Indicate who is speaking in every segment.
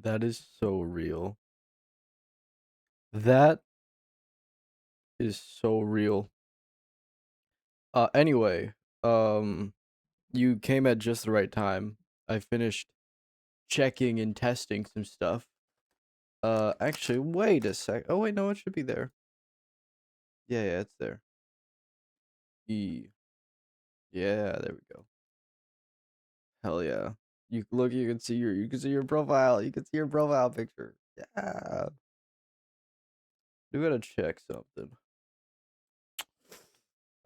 Speaker 1: That is so real. That is so real. Anyway, um, you came at just the right time. I finished checking and testing some stuff. Actually, wait a sec. Oh wait, no, it should be there. Yeah, it's there. E. Yeah, there we go. Hell yeah. You look, you can see your profile. You can see your profile picture. Yeah. You gotta check something.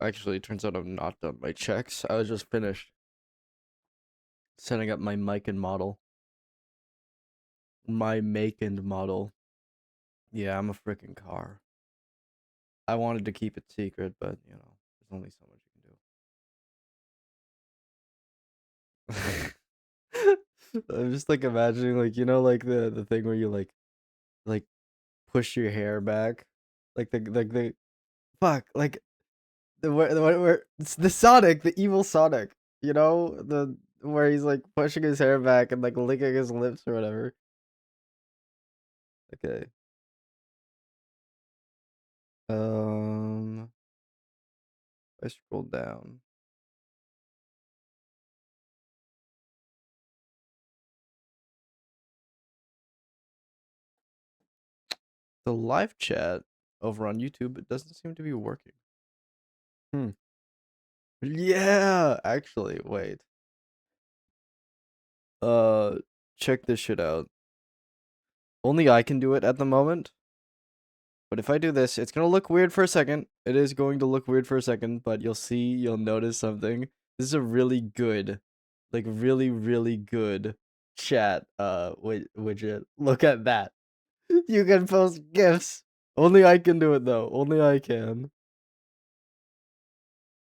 Speaker 1: Actually, it turns out I've not done my checks. I was just finished setting up my mic and model. My make and model. Yeah, I'm a freaking car. I wanted to keep it secret, but there's only so much you can do. I'm just like imagining, like like the thing where you like push your hair back, like the fuck, like where it's the Sonic, the evil Sonic, the where he's like pushing his hair back and like licking his lips or whatever. Okay. I scroll down. The live chat over on YouTube, it doesn't seem to be working. Hmm. Yeah, actually, wait. Uh, check this shit out. Only I can do it at the moment. But if I do this, it's gonna look weird for a second. It is going to look weird for a second, but you'll notice something. This is a really good, like really, really good chat widget. Look at that. You can post GIFs. Only I can do it though. Only I can.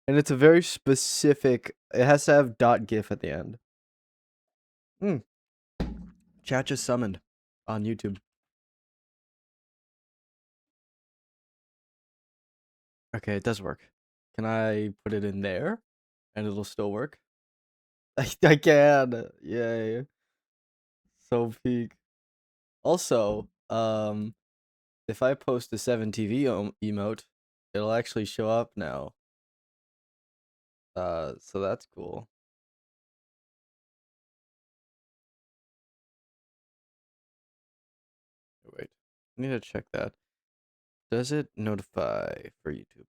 Speaker 1: And it's a very specific. It has to have .gif at the end. Hmm. Chat just summoned on YouTube. Okay, it does work. Can I put it in there, and it'll still work? I can. Yay! So peak. Also, if I post a 7TV emote, it'll actually show up now. So that's cool. Wait, I need to check that. Does it notify for YouTube?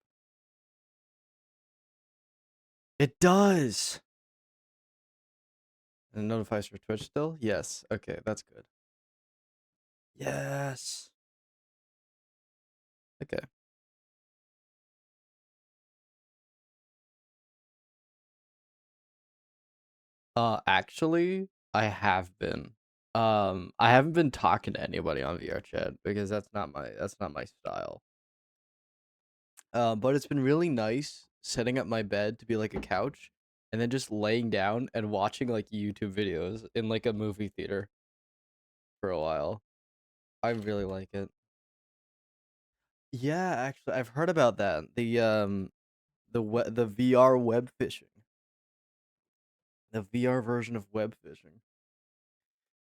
Speaker 1: It does. And it notifies for Twitch still? Yes. Okay, that's good. Yes. Okay. Actually, I have been. I haven't been talking to anybody on VR chat because that's not my style. But it's been really nice setting up my bed to be like a couch and then just laying down and watching like YouTube videos in like a movie theater for a while. I really like it. Yeah, actually, I've heard about that. The VR web fishing. The VR version of web fishing.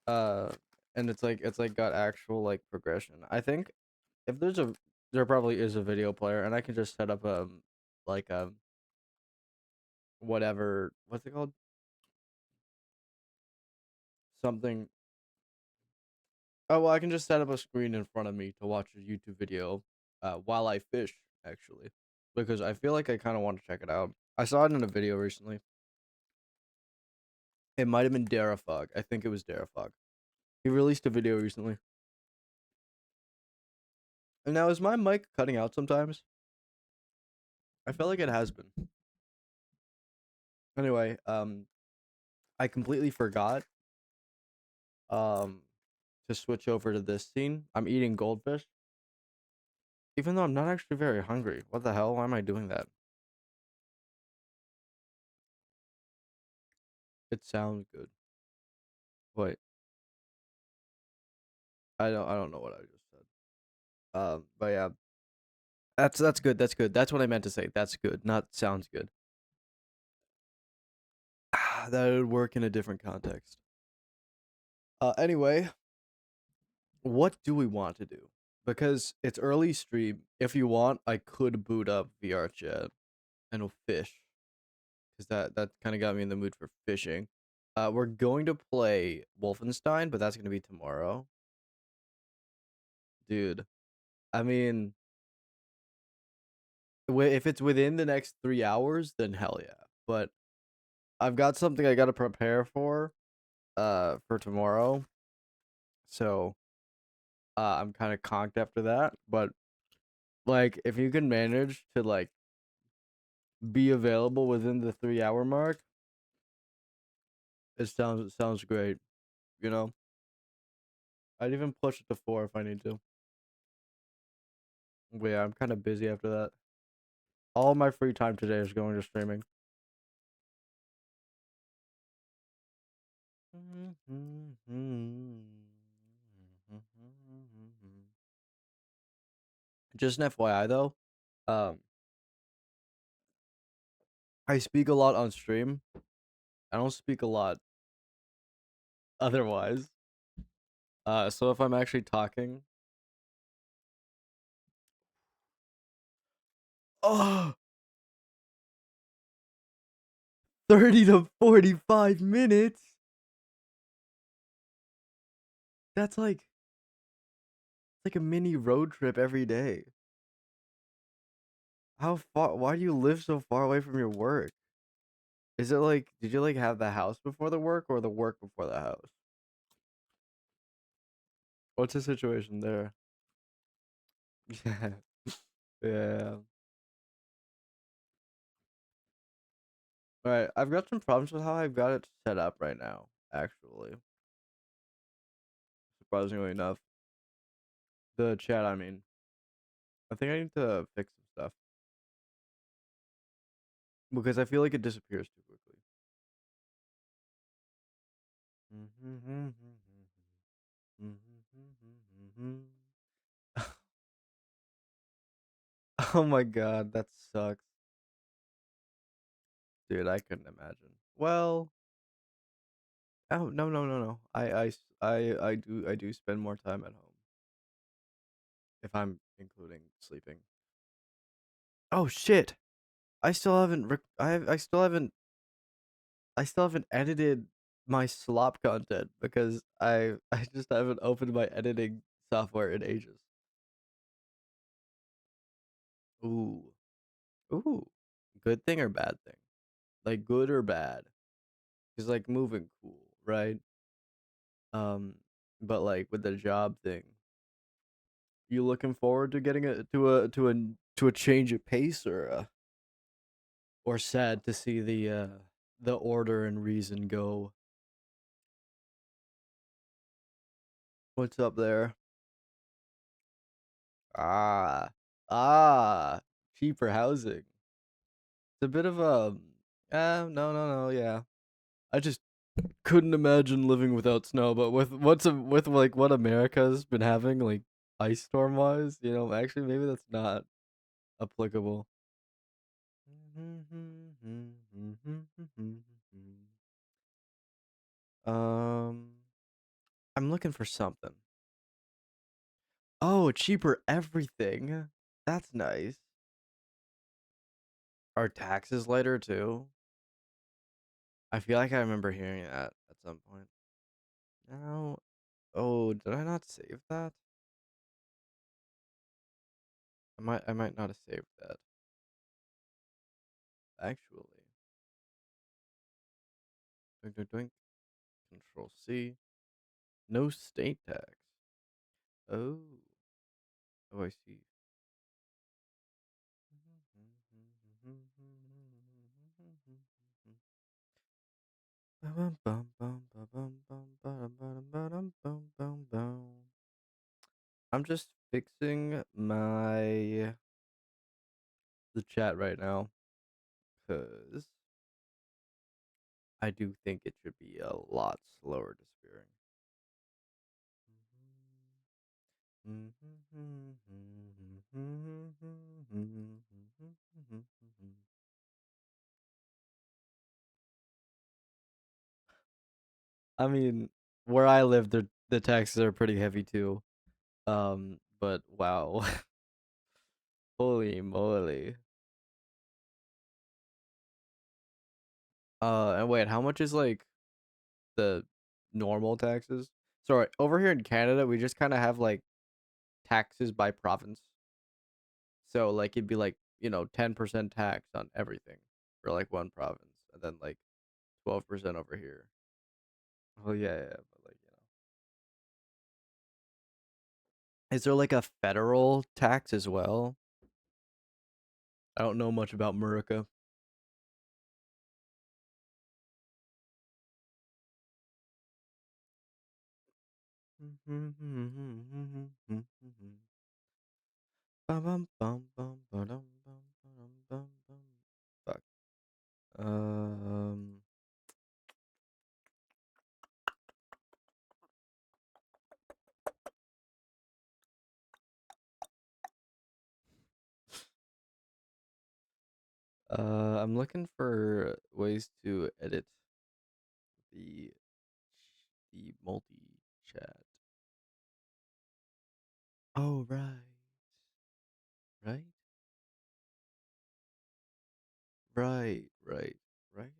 Speaker 1: Uh and it's like got actual like progression. I think if there probably is a video player and I can just set up like whatever, what's it called? Something. Oh, well, I can just set up a screen in front of me to watch a YouTube video while I fish, actually, because I feel like I kind of want to check it out. I saw it in a video recently. It might have been Darafog. I think it was Darafog. He released a video recently. And now, is my mic cutting out sometimes? I feel like it has been. Anyway, I completely forgot um to switch over to this scene. I'm eating goldfish, even though I'm not actually very hungry. What the hell? Why am I doing that? It sounds good. Wait, I don't know what I just said. But yeah, that's good. That's good. That's what I meant to say. That's good. Not sounds good. That would work in a different context. Anyway, What do we want to do? Because it's early stream. If you want, I could boot up VR chat and we'll fish. Because that kind of got me in the mood for fishing. We're going to play Wolfenstein, but that's gonna be tomorrow, dude. I mean, if it's within the next 3 hours, then hell yeah. But I've got something I gotta prepare for tomorrow, so I'm kind of conked after that. But like, if you can manage to like be available within the 3 hour mark, it sounds great. You know, I'd even push it to 4 if I need to. But yeah, I'm kind of busy after that. All my free time today is going to streaming. Just an FYI though, um, I speak a lot on stream. I don't speak a lot otherwise. So if I'm actually talking, oh, 30 to 45 minutes. That's like a mini road trip every day. How far? Why do you live so far away from your work? Is it like, did you like have the house before the work or the work before the house? What's the situation there? Yeah. Yeah. All right. I've got some problems with how I've got it set up right now, actually. Surprisingly enough. The chat, I mean. I think I need to fix some stuff. Because I feel like it disappears too quickly. Oh my god, that sucks. Dude, I couldn't imagine. Well, oh no no no no. I do spend more time at home if I'm including sleeping. Oh shit. I still haven't edited my slop content because I just haven't opened my editing software in ages. Ooh. Ooh. Good thing or bad thing? Like good or bad? Cuz like moving cool, right? Um but like with the job thing, you looking forward to getting to a change of pace or sad to see the order and reason go? What's up there? Ah. Ah. Cheaper housing. It's a bit of a no no no, yeah. I just couldn't imagine living without snow, but with like what America's been having like ice storm wise, actually maybe that's not applicable. Um I'm looking for something. Oh, cheaper everything. That's nice. Are taxes lighter too? I feel like I remember hearing that at some point. No. Oh, did I not save that? I might not have saved that. Actually. Doink, doink, doink. Control C. No state tax. Oh. Oh, I see. I'm just fixing the chat right now because I do think it should be a lot slower disappearing. I mean, where I live, the taxes are pretty heavy too. But wow. Holy moly. And wait, how much is like the normal taxes? Sorry, over here in Canada, we just kind of have like taxes by province. So like it'd be like, 10% tax on everything for like one province and then like 12% over here. Oh yeah, yeah, but like, is there like a federal tax as well? I don't know much about Murica. Fuck. Um I'm looking for ways to edit the the multi chat. Oh right. Right? Right, right, right,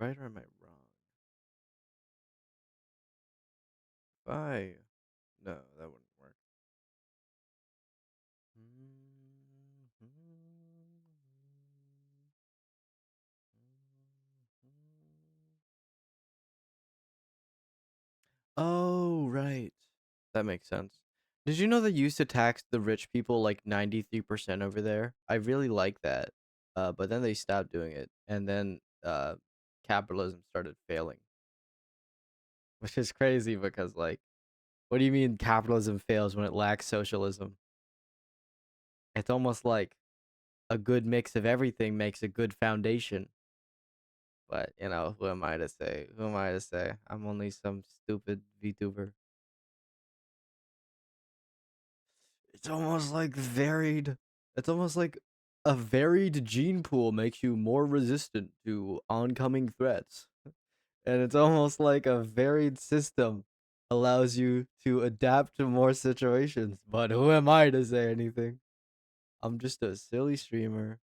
Speaker 1: right, or am I wrong? Why? No, that wouldn't work. Oh, right. That makes sense. Did you know they used to tax the rich people like 93% over there? I really like that. But then they stopped doing it, and then capitalism started failing, which is crazy because like, what do you mean capitalism fails when it lacks socialism? It's almost like a good mix of everything makes a good foundation. But who am I to say? Who am I to say? I'm only some stupid VTuber. It's almost like varied. It's almost like a varied gene pool makes you more resistant to oncoming threats. And it's almost like a varied system allows you to adapt to more situations. But who am I to say anything? I'm just a silly streamer.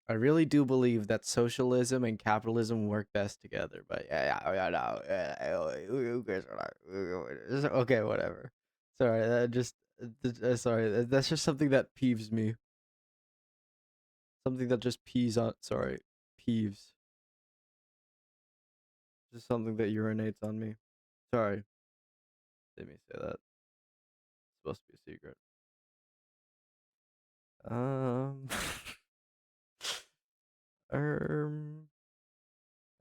Speaker 1: I really do believe that socialism and capitalism work best together. But yeah, no, who cares? Okay, whatever. Sorry, sorry. That's just something that peeves me. Something that just pees on. Sorry, peeves. Just something that urinates on me. Sorry, didn't mean to say that. It's supposed to be a secret. Um. um.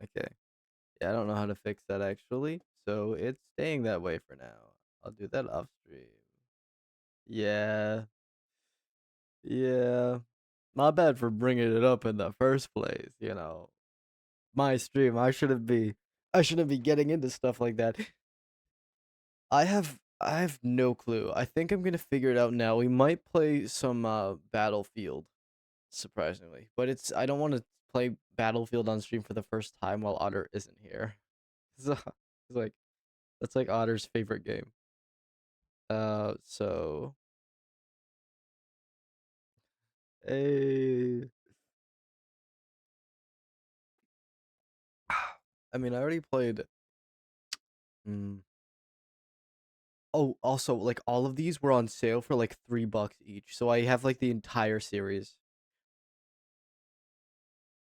Speaker 1: Okay. Yeah, I don't know how to fix that actually, so it's staying that way for now. I'll do that off stream. Yeah, yeah. My bad for bringing it up in the first place. My stream. I shouldn't be getting into stuff like that. I have no clue. I think I'm gonna figure it out now. We might play some Battlefield, surprisingly, but I don't want to play Battlefield on stream for the first time while Otter isn't here. So it's like that's like Otter's favorite game. So a I mean, I already played. Mm, oh, also, like all of these were on sale for like $3 each, so I have like the entire series.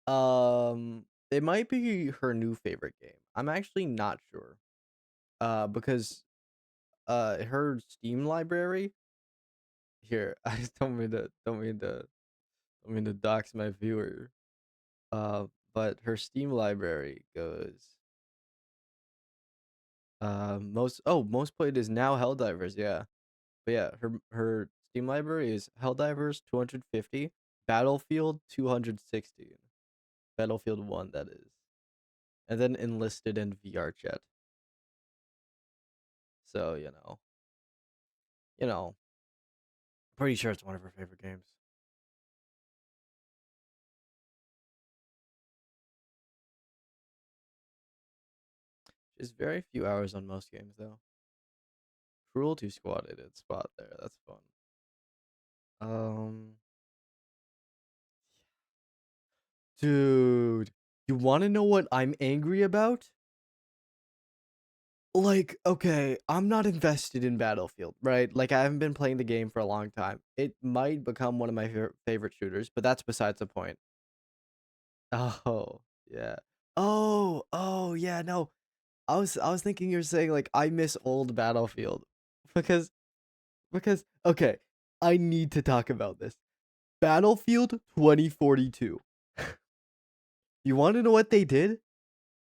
Speaker 1: It might be her new favorite game. I'm actually not sure. Because her Steam library here. I just don't mean to dox my viewer. Uh, but her Steam library goes. Most played is now Helldivers. Yeah. But yeah, her Steam library is Helldivers 250, Battlefield 216, Battlefield 1 that is, and then Enlisted and VR Chat. So you know, pretty sure it's one of her favorite games. There's very few hours on most games though. Cruelty Squad I did spot there. That's fun. Um, dude, you want to know what I'm angry about? Like, okay, I'm not invested in Battlefield, right? Like, I haven't been playing the game for a long time. It might become one of my favorite shooters, but that's besides the point. Oh, yeah. Oh, yeah, no. I was thinking you're saying like I miss old Battlefield because okay, I need to talk about this. Battlefield 2042. You want to know what they did?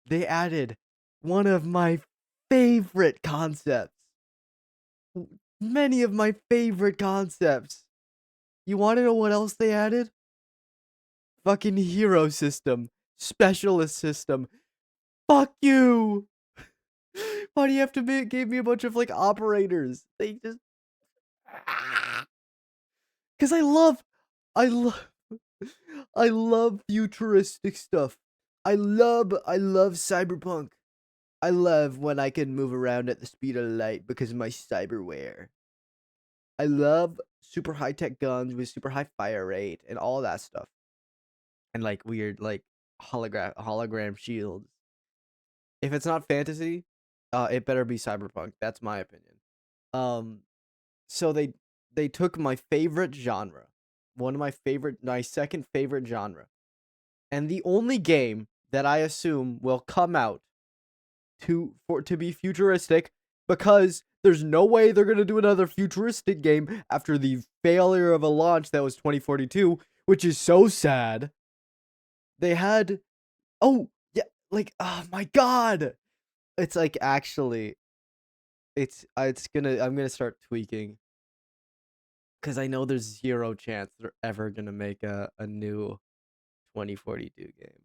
Speaker 1: They added one of my favorite concepts. Many of my favorite concepts. You want to know what else they added? Fucking hero system, specialist system. Fuck you. Why do you have to give me a bunch of like operators? They just because I love I love futuristic stuff. I love cyberpunk. I love when I can move around at the speed of light because of my cyberware. I love super high tech guns with super high fire rate and all that stuff. And like weird like hologram shields. If it's not fantasy, it better be cyberpunk. That's my opinion. Um so they took my favorite genre, one of my second favorite genre, and the only game that I assume will come out to be futuristic because there's no way they're gonna do another futuristic game after the failure of a launch that was 2042, which is so sad. They had oh yeah, like oh my god, it's like actually it's gonna I'm gonna start tweaking because I know there's zero chance they're ever gonna make a new 2042 game.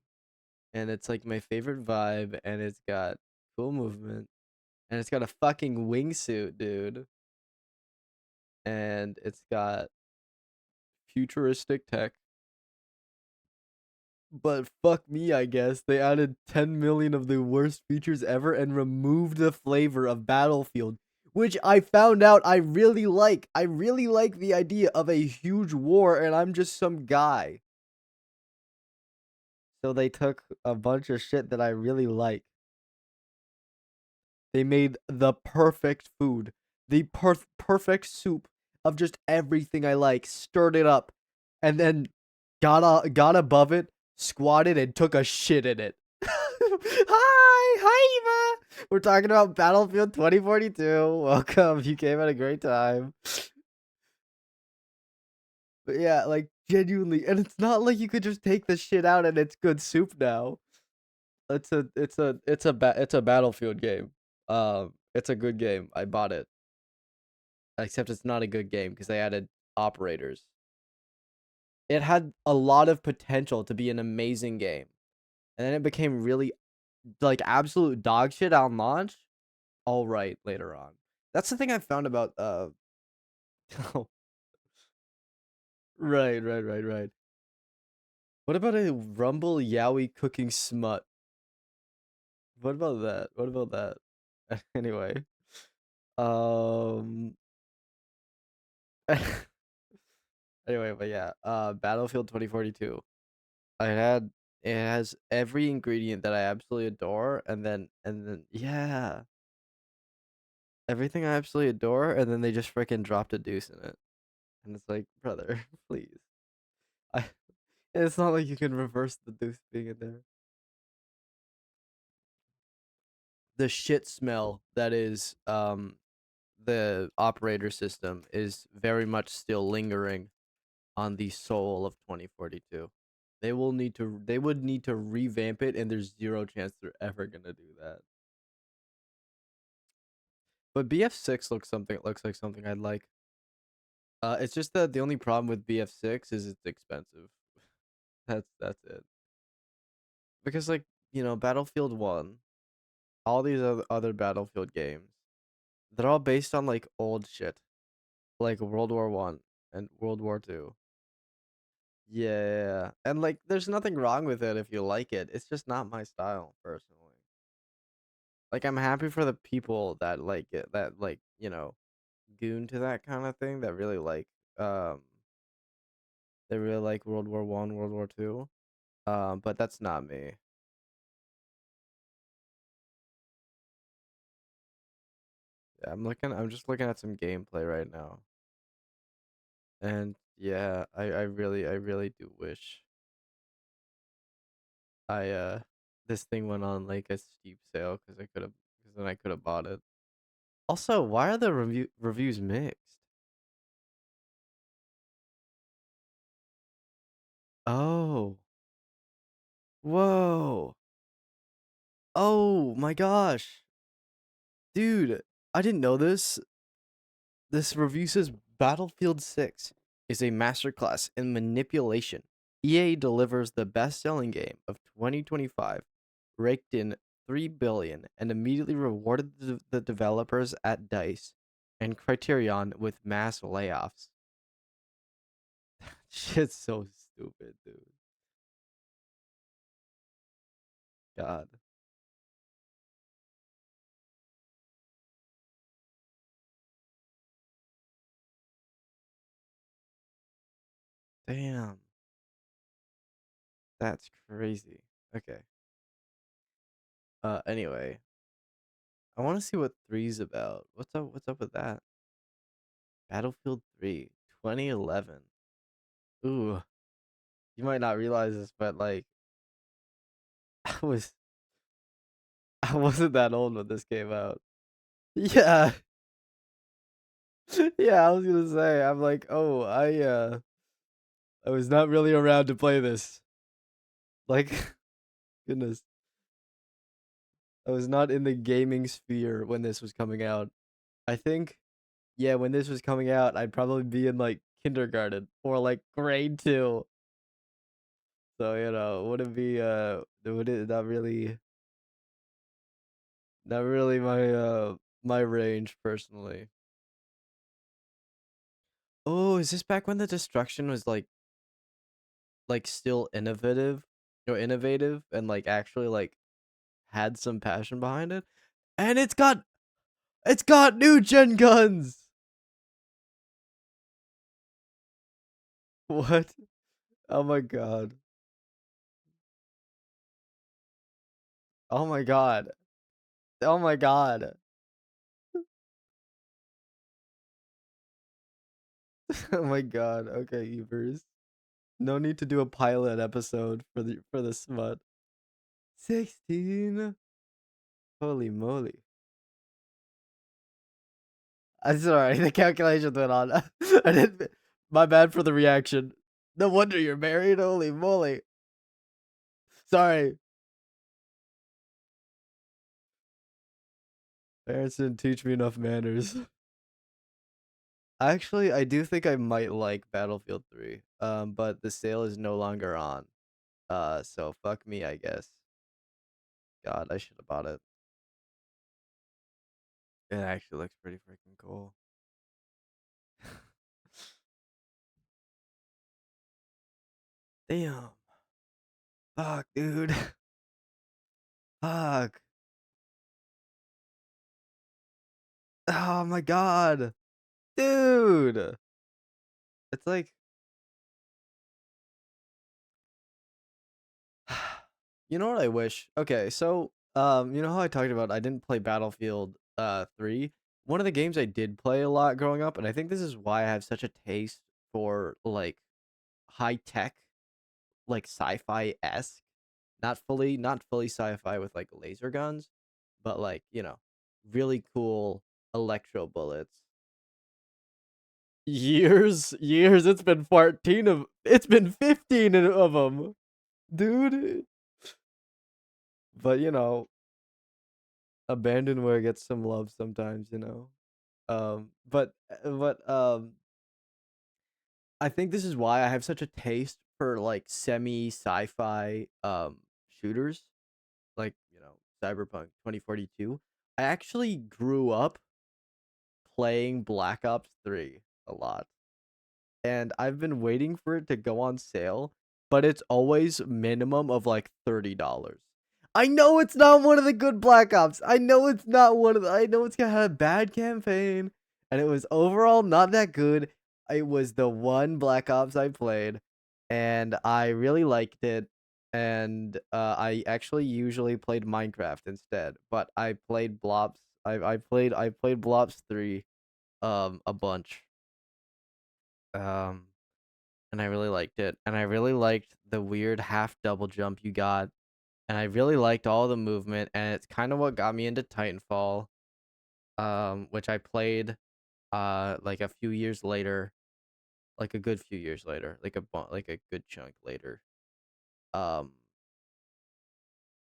Speaker 1: And it's like my favorite vibe, and it's got cool movement, and it's got a fucking wingsuit, dude. And it's got futuristic tech. But fuck me, I guess. They added 10 million of the worst features ever and removed the flavor of Battlefield, which I found out I really like. I really like the idea of a huge war, and I'm just some guy. So they took a bunch of shit that I really like. They made the perfect food, the perfect soup of just everything I like, stirred it up, and then got above it, squatted, and took a shit in it. Hi, Eva. We're talking about Battlefield 2042. Welcome. You came at a great time. But yeah, like genuinely, and it's not like you could just take the shit out and it's good soup now. It's a Battlefield game. It's a good game. I bought it. Except it's not a good game because they added operators. It had a lot of potential to be an amazing game. And then it became really like absolute dog shit on launch. All right, later on. That's the thing I found about right. What about a Rumble Yowie cooking smut? What about that? What about that? Anyway. Um anyway, but yeah, Battlefield 2042. It has every ingredient that I absolutely adore, and then yeah, everything I absolutely adore, and then they just freaking dropped a deuce in it, and it's like, brother, please. I it's not like you can reverse the deuce being in there. The shit smell that is the operator system is very much still lingering on the soul of 2042. They would need to revamp it, and there's zero chance they're ever gonna do that. But BF6 looks like something I'd like. It's just that the only problem with BF6 is it's expensive. That's it. Because like, Battlefield 1, all these other Battlefield games, they're all based on like old shit, like World War 1 and World War 2. Yeah. And like there's nothing wrong with it if you like it. It's just not my style personally. Like I'm happy for the people that like it, that like, goon to that kind of thing that really like um they really like World War One, World War Two. But that's not me. Yeah, I'm just looking at some gameplay right now. And yeah, I really do wish I this thing went on like a steep sale because then I could have bought it. Also, why are the reviews mixed? Oh. Whoa. Oh my gosh. Dude, I didn't know this. This review says Battlefield 6 is a masterclass in manipulation. EA delivers the best-selling game of 2025, raked in 3 billion and immediately rewarded the developers at DICE and Criterion with mass layoffs. Shit's so stupid, dude. God. Damn. That's crazy. Okay. Anyway, I want to see what three's about. What's up with that? Battlefield 3, 2011. Ooh, you might not realize this, but like I was I wasn't that old when this came out. Yeah. Yeah, I was gonna say, I'm like, oh, I was not really around to play this. Like, goodness. I was not in the gaming sphere when this was coming out. I think, yeah, when this was coming out, I'd probably be in like kindergarten or like grade two. So, would it be would it not really my range personally. Oh, is this back when the destruction was like still innovative and like actually like had some passion behind it? And it's got new gen guns. What? Oh my god. Oh my god. Oh my god. Oh my god. Okay, Evers. No need to do a pilot episode for the smut. 16. Holy moly. I'm sorry, the calculations went on. I didn't. My bad for the reaction. No wonder you're married. Holy moly. Sorry. Parents didn't teach me enough manners. Actually, I do think I might like Battlefield 3. But the sale is no longer on. So fuck me, I guess. God, I should have bought it. It actually looks pretty freaking cool. Damn. Fuck, dude. Fuck. Oh my god. Dude. It's like you know what I wish? Okay, so you know how I talked about I didn't play Battlefield 3? One of the games I did play a lot growing up, and I think this is why I have such a taste for like high tech, like sci-fi-esque, not fully sci-fi with like laser guns, but like, really cool electro bullets. Years, it's been 15 of them, dude. But abandonware gets some love sometimes. But I think this is why I have such a taste for like semi sci-fi shooters, like Cyberpunk 2042. I actually grew up playing Black Ops 3 a lot, and I've been waiting for it to go on sale, but it's always minimum of like $30. I know it's not one of the good Black Ops. I know it's not one of the. I know it's gonna have a bad campaign, and it was overall not that good. It was the one Black Ops I played, and I really liked it. And I actually usually played Minecraft instead, but I played Blobs. I played Blobs 3 a bunch. Um and I really liked it. And I really liked the weird half double jump you got. And I really liked all the movement, and it's kind of what got me into Titanfall, which I played like a few years later, like a good few years later, like a good chunk later. Um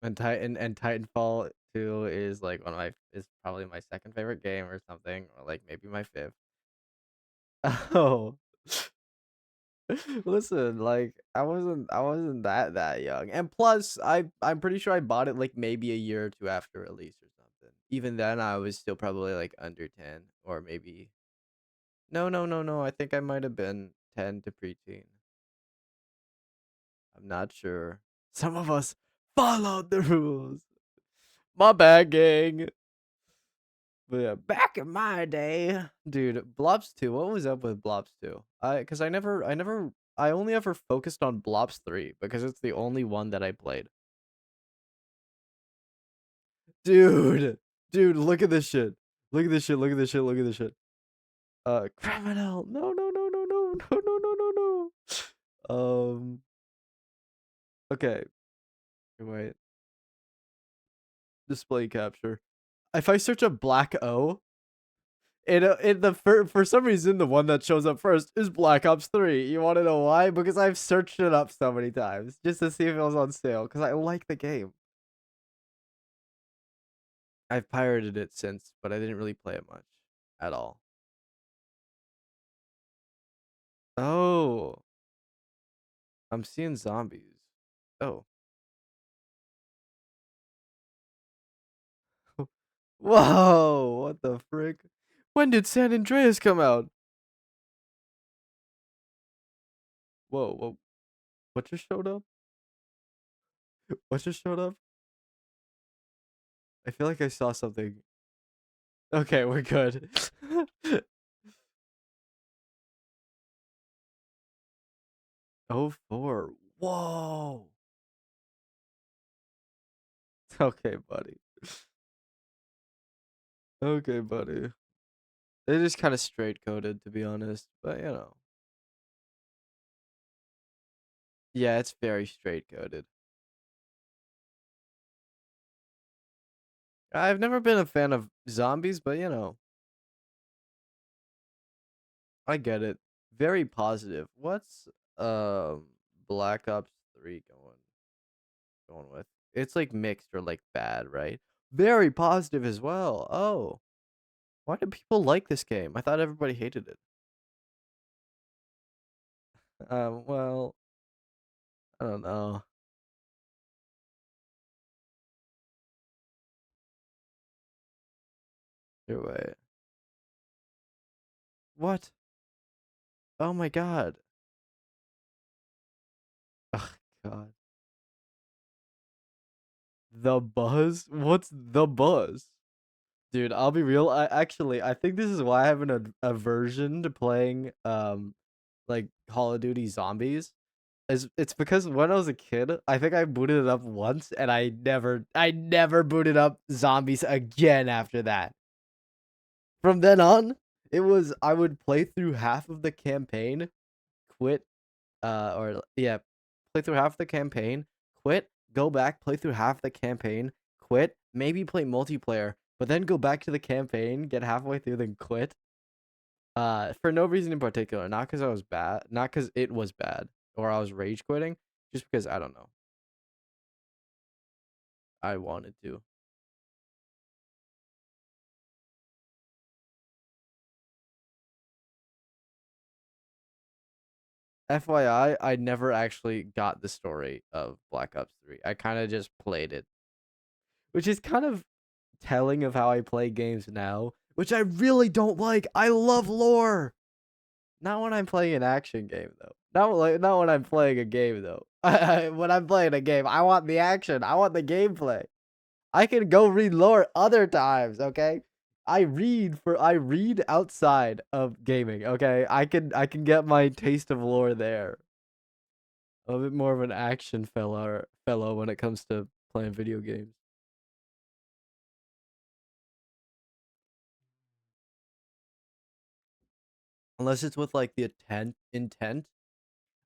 Speaker 1: and Titanfall 2 is like is probably my second favorite game or something, or like maybe my fifth. Oh. Listen, like I wasn't that young. And plus I'm pretty sure I bought it like maybe a year or two after release or something. Even then I was still probably like under 10, or maybe no, I think I might have been 10 to preteen. I'm not sure. Some of us followed the rules. My bad, gang. But yeah, back in my day, dude, Blobs 2. What was up with Blobs 2? Cause I only ever focused on Blobs 3 because it's the only one that I played. Dude, dude, look at this shit. Look at this shit. Look at this shit. Look at this shit. Criminal. No, no, no, no, no, no, no, no, no, no. Okay. Wait. Display capture. If I search up Black O, for some reason the one that shows up first is Black Ops 3. You want to know why? Because I've searched it up so many times just to see if it was on sale because I like the game. I've pirated it since, but I didn't really play it much at all. Oh, I'm seeing zombies. Oh. Whoa, what the frick? When did San Andreas come out? Whoa, whoa. What just showed up? What just showed up? I feel like I saw something. Okay, we're good. Oh, 04. Whoa. Okay, buddy. Okay, buddy. They just kind of straight coded, to be honest, but you know. Yeah, it's very straight coded. I've never been a fan of zombies, but you know, I get it. Very positive. What's Black Ops 3 going with? It's like mixed or like bad, right? Very positive as well. Oh, why do people like this game? I thought everybody hated it. Well, I don't know. Your way. What? Oh my god. Oh god. The buzz? What's the buzz? Dude, I'll be real. I think this is why I have an aversion to playing like Call of Duty Zombies. It's because when I was a kid, I think I booted it up once and I never booted up Zombies again after that. From then on, it was I would play through half of the campaign, quit, or yeah, play through half the campaign, quit, go back, play through half the campaign, quit, maybe play multiplayer, but then go back to the campaign, get halfway through, then quit. For no reason in particular, not because I was bad, not because it was bad, or I was rage quitting, just because I don't know, I wanted to. FYI, I never actually got the story of Black Ops 3. I kind of just played it, which is kind of telling of how I play games now, which I really don't like. I love lore. Not when I'm playing an action game though. Not when I'm playing a game though. When I'm playing a game, I want the action. I want the gameplay. I can go read lore other times, okay? I read outside of gaming, okay? I can get my taste of lore there. I'm a bit more of an action fellow when it comes to playing video games. Unless it's with like the intent.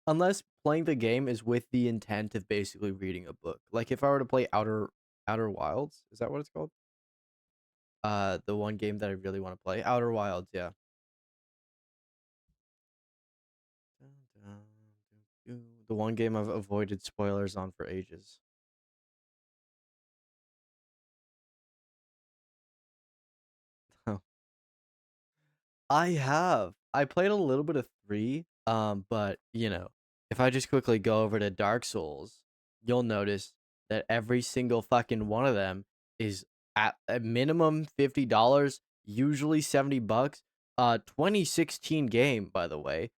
Speaker 1: Unless playing the game is with the intent of basically reading a book. Like if I were to play Outer Wilds, is that what it's called? The one game that I really want to play, Outer Wilds, yeah. The one game I've avoided spoilers on for ages. I have. I played a little bit of 3, but, if I just quickly go over to Dark Souls, you'll notice that every single fucking one of them is at a minimum $50, usually $70. 2016 game, by the way.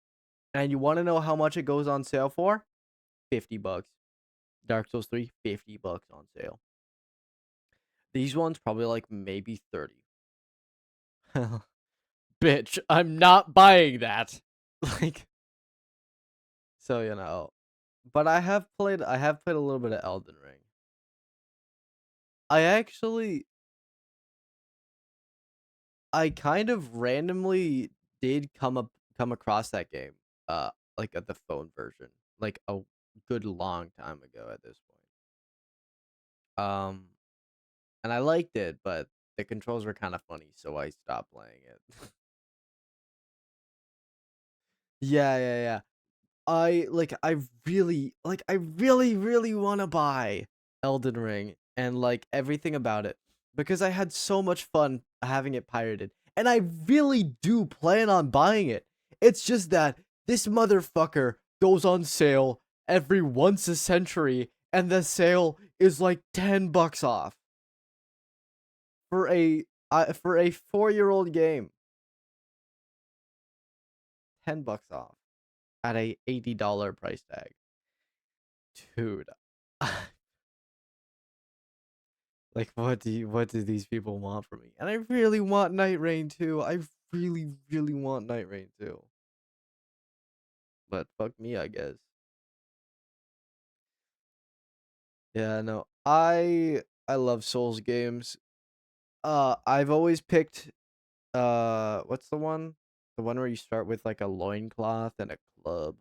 Speaker 1: And you want to know how much it goes on sale for? $50. Dark Souls 3, $50 on sale. These ones probably like maybe 30. Bitch, I'm not buying that. Like, so but I have played a little bit of Elden Ring. I actually I kind of randomly did come across that game like at the phone version like a good long time ago at this point. And I liked it, but the controls were kind of funny, so I stopped playing it. Yeah, yeah, yeah. I really want to buy Elden Ring and like everything about it because I had so much fun having it pirated. And I really do plan on buying it. It's just that this motherfucker goes on sale every once a century and the sale is like $10 off for a 4-year-old game. $10 off at a $80 price tag. Dude. Like, what do these people want from me? And I really want Night Rain too. I really, really want Night Rain too. But fuck me, I guess. Yeah, no. I love Souls games. I've always picked what's the one? The one where you start with like a loincloth and a club.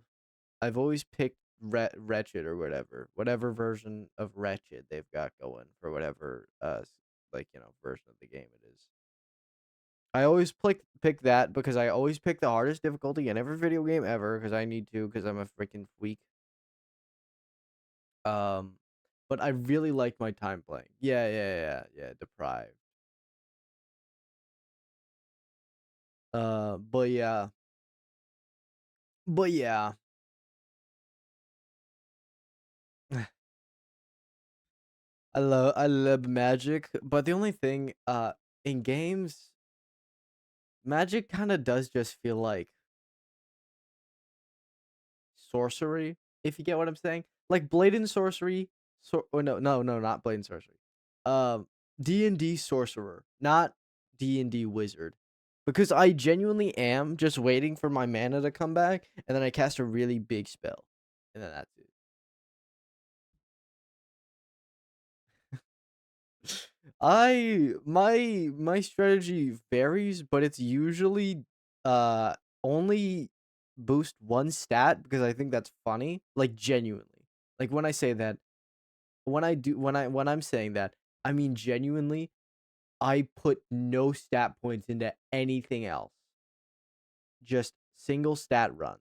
Speaker 1: I've always picked Wretched or whatever version of Wretched they've got going for whatever version of the game it is. I always pick that because I always pick the hardest difficulty in every video game ever because I need to because I'm a freaking freak. Um, but I really like my time playing. Yeah, yeah, yeah, yeah. Deprived. But yeah, but yeah. I love magic, but the only thing in games, magic kind of does just feel like sorcery, if you get what I'm saying. Like Blade and Sorcery, or no, not Blade and Sorcery. Um, D&D Sorcerer, not D&D Wizard. Because I genuinely am just waiting for my mana to come back, and then I cast a really big spell, and then that's it. My strategy varies, but it's usually uh only boost one stat because I think that's funny, like genuinely. Like when I say that, when I'm saying that, I mean genuinely, I put no stat points into anything else. Just single stat runs.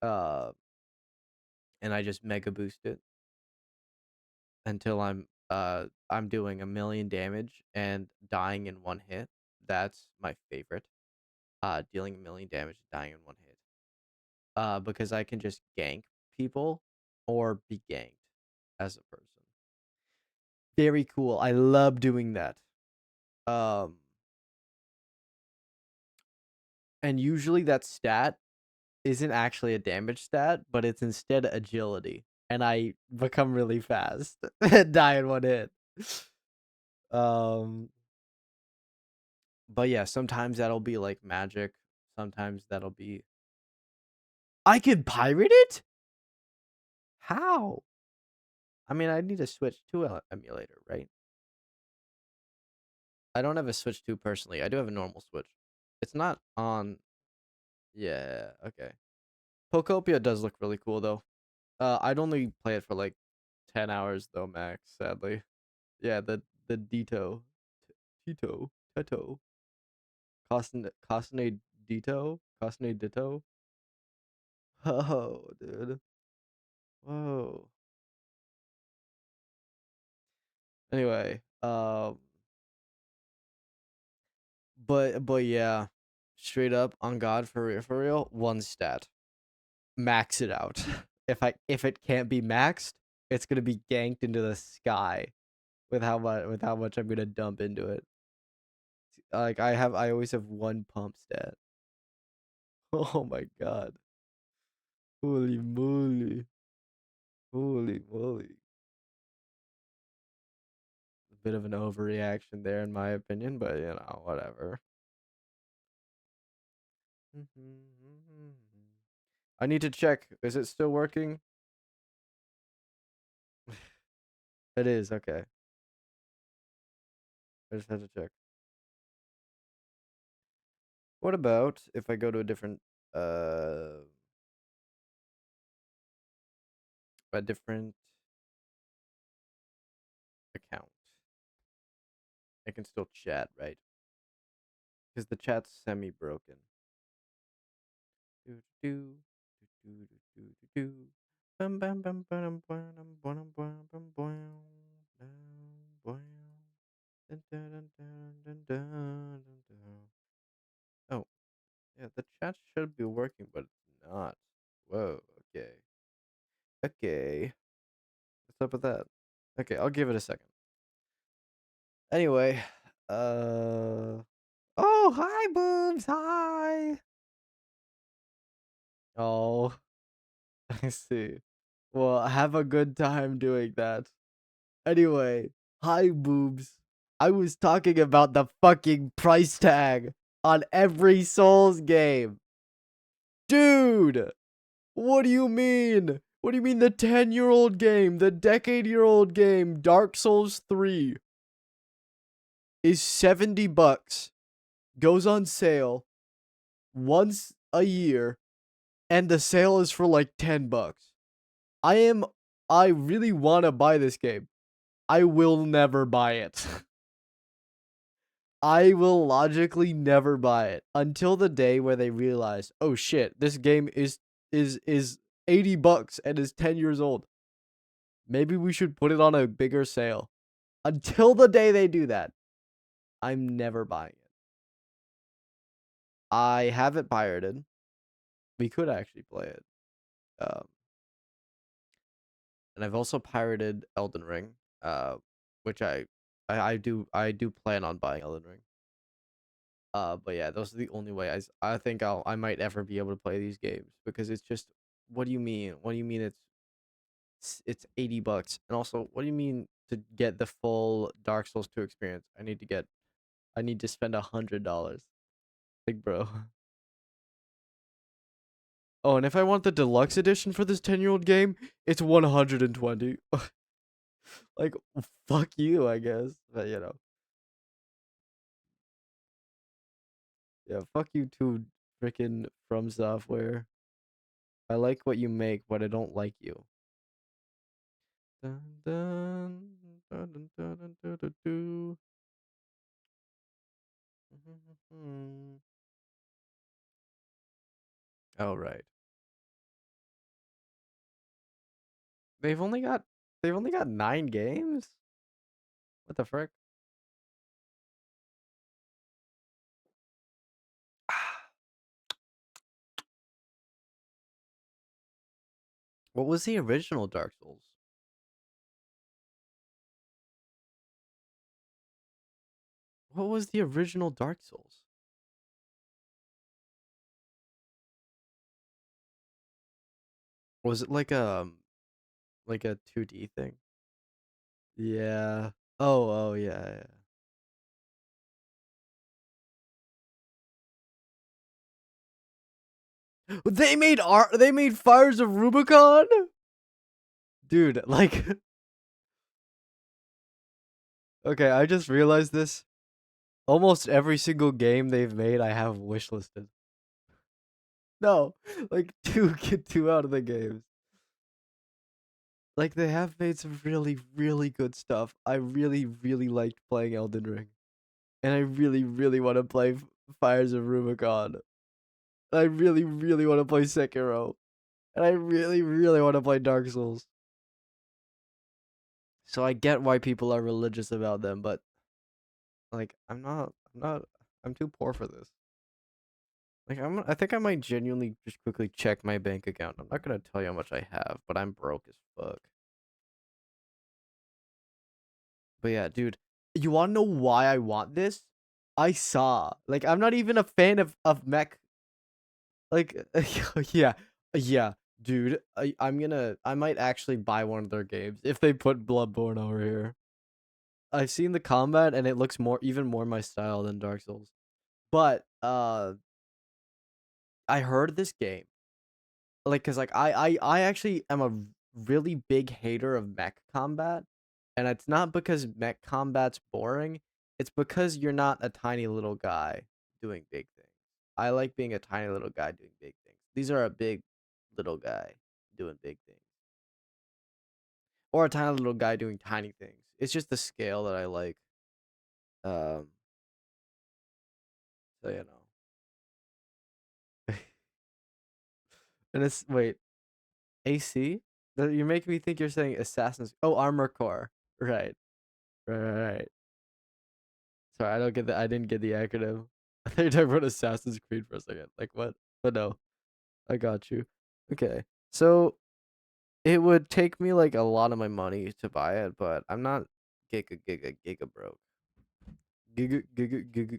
Speaker 1: Uh and I just mega boost it until I'm doing a million damage and dying in one hit. That's my favorite. Dealing a million damage and dying in one hit. Because I can just gank people or be ganked as a person. Very cool. I love doing that. Um And usually that stat isn't actually a damage stat, but it's instead agility. And I become really fast and die in one hit. Um, but yeah, sometimes that'll be like magic. Sometimes that'll be. I can pirate it? How? I mean, I need to switch to an emulator, right? I don't have a Switch 2 personally. I do have a normal Switch. It's not on. Yeah, okay. Pokopia does look really cool though. I'd only play it for like 10 hours though max, sadly. Yeah, the Teto. Cosne Ditto. Oh, dude. Whoa. Anyway, but yeah, straight up on God for real, one stat. Max it out. If it can't be maxed, it's gonna be ganked into the sky with how much I'm gonna dump into it. Like I always have one pump stat. Oh my god. Holy moly. Holy moly. A bit of an overreaction there in my opinion, but you know, whatever. I need to check. Is it still working? It is, okay. I just had to check. What about if I go to uh a different account? I can still chat, right? Because the chat's semi broken. Do do do do do do do. Bum bum bum bum bum bum bum bum bum bum. Dun, dun, dun, dun, dun, dun, dun, dun. Oh, yeah, the chat should be working, but it's not. Whoa, okay. Okay. What's up with that? Okay, I'll give it a second. Anyway, oh, hi, boobs. Hi. Oh, I see. Well, have a good time doing that. Anyway, hi, boobs. I was talking about the fucking price tag on every Souls game. Dude, what do you mean? What do you mean the 10-year-old game, the decade-year-old game, Dark Souls 3 is $70, goes on sale once a year, and the sale is for like $10. I am I really want to buy this game. I will never buy it. I will logically never buy it until the day where they realize, "Oh shit, this game is $80 and is 10 years old. Maybe we should put it on a bigger sale." Until the day they do that, I'm never buying it. I have it pirated. We could actually play it. Um, and I've also pirated Elden Ring, which I do plan on buying Elden Ring. But yeah, those are the only way I think I might ever be able to play these games because it's just what do you mean? What do you mean it's $80? And also, what do you mean to get the full Dark Souls 2 experience? I need to spend $100. Like, bro. Oh, and if I want the deluxe edition for this 10-year-old game, it's 120. Like, fuck you, I guess. But you know, yeah, fuck you too, freaking From Software. I like what you make, but I don't like you. Dun, dun, dun, dun, dun, dun, dun, dun, dun. All right. They've only got they've only got 9 games? What the frick? What was the original Dark Souls? What was the original Dark Souls? Was it like a 2D thing? Yeah. Oh, yeah, yeah. They made Fires of Rubicon? Dude, like okay, I just realized this. Almost every single game they've made I have wishlisted. No, like two out of the games. Like they have made some really, really good stuff. I really, really liked playing Elden Ring. And I really, really want to play Fires of Rubicon. I really, really want to play Sekiro. And I really, really want to play Dark Souls. So I get why people are religious about them, but like I'm too poor for this. Like I think I might genuinely just quickly check my bank account. I'm not gonna tell you how much I have, but I'm broke as fuck. But yeah, dude, you wanna know why I want this? I saw. Like I'm not even a fan of mech. Like yeah, yeah, dude. I might actually buy one of their games if they put Bloodborne over here. I've seen the combat and it looks even more my style than Dark Souls. But I heard this game like because like I actually am a really big hater of mech combat, and it's not because mech combat's boring. It's because you're not a tiny little guy doing big things. I like being a tiny little guy doing big things. These are a big little guy doing big things, or a tiny little guy doing tiny things. It's just the scale that I like. Um, so you know. And it's wait, AC? You're making me think you're saying Assassin's. Oh, Armor Core. Right. Right. Sorry, I don't get the. I didn't get the acronym. I thought you were talking about Assassin's Creed for a second. Like what? But no, I got you. Okay, so it would take me like a lot of my money to buy it, but I'm not giga broke. Giga.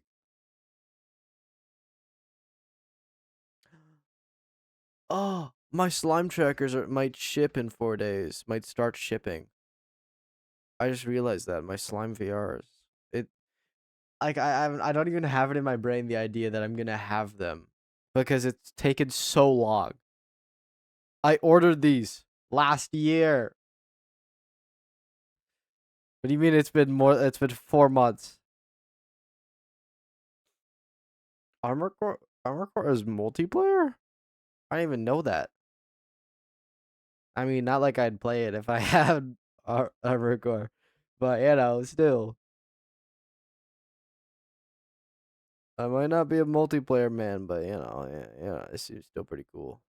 Speaker 1: Oh, my slime trackers might ship in 4 days. Might start shipping. I just realized that my slime VRs. It like I don't even have it in my brain the idea that I'm gonna have them because it's taken so long. I ordered these last year. What do you mean it's been more? It's been 4 months. Armor Core is multiplayer? I didn't even know that. I mean, not like I'd play it if I had Armor Core, but you know, still, I might not be a multiplayer man, but you know, yeah, it's still pretty cool.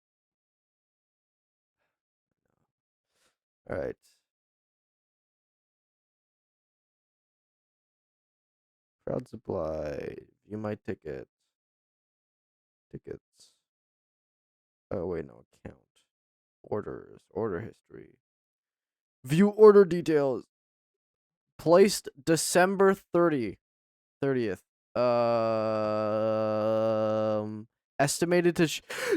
Speaker 1: All right, crowd supply. View my tickets. Oh wait, no account. Order history. View order details. Placed December 30th. Estimated to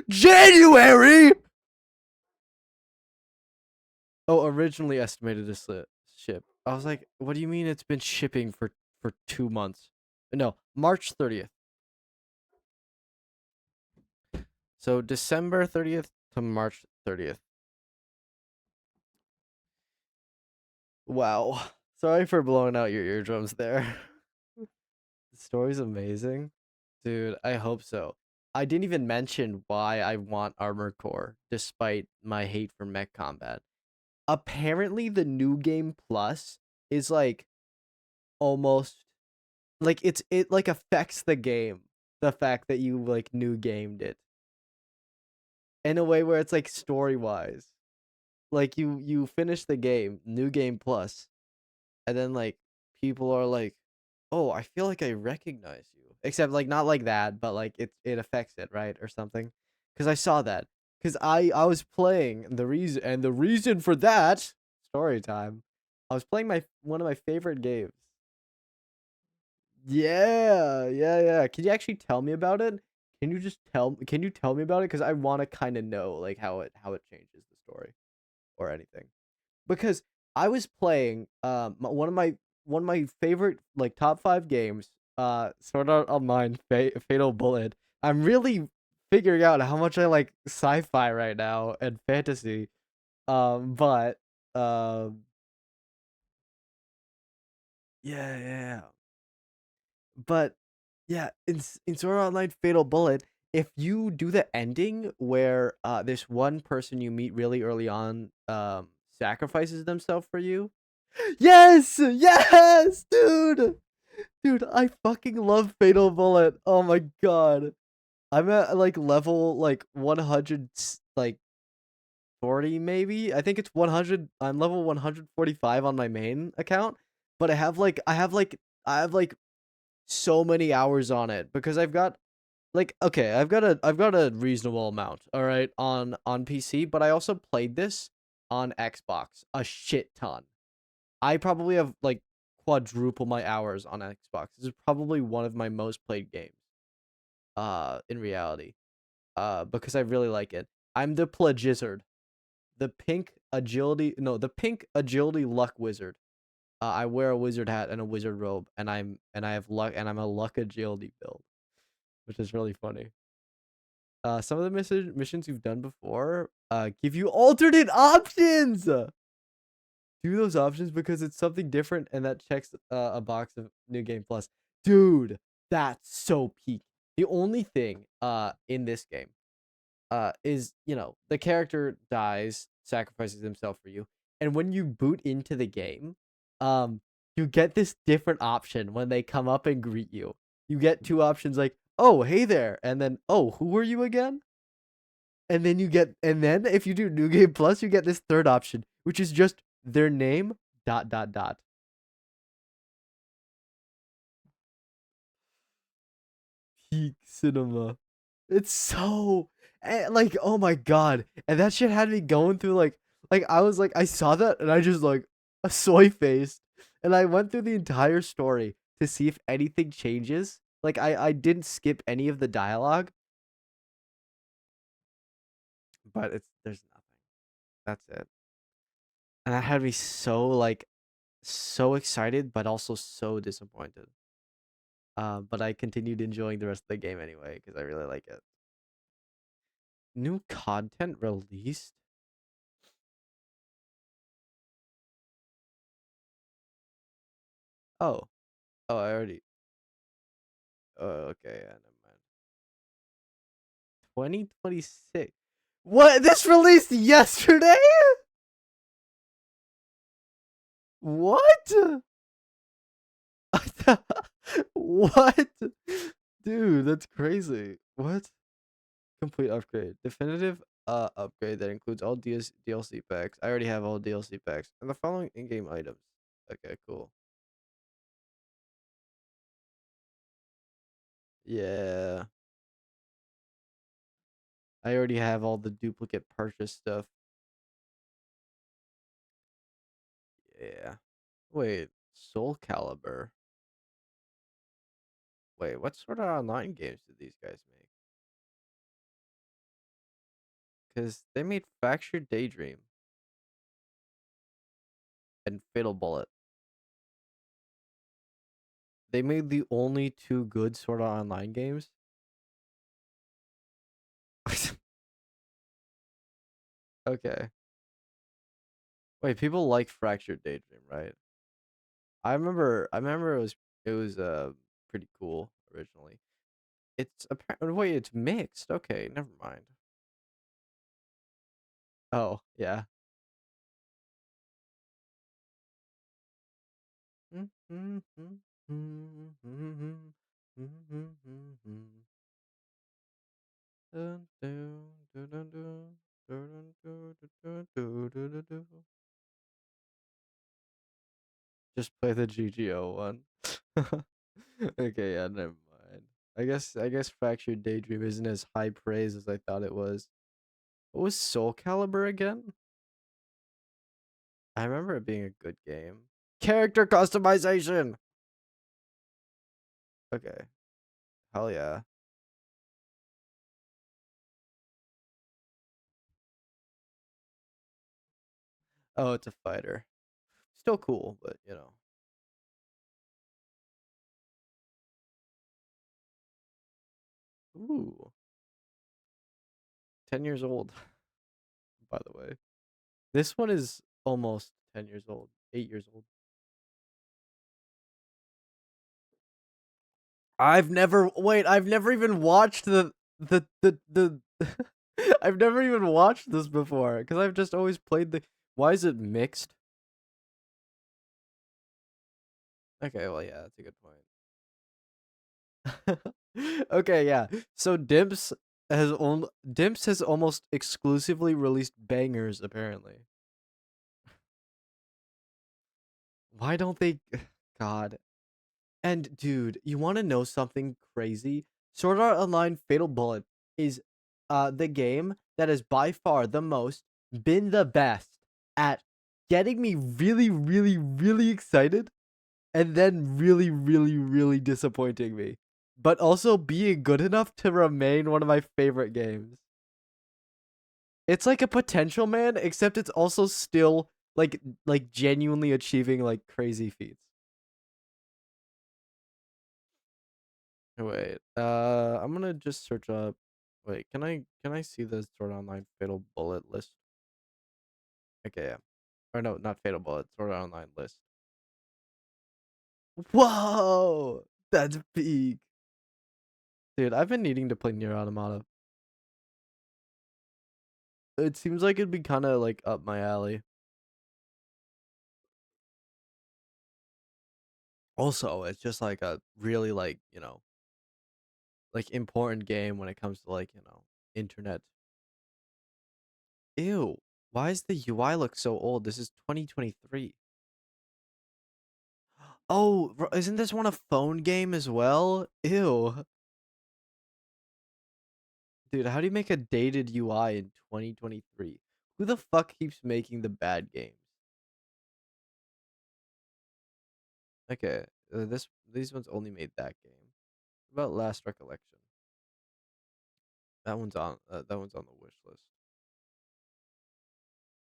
Speaker 1: January. Oh, originally estimated to ship. I was like, what do you mean it's been shipping for 2 months? No, March 30th. So December 30th to March 30th. Wow. Sorry for blowing out your eardrums there. The story's amazing. Dude, I hope so. I didn't even mention why I want Armor Core, despite my hate for mech combat. Apparently, the new game plus is like almost like it like affects the game. The fact that you like new gamed it in a way where it's like story wise, like you finish the game, new game plus, and then like people are like, "Oh, I feel like I recognize you." Except like not like that, but like it affects it, right? Or something. Cuz I saw that. Cuz I was playing the reason for that story time. I was playing my one of my favorite games. Yeah. Can you actually tell me about it? Can you tell me about it cuz I want to kind of know like how it changes the story or anything. Because I was playing one of my favorite like top 5 games, Sword Art Online Fatal Bullet. I'm really figuring out how much I like sci-fi right now and fantasy. But um yeah. But yeah, in Sword Art Online Fatal Bullet, if you do the ending where this one person you meet really early on sacrifices themselves for you. Yes! Yes, dude. Dude, I fucking love Fatal Bullet. Oh my god. I'm at like level like 100 like 40 maybe. I think it's 100. I'm level 145 on my main account, but I have like so many hours on it because I've got like okay, I've got a reasonable amount, all right, on PC, but I also played this on Xbox a shit ton. I probably have like quadruple my hours on Xbox. This is probably one of my most played games in reality. Because I really like it. I'm the Plagizzard. The pink agility luck wizard. I wear a wizard hat and a wizard robe, and I have luck, and I'm a luck agility build, which is really funny. Some of the missions you've done before give you alternate options. Do those options because it's something different, and that checks a box of New Game Plus. Dude, that's so peak. The only thing in this game is, you know, the character dies, sacrifices himself for you, and when you boot into the game, um, you get this different option when they come up and greet you. You get two options like, "Oh, hey there," and then, "Oh, who are you again?" And then if you do New Game Plus, you get this third option, which is just their name dot dot dot. Peak cinema. It's so like oh my god, and that shit had me going through like I was like I saw that and I just like a soy faced, and I went through the entire story to see if anything changes. Like I didn't skip any of the dialogue, but it's there's nothing. That's it, and that had me so like so excited, but also so disappointed. But I continued enjoying the rest of the game anyway because I really like it. New content released? Oh, oh, I already. Oh, okay, yeah, never mind. 2026. What? This released yesterday? What? What? Dude, that's crazy. What? Complete upgrade. Definitive upgrade that includes all DLC packs. I already have all DLC packs and the following in-game items. Okay, cool. Yeah. I already have all the duplicate purchase stuff. Yeah. Wait, Soul Calibur. Wait, what sort of online games did these guys make? Because they made Fractured Daydream and Fatal Bullet. They made the only two good sort of online games. Okay. Wait, people like Fractured Daydream, right? I remember it was pretty cool originally. It's apparently wait, it's mixed. Okay, never mind. Oh, yeah. Just play the GGO one. Okay, yeah, never mind. I guess Fractured Daydream isn't as high praise as I thought it was. What was Soul Calibur again? I remember it being a good game. Character customization. Okay. Hell yeah. Oh, it's a fighter. Still cool, but you know. Ooh, 10 years old, by the way. This one is almost 10 years old, 8 years old. I've never even watched the I've never even watched this before because I've just always played the. Why is it mixed? Okay, well, yeah, that's a good point. Okay, yeah. So Dimps has almost exclusively released bangers apparently. Why don't they God. And dude, you want to know something crazy? Sword Art Online Fatal Bullet is the game that has by far the most been the best at getting me really really really excited and then really really really disappointing me. But also being good enough to remain one of my favorite games. It's like a potential man except it's also still like genuinely achieving like crazy feats. Wait, I'm gonna just search up. Wait, can I see the Sword Online Fatal Bullet list? Okay, yeah. Or no, not Fatal Bullet. Sword Art Online list. Whoa, that's big, dude. I've been needing to play Nier Automata. It seems like it'd be kind of like up my alley. Also, it's just like a really like like important game when it comes to like internet. Ew, why is the UI look so old? This is 2023. Oh, isn't this one a phone game as well? Ew. Dude, how do you make a dated UI in 2023? Who the fuck keeps making the bad games? Okay, these ones only made that game. What about Last Recollection? That one's on the wish list.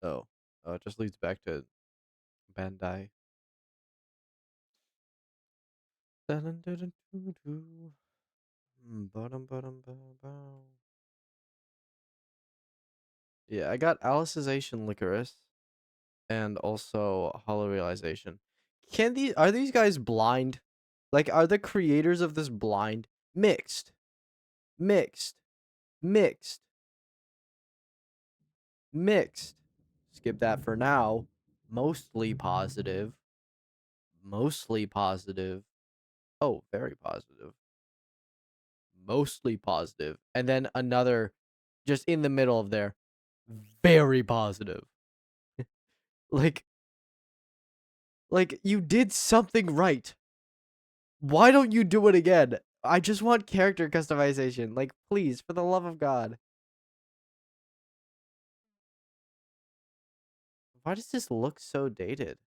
Speaker 1: Oh, it just leads back to Bandai. Dun-dun-dun-dun-dun-dun. Ba-dum-ba-dum-ba-bow. Yeah, I got Alice's Asian Licorice and also Hollow Realization. Are these guys blind? Like, are the creators of this blind? Mixed, mixed, mixed, mixed. Skip that for now. Mostly positive. Mostly positive. Oh, very positive. Mostly positive. And then another just in the middle of there. Very positive. Like you did something right. Why don't you do it again? I just want character customization. Like, please, for the love of God. Why does this look so dated?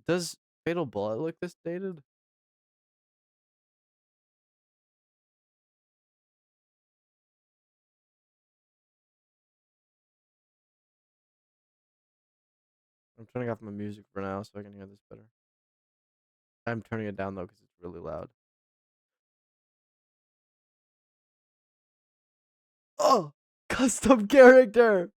Speaker 1: Does Fatal Bullet look this dated? I'm turning off my music for now so I can hear this better. I'm turning it down though because it's really loud. Oh, custom character.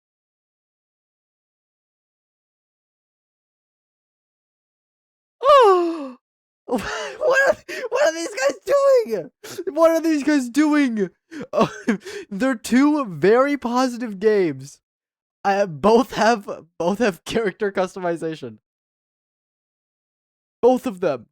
Speaker 1: Oh, what are these guys doing? What are these guys doing? Oh, they're two very positive games. Both have character customization. Both of them.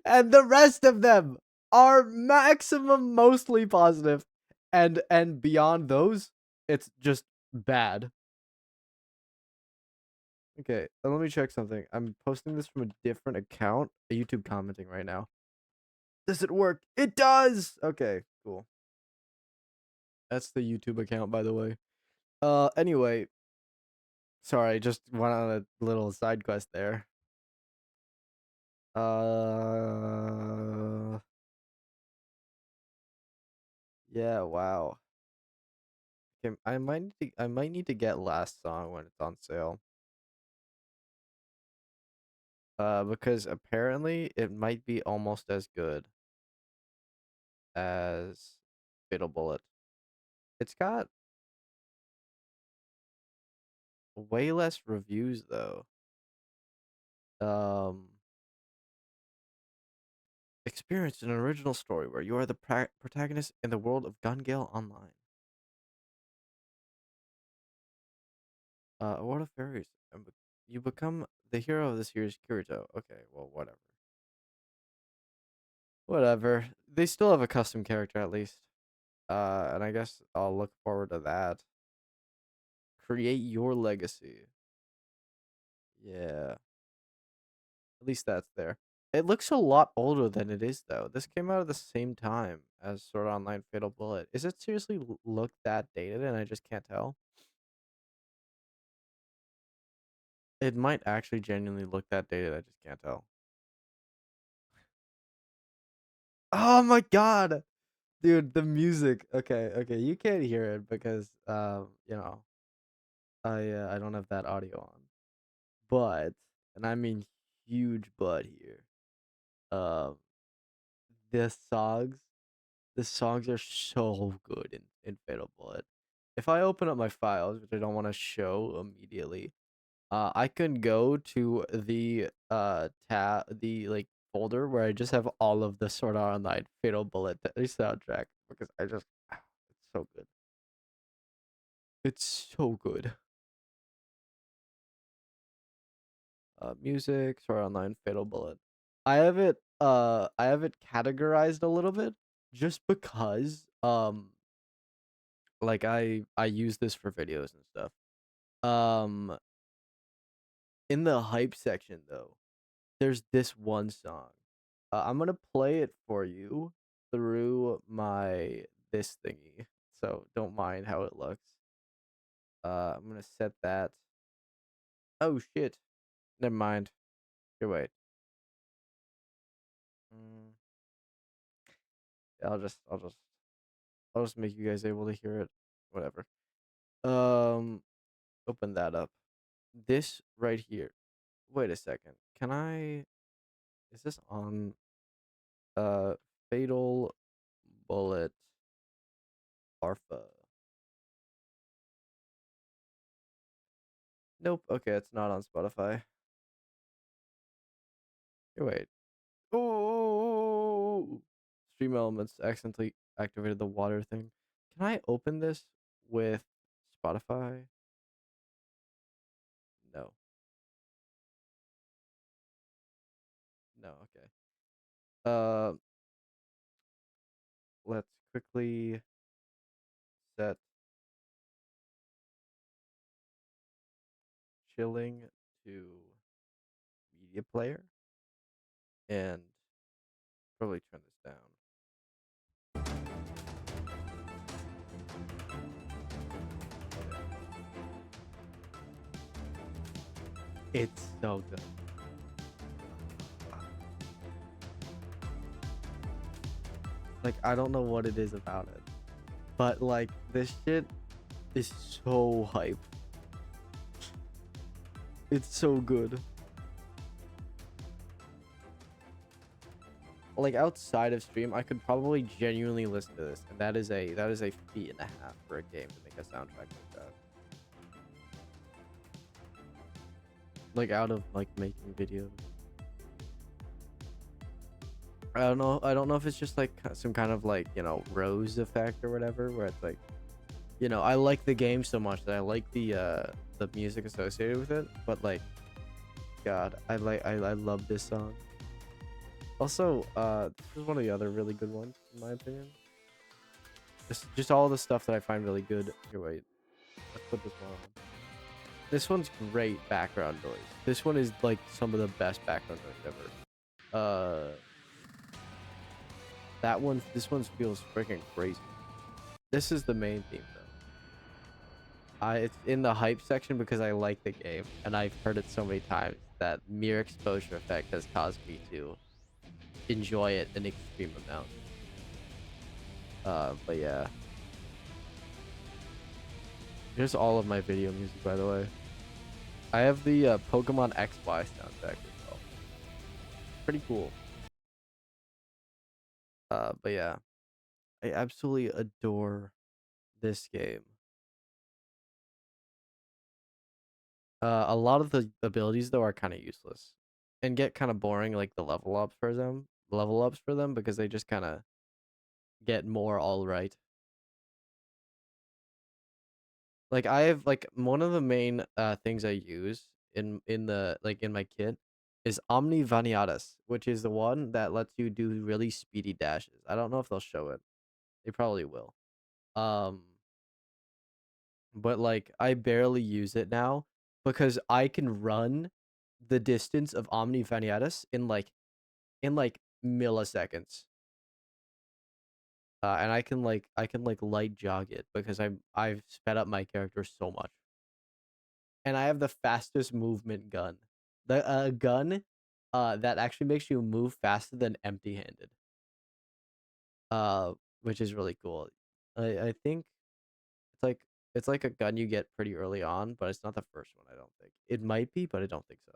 Speaker 1: And the rest of them are maximum mostly positive. And beyond those, it's just bad. Okay, let me check something. I'm posting this from a different account. A YouTube commenting right now. Does it work? It does. Okay, cool. That's the YouTube account, by the way. Anyway, sorry, just went on a little side quest there. Uh, yeah, wow. Okay, I might need to get Last Song when it's on sale. Because apparently it might be almost as good as Fatal Bullet. It's got way less reviews though. Um, experience an original story where you are the protagonist in the world of Gun Gale Online. World of Fairies. You become the hero of the series, Kirito. Okay, well, whatever. Whatever. They still have a custom character at least. And I guess I'll look forward to that. Create your legacy. Yeah. At least that's there. It looks a lot older than it is though. This came out at the same time as Sword Art Online Fatal Bullet. Is it seriously look that dated and I just can't tell? It might actually genuinely look that dated, I just can't tell. Oh my god! Dude, the music. Okay, okay, you can't hear it because you know, I don't have that audio on. But, and I mean huge but here. Um the songs the songs are so good in Fatal Bullet. If I open up my files, which I don't want to show immediately, I can go to the the like folder where I just have all of the Sword Art Online Fatal Bullet soundtrack because I just it's so good. It's so good. Music, Sword Art Online Fatal Bullet. I have it categorized a little bit just because like I use this for videos and stuff. Um in the hype section though, there's this one song. I'm gonna play it for you through my this thingy, so don't mind how it looks. I'm gonna set that. Oh shit! Never mind. Here, wait. Mm, I'll just make you guys able to hear it. Whatever. Um, open that up. This right here. Wait a second. Can I? Is this on? Fatal Bullet Arfa. Nope. Okay, it's not on Spotify. Here, wait. Oh, Stream Elements accidentally activated the water thing. Can I open this with Spotify? No. No. Okay. Uh, let's quickly set chilling to media player and probably turn this down. It's so good. Like I don't know what it is about it, but like this shit is so hype. It's so good. Like outside of stream, I could probably genuinely listen to this, and that is a feat and a half for a game to make a soundtrack like that. Like out of like making videos. I don't know if it's just like some kind of like, you know, rose effect or whatever, where it's like, you know, I like the game so much that I like the music associated with it, but like, God, I love this song. Also, this is one of the other really good ones in my opinion. Just all the stuff that I find really good. Here, wait, let's put this one on. This one's great background noise. This one is like some of the best background noise ever. That one, this one feels freaking crazy. This is the main theme though. It's in the hype section because I like the game and I've heard it so many times that mere exposure effect has caused me to enjoy it an extreme amount. But yeah. Here's all of my video music, by the way. I have the Pokemon XY soundtrack as well. Pretty cool. But yeah, I absolutely adore this game. A lot of the abilities though are kind of useless and get kind of boring, like the level ups for them because they just kind of get more all right. Like I have like one of the main things I use in the like in my kit is Omni Vaniatas, which is the one that lets you do really speedy dashes. I don't know if they'll show it. They probably will. Um but like I barely use it now because I can run the distance of Omni Vaniatas in like milliseconds. And I can light jog it because I've sped up my character so much. And I have the fastest movement gun. The gun that actually makes you move faster than empty-handed. Uh which is really cool. I think it's like it's like a gun you get pretty early on, but it's not the first one, I don't think. It might be, but I don't think so.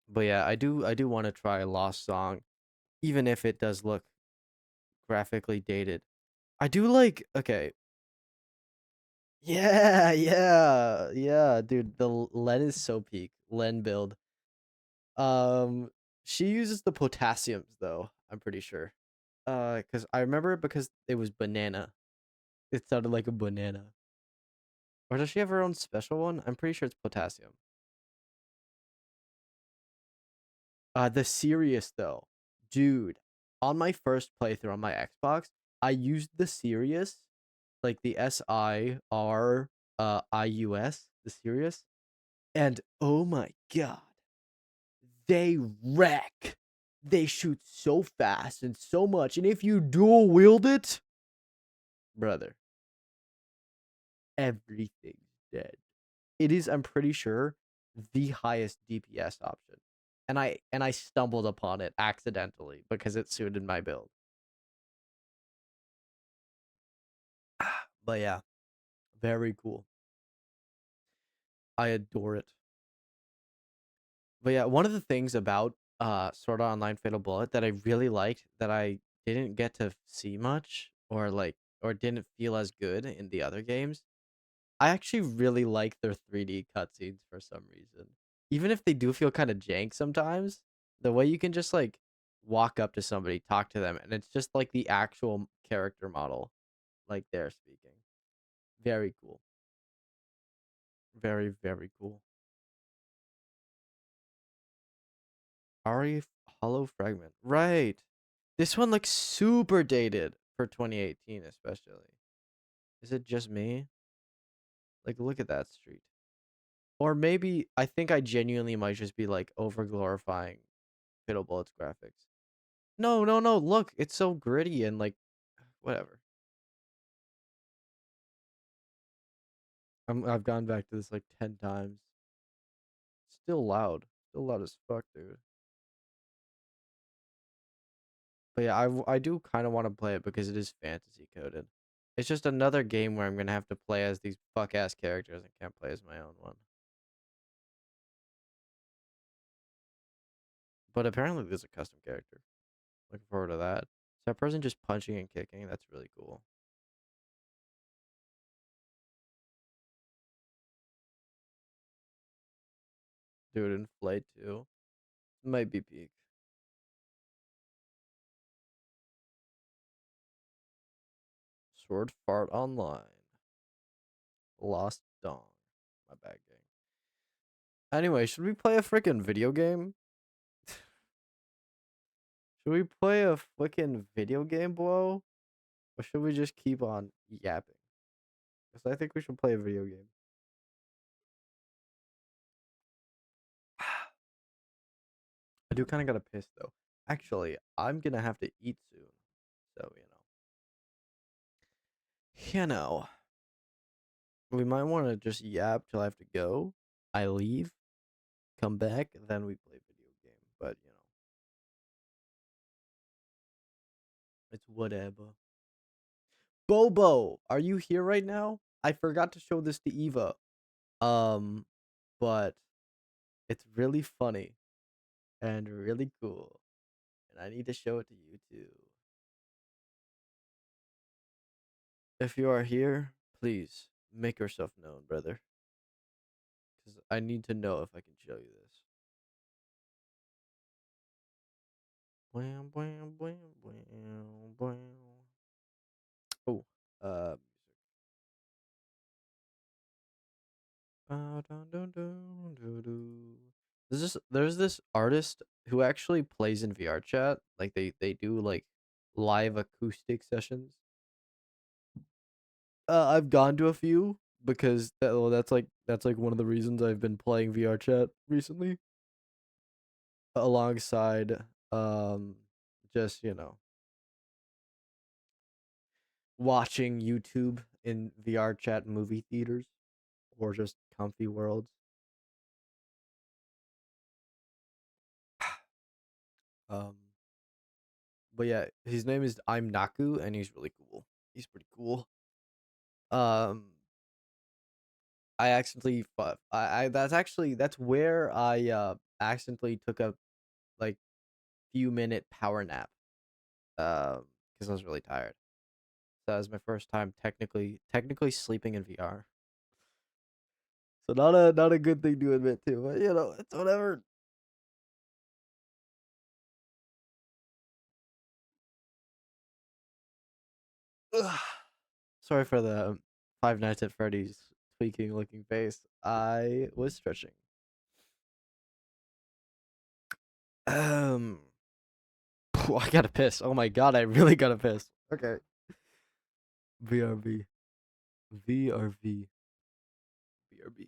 Speaker 1: But yeah, I do want to try Lost Song even if it does look graphically dated. I do like okay. Yeah, yeah, yeah, dude. Len is so peak. Len build. Um, she uses the potassiums though. I'm pretty sure. Because I remember it because it was banana. It sounded like a banana. Or does she have her own special one? I'm pretty sure it's potassium. The Sirius though, dude. On my first playthrough on my Xbox, I used the Sirius, like the SIR IUS, the Sirius, and oh my god, they wreck. They shoot so fast and so much, and if you dual wield it, brother, everything's dead. It is, I'm pretty sure, the highest DPS option. And I stumbled upon it accidentally because it suited my build. But yeah, very cool. I adore it. But yeah, one of the things about Sword Art Online Fatal Bullet that I really liked that I didn't get to see much or didn't feel as good in the other games, I actually really like their 3D cutscenes for some reason. Even if they do feel kind of jank sometimes, the way you can just like walk up to somebody, talk to them, and it's just like the actual character model, like they're speaking. Very cool. Very, very cool. Ari Hollow Fragment. Right. This one looks super dated for 2018, especially. Is it just me? Like, look at that street. Or maybe I think I genuinely might just be like over glorifying Fiddle Bullets graphics. No, no, no. Look, it's so gritty and like, whatever. I've gone back to this like 10 times. Still loud. Still loud as fuck, dude. But yeah, I do kind of want to play it because it is fantasy coded. It's just another game where I'm gonna have to play as these fuck ass characters and can't play as my own one. But apparently there's a custom character. Looking forward to that. Is that person just punching and kicking? That's really cool. Dude, Inflate too. Might be peak. Sword Fart Online. Lost Dong. My bad gang. Anyway, should we play a freaking video game? Should we play a freaking video game, bro? Or should we just keep on yapping? Because I think we should play a video game. I do kind of got to piss though. Actually, I'm gonna have to eat soon. So, we might want to just yap till I have to go. I leave, come back, then we play video game. But, it's whatever. Bobo, are you here right now? I forgot to show this to Eva. Um, but it's really funny and really cool, and I need to show it to you too. If you are here, please make yourself known, brother, because I need to know if I can show you this. Blam, blam, blam, blam, blam. Oh, uh, dun, dun, dun, dun, dun. There's this artist who actually plays in VR chat. Like they do like live acoustic sessions. I've gone to a few because that's like one of the reasons I've been playing VR chat recently alongside just watching YouTube in VR chat movie theaters or just comfy worlds. Um but yeah, his name is I'm Naku and he's really cool. He's pretty cool. Um I accidentally I that's where I accidentally took a like few minute power nap because I was really tired. So that was my first time technically sleeping in VR. So not a good thing to admit to, but it's whatever. Ugh. Sorry for the Five Nights at Freddy's tweaking looking face. I was stretching. Um, I gotta piss. Oh my god, I really gotta piss. Okay. VRV. VRV. VRV.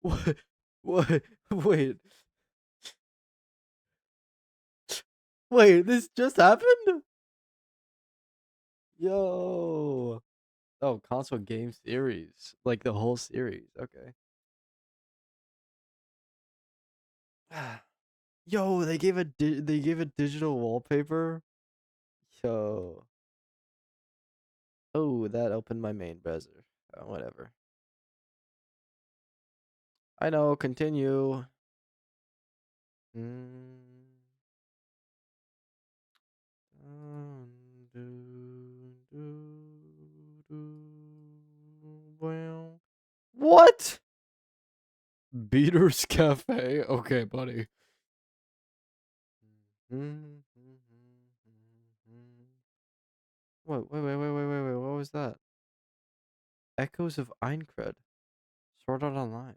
Speaker 1: What? What? Wait. Wait, this just happened? Yo. Oh, console game series. Like the whole series. Okay. Yo, they gave a digital wallpaper. Yo. Oh, that opened my main browser. Whatever. I know, continue. Mm. Well, what? Beater's Cafe? Okay, buddy. Wait, wait, wait, wait, wait, wait, wait. What was that? Echoes of Eincred. Sword Art Online.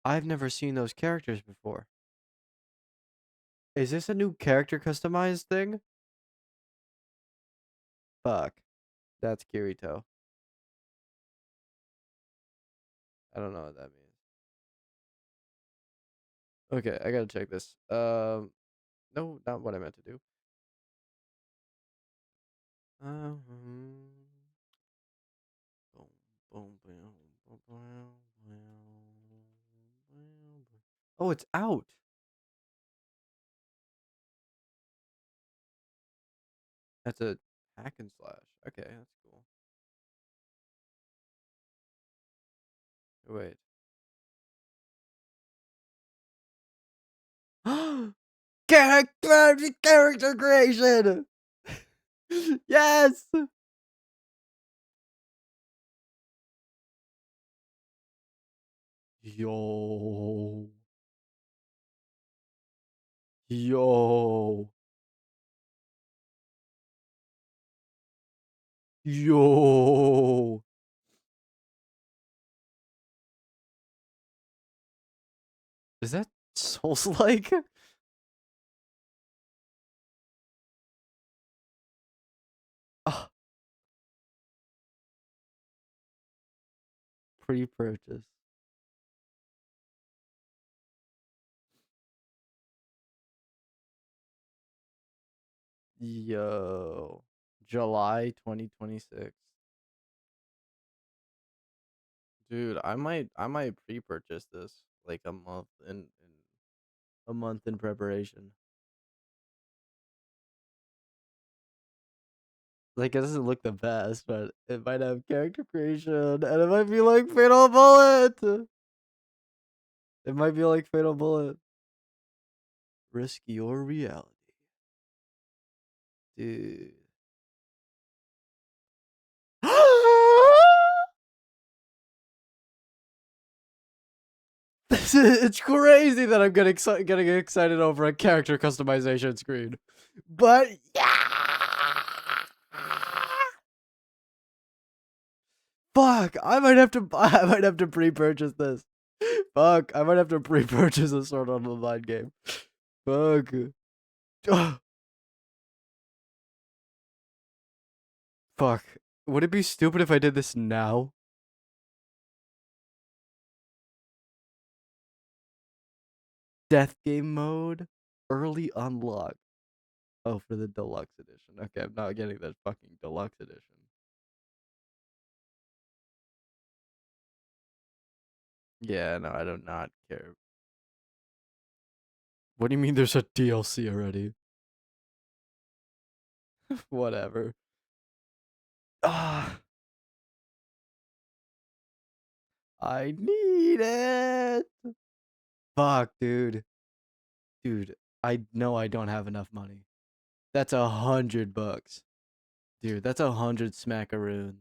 Speaker 1: I've never seen those characters before. Is this a new character customized thing? Fuck. That's Kirito. I don't know what that means. Okay, I gotta check this. No, not what I meant to do. Um, boom, boom, boom, boom, boom, boom, boom. Oh, it's out. That's a hack and slash. Okay, that's cool. Wait. Character creation. Yes. Yo. Yo. Yo. Is that Souls like? Oh, pre-purchase. Yo. July 2026. Dude, I might pre-purchase this like a month in preparation. Like it doesn't look the best, but it might have character creation and it might be like Fatal Bullet. It might be like Fatal Bullet. Risk your reality. Dude. It's crazy that I'm getting excited over a character customization screen. But yeah. Fuck, I might have to pre-purchase this. Fuck, I might have to pre-purchase a Sword Art Online game. Fuck. Fuck. Would it be stupid if I did this now? Death game mode, early unlock. Oh, for the deluxe edition. Okay, I'm not getting that fucking deluxe edition. Yeah, no, I do not care. What do you mean there's a DLC already? Whatever. Ah, I need it. Fuck, dude. Dude, I know I don't have enough money. That's $100. Dude, that's 100 smackaroons.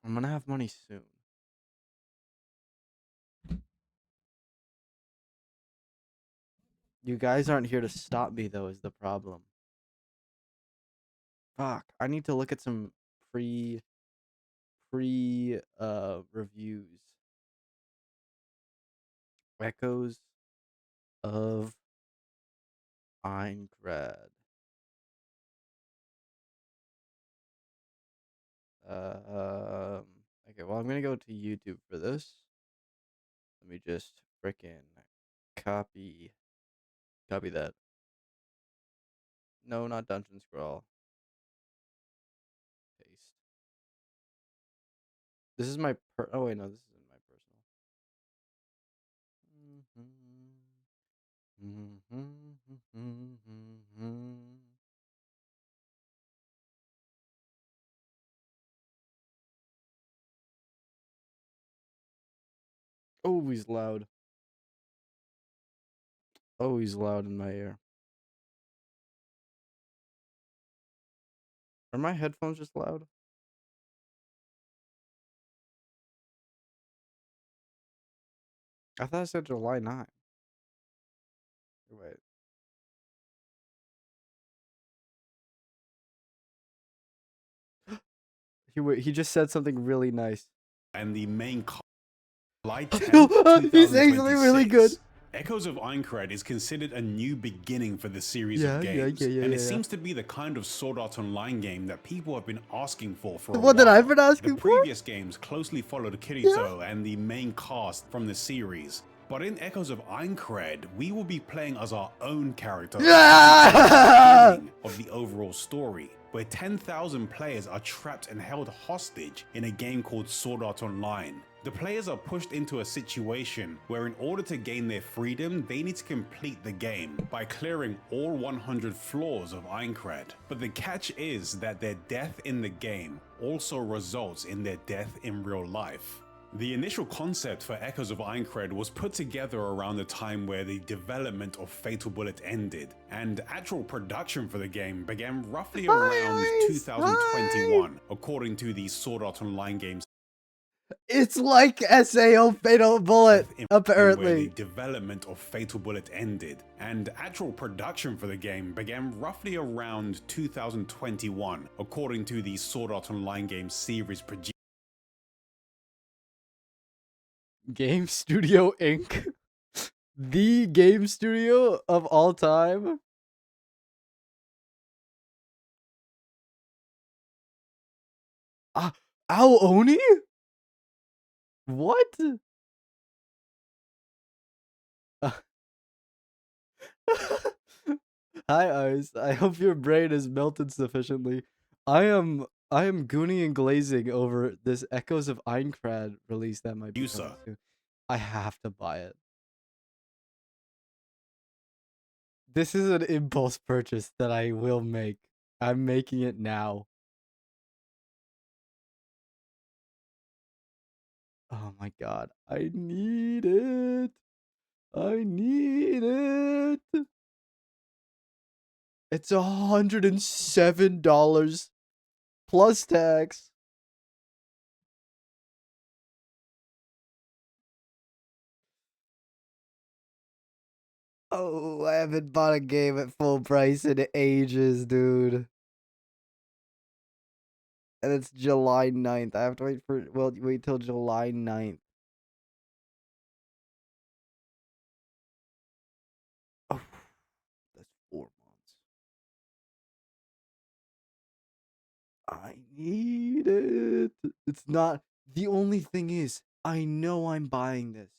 Speaker 1: I'm gonna have money soon. You guys aren't here to stop me though, is the problem. Fuck. I need to look at some pre reviews. Echoes of Eingrad. Okay, well I'm gonna go to YouTube for this. Let me just frickin' copy copy that. No, not Dungeon Scroll. Paste. This is my oh wait, no, this isn't my personal. Oh, he's loud. Oh, he's loud in my ear. Are my headphones just loud? I thought I said July 9th. Wait. He just said something really nice.
Speaker 2: And the main July 10th,
Speaker 1: He's saying something really good.
Speaker 2: 2026. Echoes of Aincrad is considered a new beginning for the series of games,
Speaker 1: Yeah.
Speaker 2: and it seems to be the kind of Sword Art Online game that people have been asking for a
Speaker 1: The
Speaker 2: while.
Speaker 1: one that I've been asking
Speaker 2: The
Speaker 1: for?
Speaker 2: previous games closely followed Kirito and the main cast from the series, but in Echoes of Aincrad, we will be playing as our own character
Speaker 1: Yeah!
Speaker 2: at the beginning of the overall story, where 10,000 players are trapped and held hostage in a game called Sword Art Online. The players are pushed into a situation where in order to gain their freedom, they need to complete the game by clearing all 100 floors of Aincrad. But the catch is that their death in the game also results in their death in real life. The initial concept for Echoes of Aincrad was put together around the time where the development of Fatal Bullet ended, and actual production for the game began roughly around 2021, according to the Sword Art Online games.
Speaker 1: It's like SAO Fatal Bullet, apparently.
Speaker 2: Where the development of Fatal Bullet ended, and actual production for the game began roughly around 2021, according to the Sword Art Online game series producer.
Speaker 1: Game Studio Inc. The game studio of all time. Ao Oni? What? Hi Ice. I hope your brain is melted sufficiently. I am gooning and glazing over this Echoes of Aincrad release that might be coming soon. I have to buy it. This is an impulse purchase that I will make. I'm making it now. Oh my god. I need it. I need it. It's $107 plus tax. Oh, I haven't bought a game at full price in ages, dude. And it's July 9th. I have to wait till July 9th. Oh, that's 4 months. I need it. It's not, the only thing is, I know I'm buying this.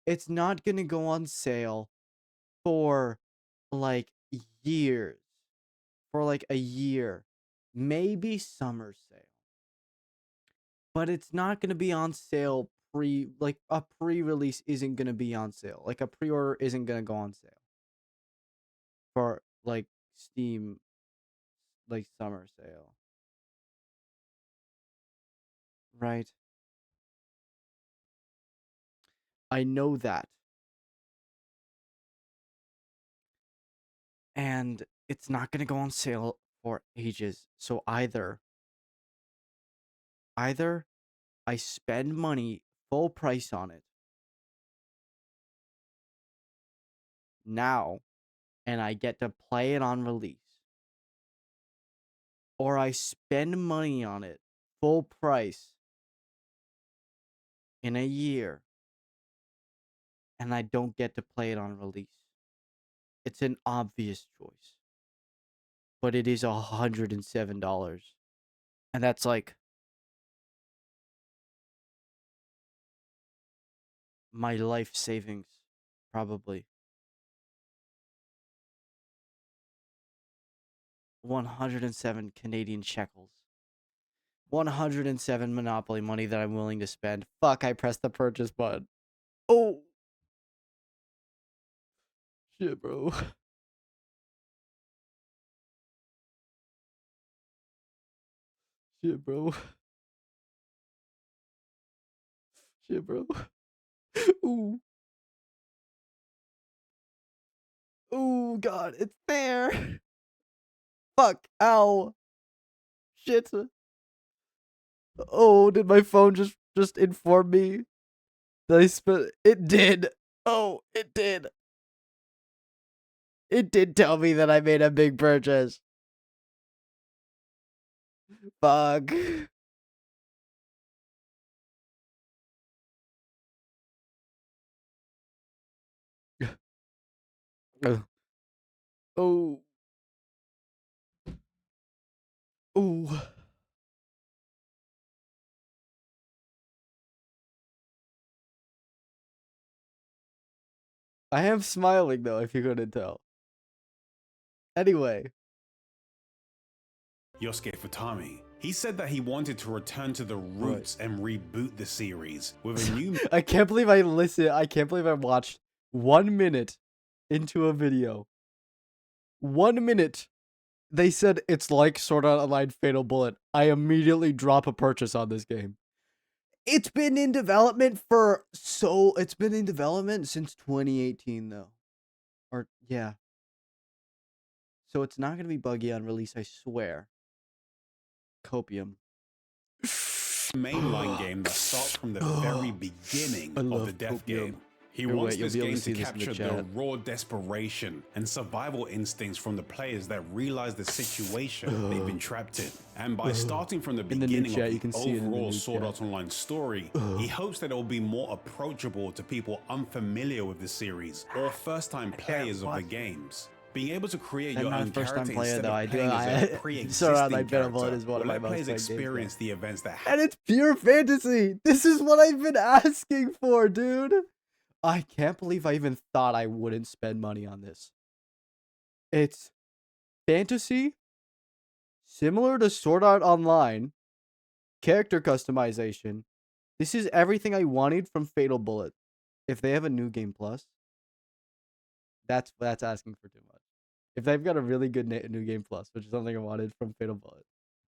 Speaker 1: It's not gonna go on sale for like years. For like a year. Maybe summer sale. But it's not gonna be on sale like a pre-release isn't gonna be on sale. Like a pre-order isn't gonna go on sale. For like Steam like summer sale. Right? I know that. And it's not gonna go on sale for ages. So either I spend money full price on it now and I get to play it on release, or I spend money on it full price in a year and I don't get to play it on release. It's an obvious choice. But it is $107. And that's like my life savings, probably. 107 Canadian shekels. 107 Monopoly money that I'm willing to spend. Fuck, I pressed the purchase button. Oh! Shit, bro. Shit, bro. Shit, bro. Ooh. Ooh, God, it's there. Fuck, ow. Shit. Oh, did my phone just inform me that I spent? It did. Oh, it did. It did tell me that I made a big purchase. Fuck. Oh. Oh. I am smiling though, if you couldn't tell. Anyway.
Speaker 2: Yosuke Futami. He said that he wanted to return to the roots and reboot the series with a new
Speaker 1: I can't believe I can't believe I watched 1 minute into a video. 1 minute. They said it's like Sword Art Online Fatal Bullet. I immediately drop a purchase on this game. It's been in development it's been in development since 2018 though. Or yeah. So it's not going to be buggy on release, I swear. Copium.
Speaker 2: mainline game that starts from the very beginning of the Death
Speaker 1: Copium.
Speaker 2: game. He
Speaker 1: Here,
Speaker 2: wants
Speaker 1: wait, you'll
Speaker 2: this
Speaker 1: be able to
Speaker 2: game to
Speaker 1: see this in the
Speaker 2: capture the
Speaker 1: chat.
Speaker 2: raw desperation and survival instincts from the players that realize the situation they've been trapped in. And by starting from the
Speaker 1: In the new
Speaker 2: beginning
Speaker 1: chat,
Speaker 2: of
Speaker 1: you can
Speaker 2: the
Speaker 1: see it in the
Speaker 2: overall
Speaker 1: new
Speaker 2: Sword
Speaker 1: chat.
Speaker 2: Art Online story, he hopes that it will be more approachable to people unfamiliar with the series or first-time players of the games. Being able to create
Speaker 1: I'm
Speaker 2: your
Speaker 1: not a
Speaker 2: own
Speaker 1: first-time
Speaker 2: character
Speaker 1: player,
Speaker 2: instead
Speaker 1: though.
Speaker 2: of playing as a
Speaker 1: Sword Art
Speaker 2: pre-existing
Speaker 1: Online Fatal Bullet
Speaker 2: character
Speaker 1: is one of
Speaker 2: will
Speaker 1: my
Speaker 2: let
Speaker 1: most
Speaker 2: players
Speaker 1: played games,
Speaker 2: experience the events that happen.
Speaker 1: And it's pure fantasy. This is what I've been asking for, dude. I can't believe I even thought I wouldn't spend money on this. It's fantasy, similar to Sword Art Online, character customization. This is everything I wanted from Fatal Bullet. If they have a new game plus, that's asking for too much. If they've got a really good new game plus, which is something I wanted from Fatal Bullet,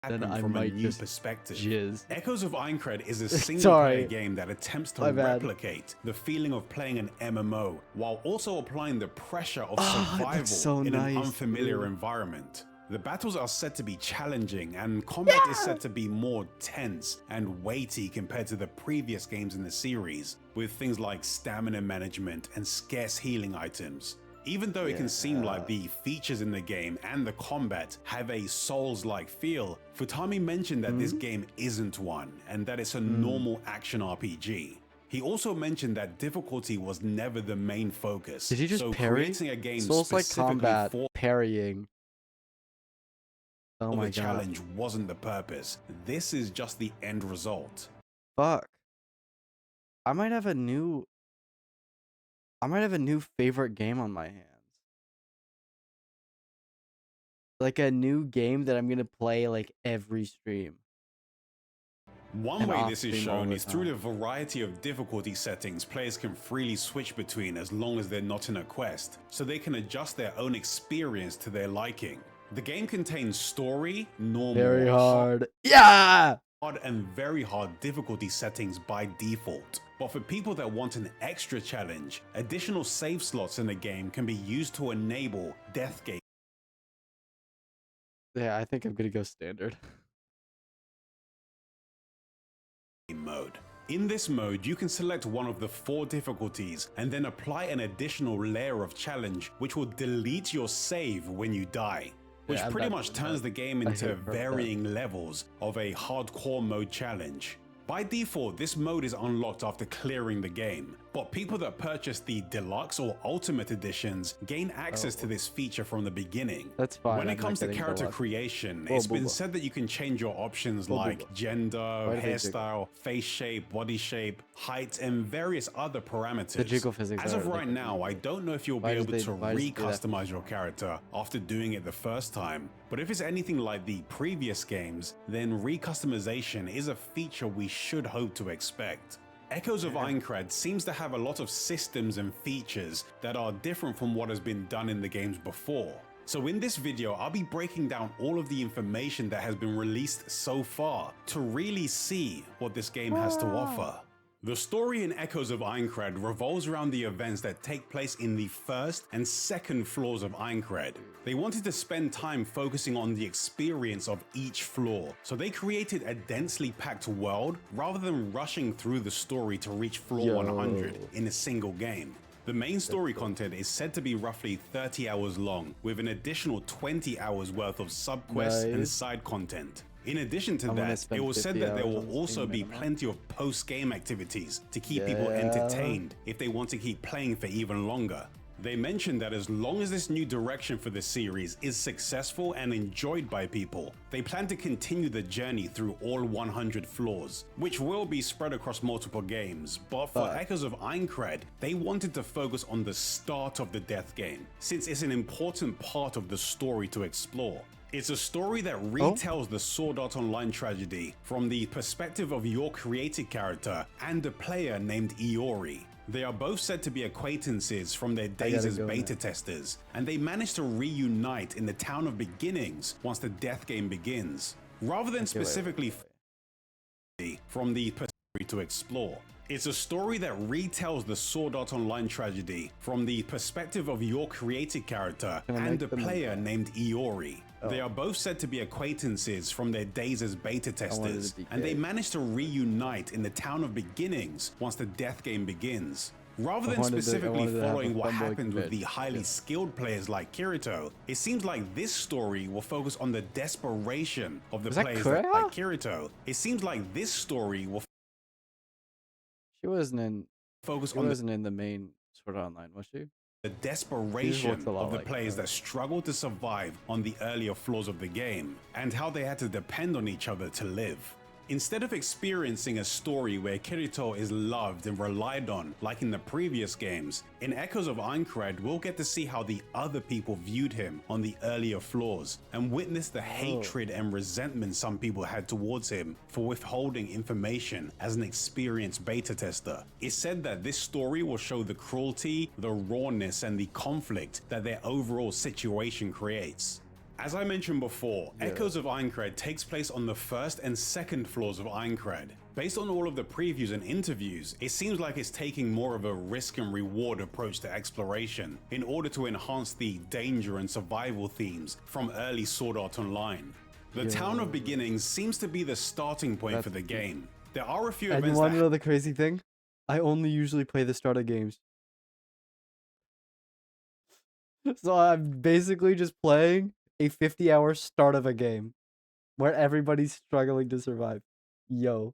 Speaker 1: then I
Speaker 2: From a
Speaker 1: might
Speaker 2: new
Speaker 1: just
Speaker 2: perspective.
Speaker 1: jizz.
Speaker 2: Echoes of Aincrad is a
Speaker 1: Sorry.
Speaker 2: single-player game that attempts to
Speaker 1: My bad.
Speaker 2: replicate the feeling of playing an MMO while also applying the pressure of
Speaker 1: Oh,
Speaker 2: survival
Speaker 1: that's so
Speaker 2: in
Speaker 1: nice,
Speaker 2: an unfamiliar
Speaker 1: dude.
Speaker 2: environment. The battles are set to be challenging and combat is set to be more tense and weighty compared to the previous games in the series, with things like stamina management and scarce healing items. Even though it can seem like the features in the game and the combat have a Souls-like feel, Futami mentioned that this game isn't one, and that it's a normal action RPG. He also mentioned that difficulty was never the main focus.
Speaker 1: Did he just
Speaker 2: so
Speaker 1: parry?
Speaker 2: creating a game
Speaker 1: Souls-like
Speaker 2: specifically
Speaker 1: combat,
Speaker 2: for
Speaker 1: parrying. Oh
Speaker 2: the
Speaker 1: my god.
Speaker 2: challenge wasn't the purpose. This is just the end result.
Speaker 1: Fuck. I might have a new favorite game on my hands. Like a new game that I'm gonna play like every stream.
Speaker 2: One
Speaker 1: And
Speaker 2: way
Speaker 1: off
Speaker 2: this is
Speaker 1: stream all
Speaker 2: shown
Speaker 1: the
Speaker 2: is through the
Speaker 1: time.
Speaker 2: variety of difficulty settings players can freely switch between as long as they're not in a quest, so they can adjust their own experience to their liking. The game contains story, normal,
Speaker 1: Very hard. Yeah!
Speaker 2: hard and very hard difficulty settings by default. But for people that want an extra challenge, additional save slots in the game can be used to enable death game
Speaker 1: Yeah, I think I'm gonna go standard.
Speaker 2: mode. In this mode, you can select one of the 4 difficulties and then apply an additional layer of challenge which will delete your save when you die, which
Speaker 1: Yeah, I'm
Speaker 2: pretty
Speaker 1: better
Speaker 2: much
Speaker 1: than
Speaker 2: turns
Speaker 1: that.
Speaker 2: the game
Speaker 1: I
Speaker 2: into
Speaker 1: hate that.
Speaker 2: varying levels of a hardcore mode challenge. By default, this mode is unlocked after clearing the game, but people that purchase the deluxe or ultimate editions gain access to this feature from the beginning.
Speaker 1: That's fine.
Speaker 2: When
Speaker 1: I'm
Speaker 2: it
Speaker 1: not
Speaker 2: comes to
Speaker 1: getting
Speaker 2: character
Speaker 1: deluxe.
Speaker 2: creation,
Speaker 1: Whoa,
Speaker 2: it's been
Speaker 1: booba.
Speaker 2: said that you can change your options
Speaker 1: Whoa,
Speaker 2: like
Speaker 1: booba.
Speaker 2: gender,
Speaker 1: Why do they jiggle?
Speaker 2: hairstyle, face shape, body shape, height, and various other parameters.
Speaker 1: The jiggle physics
Speaker 2: As
Speaker 1: are
Speaker 2: of right
Speaker 1: ridiculous.
Speaker 2: now, I don't know if you'll be
Speaker 1: Why does
Speaker 2: able
Speaker 1: they-
Speaker 2: to
Speaker 1: why does it do that?
Speaker 2: re-customize your character after doing it the first time, but if it's anything like the previous games, then re-customization is a feature we should hope to expect. Echoes of Aincrad seems to have a lot of systems and features that are different from what has been done in the games before. So in this video, I'll be breaking down all of the information that has been released so far to really see what this game has to offer. The story in Echoes of Aincrad revolves around the events that take place in the first and second floors of Aincrad. They wanted to spend time focusing on the experience of each floor, so they created a densely packed world rather than rushing through the story to reach floor 100 in a single game. The main story content is said to be roughly 30 hours long, with an additional 20 hours worth of sub-quests and
Speaker 1: Nice.
Speaker 2: side content. In addition to
Speaker 1: I'm gonna
Speaker 2: that, it
Speaker 1: spend
Speaker 2: was said
Speaker 1: 50
Speaker 2: that there
Speaker 1: hours
Speaker 2: will
Speaker 1: on this
Speaker 2: also
Speaker 1: game
Speaker 2: be
Speaker 1: minimum.
Speaker 2: plenty of post-game activities to keep people
Speaker 1: Yeah.
Speaker 2: entertained if they want to keep playing for even longer. They mentioned that as long as this new direction for the series is successful and enjoyed by people, they plan to continue the journey through all 100 floors, which will be spread across multiple games. But for Echoes of Aincrad, they wanted to focus on the start of the Death game, since it's an important part of the story to explore. It's a story that retells the Sword Art Online tragedy from the perspective of your created character and a player named Iori. They are both said to be acquaintances from their days as beta testers, and they manage to reunite in the Town of Beginnings once the Death game begins. Rather than specifically from the perspective to explore. It's a story that retells the Sword Art Online tragedy from the perspective of your created character and a player named Iori. They are both said to be acquaintances from their days as beta testers, and they manage to reunite in the Town of Beginnings once the Death game begins. Rather than specifically following what happened with the highly skilled players like Kirito, it seems like this story will focus on the desperation of the players like Kirito. It seems like this story will
Speaker 1: She wasn't in.
Speaker 2: focus
Speaker 1: She
Speaker 2: on
Speaker 1: wasn't in the main Sword Art Online, was she?
Speaker 2: the desperation of the players that struggled to survive on the earlier floors of the game, and how they had to depend on each other to live. Instead of experiencing a story where Kirito is loved and relied on like in the previous games, in Echoes of Aincrad we'll get to see how the other people viewed him on the earlier floors and witness the hatred and resentment some people had towards him for withholding information as an experienced beta tester. It's said that this story will show the cruelty, the rawness, and the conflict that their overall situation creates. As I mentioned before, Echoes of Aincrad takes place on the first and second floors of Aincrad. Based on all of the previews and interviews, it seems like it's taking more of a risk and reward approach to exploration in order to enhance the danger and survival themes from early Sword Art Online. The Town of Beginnings seems to be the starting point for the game. There are a few
Speaker 1: And
Speaker 2: events
Speaker 1: you want to know the crazy thing? I only usually play the start of games. So I'm basically just playing a 50-hour start of a game where everybody's struggling to survive. Yo.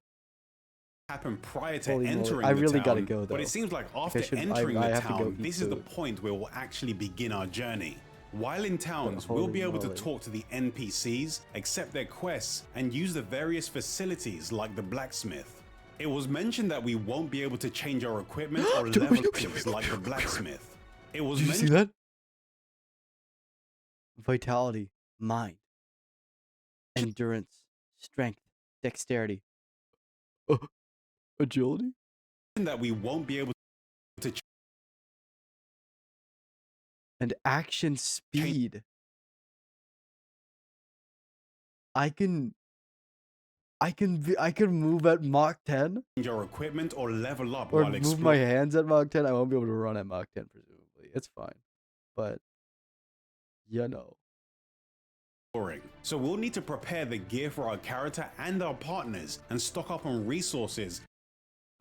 Speaker 2: Happen prior to
Speaker 1: Holy
Speaker 2: entering
Speaker 1: moly. I really
Speaker 2: the
Speaker 1: gotta
Speaker 2: town,
Speaker 1: go, though.
Speaker 2: but it seems like after
Speaker 1: I should-
Speaker 2: entering
Speaker 1: I
Speaker 2: the
Speaker 1: have to go
Speaker 2: town,
Speaker 1: eat
Speaker 2: this is the
Speaker 1: food.
Speaker 2: point where we'll actually begin our journey. While in towns, we'll
Speaker 1: holy
Speaker 2: be able
Speaker 1: moly.
Speaker 2: to talk to the NPCs, accept their quests, and use the various facilities like the blacksmith. It was mentioned that we won't be able to change our equipment or level things like the blacksmith. It was
Speaker 1: Did you see
Speaker 2: mentioned
Speaker 1: that? Vitality, mind, endurance, strength, dexterity, agility.
Speaker 2: that we won't be able to
Speaker 1: And action speed. I can move at Mach 10
Speaker 2: change our equipment or level up
Speaker 1: or
Speaker 2: while
Speaker 1: move
Speaker 2: exploring.
Speaker 1: my hands at Mach 10. I won't be able to run at Mach 10 presumably. It's fine. But you know.
Speaker 2: So we'll need to prepare the gear for our character and our partners and stock up on resources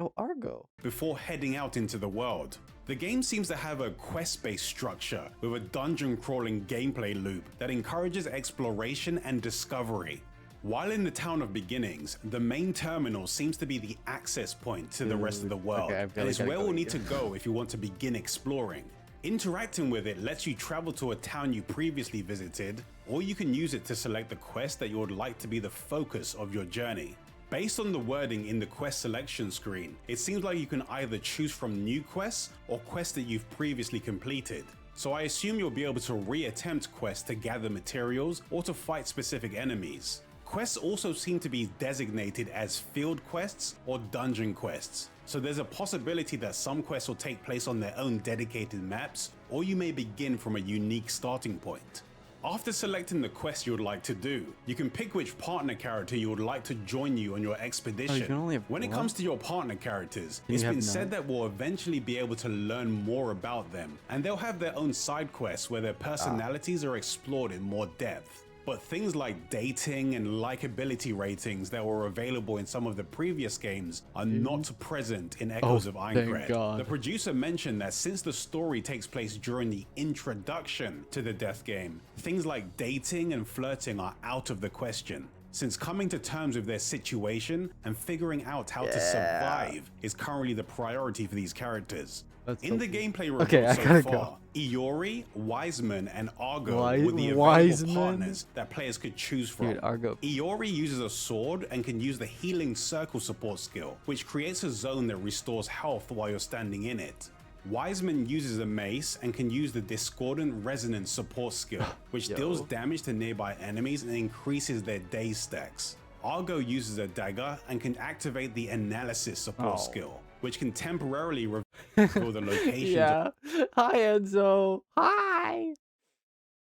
Speaker 1: Oh, Argo.
Speaker 2: before heading out into the world. The game seems to have a quest-based structure with a dungeon crawling gameplay loop that encourages exploration and discovery. While in the Town of Beginnings, the main terminal seems to be the access point to the rest of the world,
Speaker 1: Okay,
Speaker 2: and it's where we'll need to go if you want to begin exploring. Interacting with it lets you travel to a town you previously visited, or you can use it to select the quest that you would like to be the focus of your journey. Based on the wording in the quest selection screen, it seems like you can either choose from new quests or quests that you've previously completed. So I assume you'll be able to re-attempt quests to gather materials or to fight specific enemies. Quests also seem to be designated as field quests or dungeon quests. So there's a possibility that some quests will take place on their own dedicated maps, or you may begin from a unique starting point. After selecting the quest you would like to do, you can pick which partner character you would like to join you on your expedition.
Speaker 1: can only have
Speaker 2: When it
Speaker 1: one?
Speaker 2: comes to your partner characters,
Speaker 1: Can
Speaker 2: it's
Speaker 1: you have
Speaker 2: been said
Speaker 1: none?
Speaker 2: that we'll eventually be able to learn more about them, and they'll have their own side quests where their personalities are explored in more depth. But things like dating and likability ratings that were available in some of the previous games are not present in Echoes of
Speaker 1: thank
Speaker 2: Aincrad.
Speaker 1: God.
Speaker 2: The producer mentioned that since the story takes place during the introduction to the Death game, things like dating and flirting are out of the question. since coming to terms with their situation and figuring out how to
Speaker 1: Yeah.
Speaker 2: survive is currently the priority for these characters.
Speaker 1: That's
Speaker 2: In
Speaker 1: so
Speaker 2: the
Speaker 1: cool.
Speaker 2: gameplay
Speaker 1: Okay,
Speaker 2: revealed
Speaker 1: I
Speaker 2: so
Speaker 1: gotta
Speaker 2: far,
Speaker 1: go.
Speaker 2: Iori, Wiseman, and Argo
Speaker 1: Why
Speaker 2: were the available
Speaker 1: Wiseman?
Speaker 2: partners that players could choose from.
Speaker 1: Dude, Argo.
Speaker 2: Iori uses a sword and can use the healing circle support skill, which creates a zone that restores health while you're standing in it. Wiseman uses a mace and can use the Discordant Resonance support skill, which deals damage to nearby enemies and increases their daze stacks. Argo uses a dagger and can activate the Analysis support skill, which can temporarily reveal the locations.
Speaker 1: Yeah. Hi, Enzo. Hi.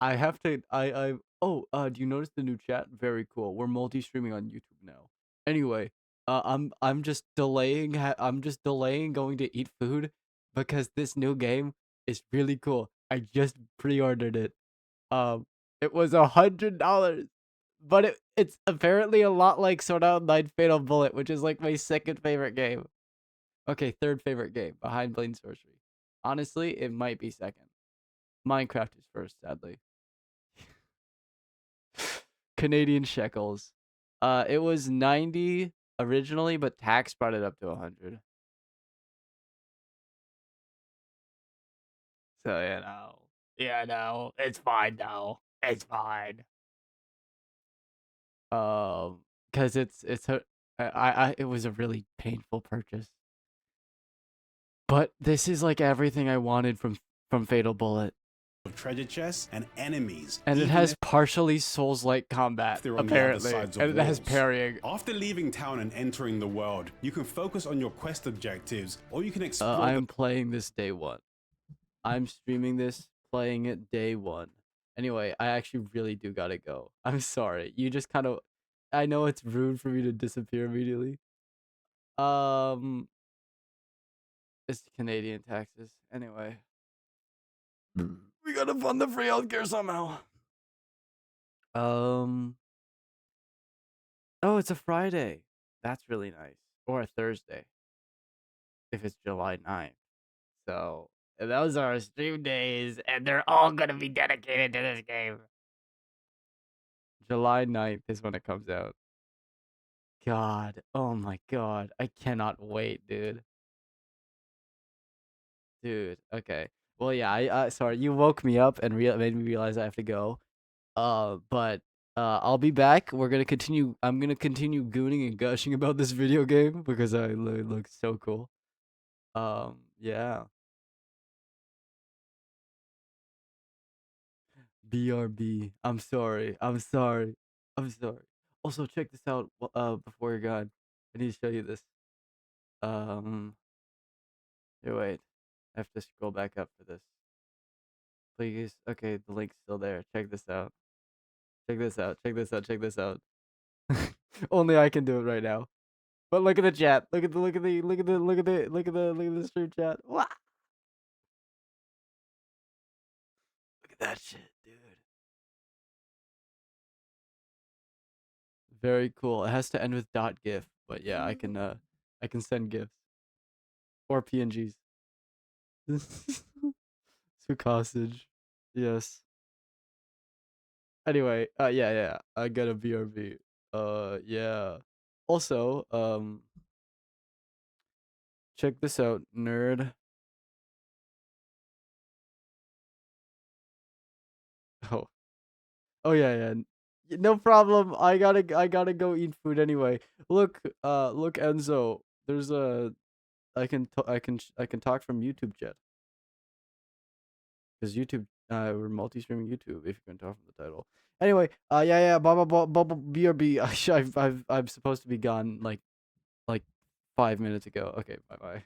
Speaker 1: I have to. Do you notice the new chat? Very cool. We're multi-streaming on YouTube now. Anyway, I'm just delaying. I'm just delaying going to eat food because this new game is really cool. I just pre-ordered it. It was $100, but it's apparently a lot like Sword Art Online Fatal Bullet, which is like my second favorite game. Okay, third favorite game behind Blade and Sorcery. Honestly, it might be second. Minecraft is first, sadly. Canadian shekels. It was 90 originally, but tax brought it up to 100. So, it's fine now. It's fine. Cause it was a really painful purchase. But this is like everything I wanted from Fatal Bullet.
Speaker 2: Treasure chests and enemies,
Speaker 1: and it has partially Souls-like combat, apparently, and it has parrying.
Speaker 2: After leaving town and entering the world, you can focus on your quest objectives, or you can explore.
Speaker 1: I am playing this day one. I'm streaming this, playing it day one. Anyway, I actually really do gotta go. I'm sorry. You just kind of, I know it's rude for me to disappear immediately. It's Canadian taxes. Anyway. We gotta fund the free healthcare somehow. Oh, it's a Friday. That's really nice. Or a Thursday. If it's July 9th. So, those are our stream days, and they're all gonna be dedicated to this game. July 9th is when it comes out. God. Oh my god. I cannot wait, dude. Dude, okay. Well, yeah, sorry, you woke me up and made me realize I have to go. But I'll be back. I'm gonna continue gooning and gushing about this video game because it looks so cool. Yeah. BRB. I'm sorry. I'm sorry. I'm sorry. Also, check this out. Before you're gone, I need to show you this. Here, wait. I have to scroll back up for this. Please. Okay, the link's still there. Check this out. Check this out. Check this out. Check this out. Only I can do it right now. But look at the chat. Look at the stream chat. Wow. Look at that shit, dude. Very cool. It has to end with .gif, but yeah, I can send gifs or PNGs. Took hostage. Yes. Anyway, yeah. I got a BRB. Yeah. Also, check this out, nerd. Oh. Oh yeah. No problem. I gotta go eat food anyway. Look, Enzo. There's a I can talk from YouTube chat. Because YouTube, we're multi-streaming YouTube. If you can tell from the title. Anyway, yeah, BRB. I'm supposed to be gone like 5 minutes ago. Okay, bye.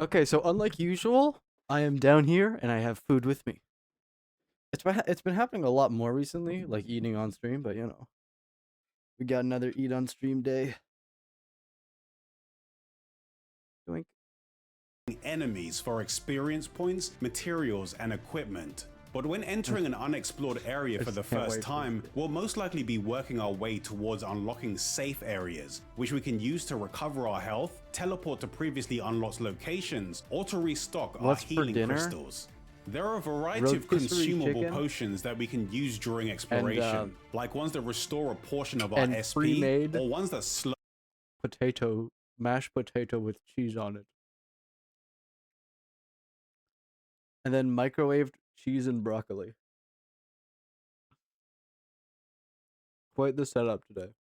Speaker 1: Okay, so unlike usual, I am down here and I have food with me. It's been happening a lot more recently, like eating on stream, but we got another eat on stream day. Doink.
Speaker 2: Enemies for experience points, materials, and equipment. But when entering an unexplored area for
Speaker 1: just
Speaker 2: the
Speaker 1: can't
Speaker 2: first
Speaker 1: wait for
Speaker 2: time,
Speaker 1: this.
Speaker 2: we'll most likely be working our way towards unlocking safe areas, which we can use to recover our health, teleport to previously unlocked locations, or to restock
Speaker 1: What's
Speaker 2: our
Speaker 1: for
Speaker 2: healing
Speaker 1: dinner?
Speaker 2: crystals. There are a variety of
Speaker 1: Rotisserie
Speaker 2: consumable
Speaker 1: chicken
Speaker 2: potions that we can use during exploration, like ones that restore a portion of our
Speaker 1: and
Speaker 2: SP,
Speaker 1: pre-made
Speaker 2: or ones that slow
Speaker 1: mashed potato with cheese on it. And then microwaved cheese and broccoli. Quite the setup today.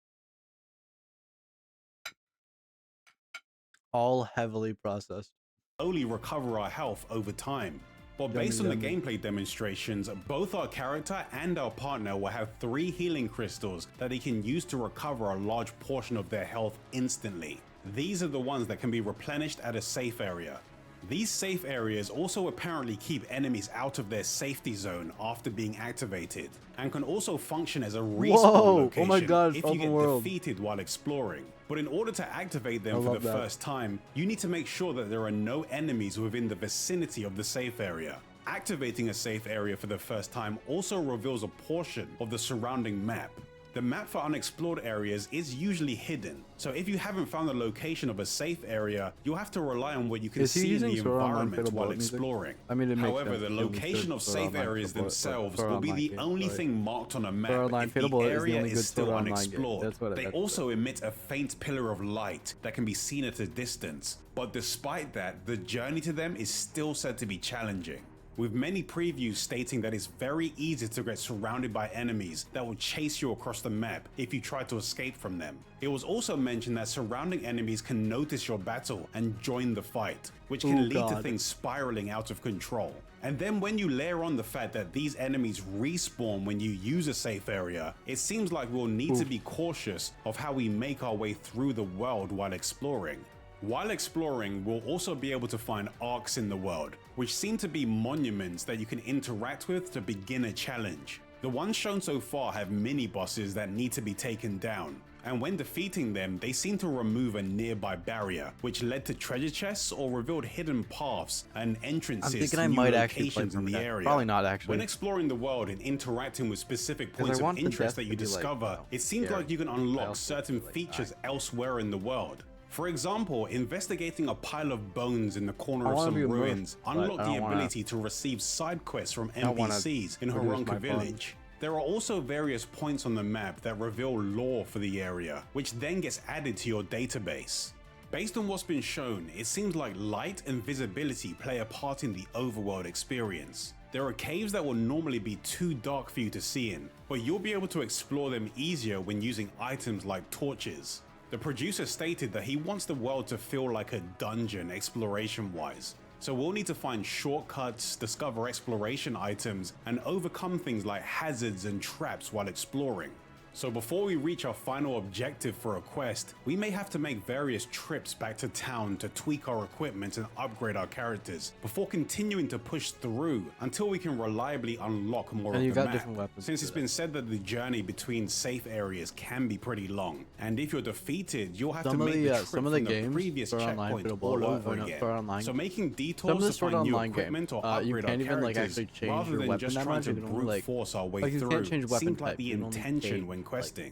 Speaker 1: All heavily processed.
Speaker 2: slowly recover our health over time. But
Speaker 1: Yummy,
Speaker 2: based on the
Speaker 1: yummy.
Speaker 2: gameplay demonstrations, both our character and our partner will have 3 healing crystals that they can use to recover a large portion of their health instantly. These are the ones that can be replenished at a safe area. These safe areas also apparently keep enemies out of their safety zone after being activated, and can also function as a respawn
Speaker 1: Whoa!
Speaker 2: location
Speaker 1: Oh my god,
Speaker 2: if you
Speaker 1: open
Speaker 2: get
Speaker 1: world.
Speaker 2: defeated while exploring. But in order to activate them
Speaker 1: I
Speaker 2: for the
Speaker 1: love that.
Speaker 2: first time, you need to make sure that there are no enemies within the vicinity of the safe area. Activating a safe area for the first time also reveals a portion of the surrounding map. The map for unexplored areas is usually hidden, so if you haven't found the location of a safe area, you'll have to rely on what you can
Speaker 1: Is he
Speaker 2: see in the
Speaker 1: using Sword Online
Speaker 2: environment
Speaker 1: Fatal
Speaker 2: while
Speaker 1: Bullet music?
Speaker 2: exploring.
Speaker 1: I mean, it makes
Speaker 2: However,
Speaker 1: sense.
Speaker 2: the
Speaker 1: He only
Speaker 2: location
Speaker 1: searched
Speaker 2: of
Speaker 1: Sword
Speaker 2: safe
Speaker 1: Online
Speaker 2: areas
Speaker 1: Fatal Bullet,
Speaker 2: themselves
Speaker 1: Sword
Speaker 2: will be
Speaker 1: Online
Speaker 2: the
Speaker 1: game,
Speaker 2: only
Speaker 1: sorry.
Speaker 2: thing marked on a
Speaker 1: Sword
Speaker 2: map
Speaker 1: Online
Speaker 2: if
Speaker 1: Fatal
Speaker 2: the
Speaker 1: Bullet is the
Speaker 2: area
Speaker 1: only
Speaker 2: is
Speaker 1: good
Speaker 2: still
Speaker 1: Sword Online game.
Speaker 2: unexplored.
Speaker 1: That's what
Speaker 2: They
Speaker 1: that's
Speaker 2: also emit a faint pillar of light that can be seen at a distance, but despite that, the journey to them is still said to be challenging, with many previews stating that it's very easy to get surrounded by enemies that will chase you across the map if you try to escape from them. It was also mentioned that surrounding enemies can notice your battle and join the fight, which can lead to things spiraling out of control. And then when you layer on the fact that these enemies respawn when you use a safe area, it seems like we'll need to be cautious of how we make our way through the world while exploring. While exploring, we'll also be able to find arcs in the world, which seem to be monuments that you can interact with to begin a challenge. The ones shown so far have mini-bosses that need to be taken down, and when defeating them, they seem to remove a nearby barrier, which led to treasure chests or revealed hidden paths and entrances to new locations in the area.
Speaker 1: Probably not actually.
Speaker 2: When exploring the world and interacting with specific points of interest that you discover, it seems like you can unlock certain features elsewhere in the world. For example, investigating a pile of bones in the corner of some ruins unlocked the ability to receive side quests from NPCs in Haronka Village. There are also various points on the map that reveal lore for the area, which then gets added to your database. Based on what's been shown, it seems like light and visibility play a part in the overworld experience. There are caves that will normally be too dark for you to see in, but you'll be able to explore them easier when using items like torches. The producer stated that he wants the world to feel like a dungeon exploration-wise, so we'll need to find shortcuts, discover exploration items, and overcome things like hazards and traps while exploring. So before we reach our final objective for a quest, we may have to make various trips back to town to tweak our equipment and upgrade our characters, before continuing to push through until we can reliably unlock more of the map. Since it's been said that the journey between safe areas can be pretty long, and if you're defeated, you'll have to make the trip from the previous checkpoint all over again. So making detours to find new equipment or upgrade our characters, rather than just trying to brute force our way through, seemed like the intention when questing.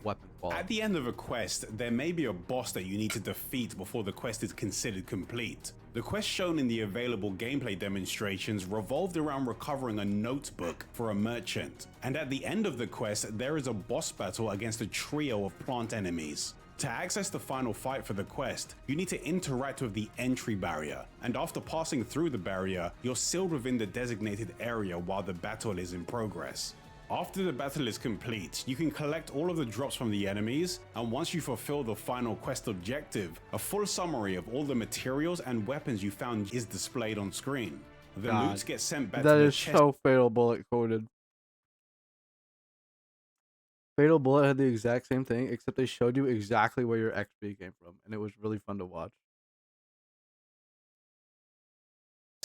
Speaker 2: At the end of a quest, there may be a boss that you need to defeat before the quest is considered complete. The quest shown in the available gameplay demonstrations revolved around recovering a notebook for a merchant, and at the end of the quest, there is a boss battle against a trio of plant enemies. To access the final fight for the quest, you need to interact with the entry barrier, and after passing through the barrier, you're sealed within the designated area while the battle is in progress. After the battle is complete, you can collect all of the drops from the enemies, and once you fulfill the final quest objective, a full summary of all the materials and weapons you found is displayed on screen. The loot gets sent back to the chest. That is
Speaker 1: so Fatal Bullet coded. Fatal Bullet had the exact same thing, except they showed you exactly where your XP came from, and it was really fun to watch.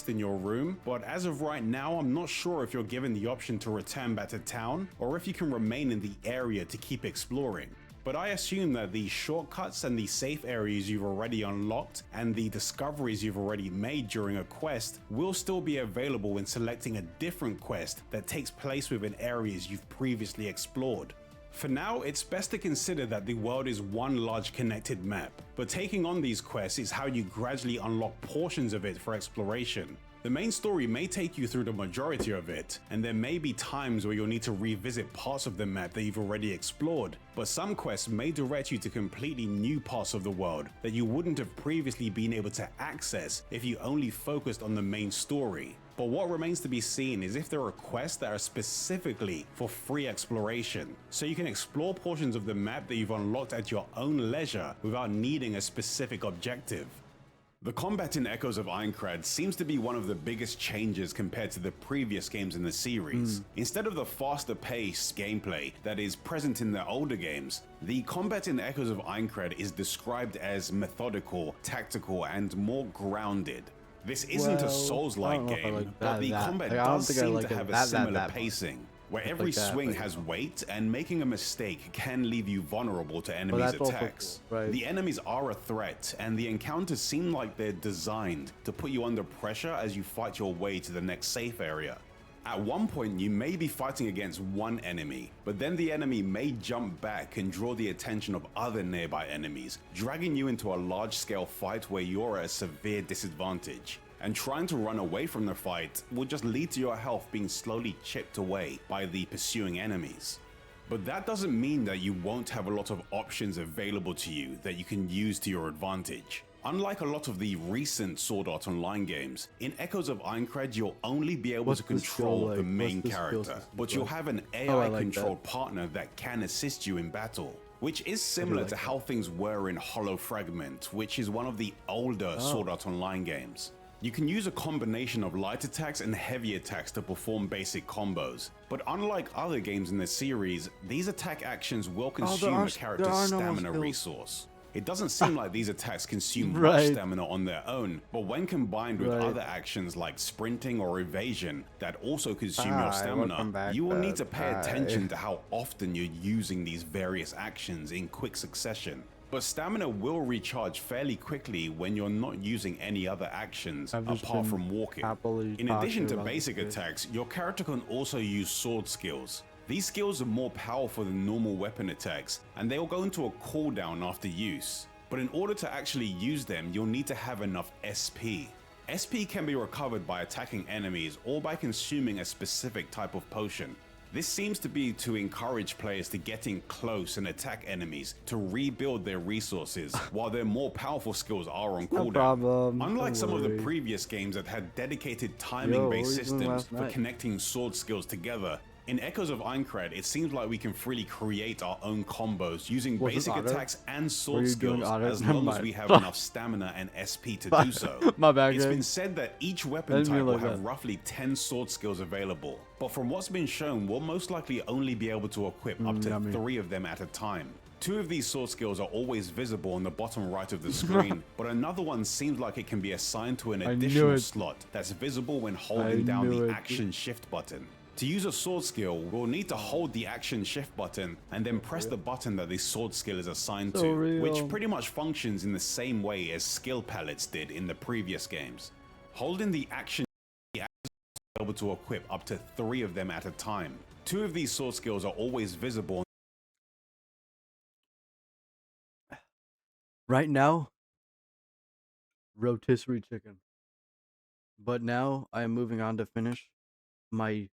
Speaker 2: in your room, but as of right now, I'm not sure if you're given the option to return back to town or if you can remain in the area to keep exploring. But I assume that the shortcuts and the safe areas you've already unlocked and the discoveries you've already made during a quest will still be available when selecting a different quest that takes place within areas you've previously explored. For now, it's best to consider that the world is one large connected map, but taking on these quests is how you gradually unlock portions of it for exploration. The main story may take you through the majority of it, and there may be times where you'll need to revisit parts of the map that you've already explored, but some quests may direct you to completely new parts of the world that you wouldn't have previously been able to access if you only focused on the main story. But what remains to be seen is if there are quests that are specifically for free exploration, so you can explore portions of the map that you've unlocked at your own leisure without needing a specific objective. The combat in Echoes of Aincrad seems to be one of the biggest changes compared to the previous games in the series. Instead of the faster paced gameplay that is present in the older games, the combat in Echoes of Aincrad is described as methodical, tactical, and more grounded. This isn't a Souls-like game, but the combat does seem to have a similar pacing, where every swing has weight and making a mistake can leave you vulnerable to enemies' attacks.
Speaker 1: Cool, right?
Speaker 2: The enemies are a threat, and the encounters seem like they're designed to put you under pressure as you fight your way to the next safe area. At one point, you may be fighting against one enemy, but then the enemy may jump back and draw the attention of other nearby enemies, dragging you into a large-scale fight where you're at a severe disadvantage. And trying to run away from the fight will just lead to your health being slowly chipped away by the pursuing enemies. But that doesn't mean that you won't have a lot of options available to you that you can use to your advantage. Unlike a lot of the recent Sword Art Online games, in Echoes of Aincrad you'll only be able to control the main character, but you'll have an AI-controlled partner that can assist you in battle, which is similar to how things were in Hollow Fragment, which is one of the older Sword Art Online games. You can use a combination of light attacks and heavy attacks to perform basic combos, but unlike other games in the series, these attack actions will consume a character's stamina resource. It doesn't seem like these attacks consume much stamina on their own, but when combined with other actions like sprinting or evasion that also consume your stamina, you will need to pay attention to how often you're using these various actions in quick succession. But stamina will recharge fairly quickly when you're not using any other actions apart from walking. In addition to basic attacks, your character can also use sword skills. These skills are more powerful than normal weapon attacks, and they'll go into a cooldown after use. But in order to actually use them, you'll need to have enough SP. SP can be recovered by attacking enemies or by consuming a specific type of potion. This seems to be to encourage players to get in close and attack enemies to rebuild their resources while their more powerful skills are on cooldown. Unlike some of the previous games that had dedicated timing-based systems for connecting sword skills together, in Echoes of Aincrad, it seems like we can freely create our own combos using basic attacks and sword skills as long as we have enough stamina and SP to do so. It's been said that each weapon type will have roughly 10 sword skills available, but from what's been shown, we'll most likely only be able to equip up to 3 of them at a time. 2 of these sword skills are always visible on the bottom right of the screen, but another one seems like it can be assigned to an additional slot that's visible when holding down the action shift button. To use a sword skill, we'll need to hold the action shift button and then press the button that this sword skill is assigned to, which pretty much functions in the same way as skill palettes did in the previous games. Holding the action is able to equip up to 3 of them at a time. 2 of these sword skills are always visible.
Speaker 1: Right now, rotisserie chicken. But now I am moving on to finish my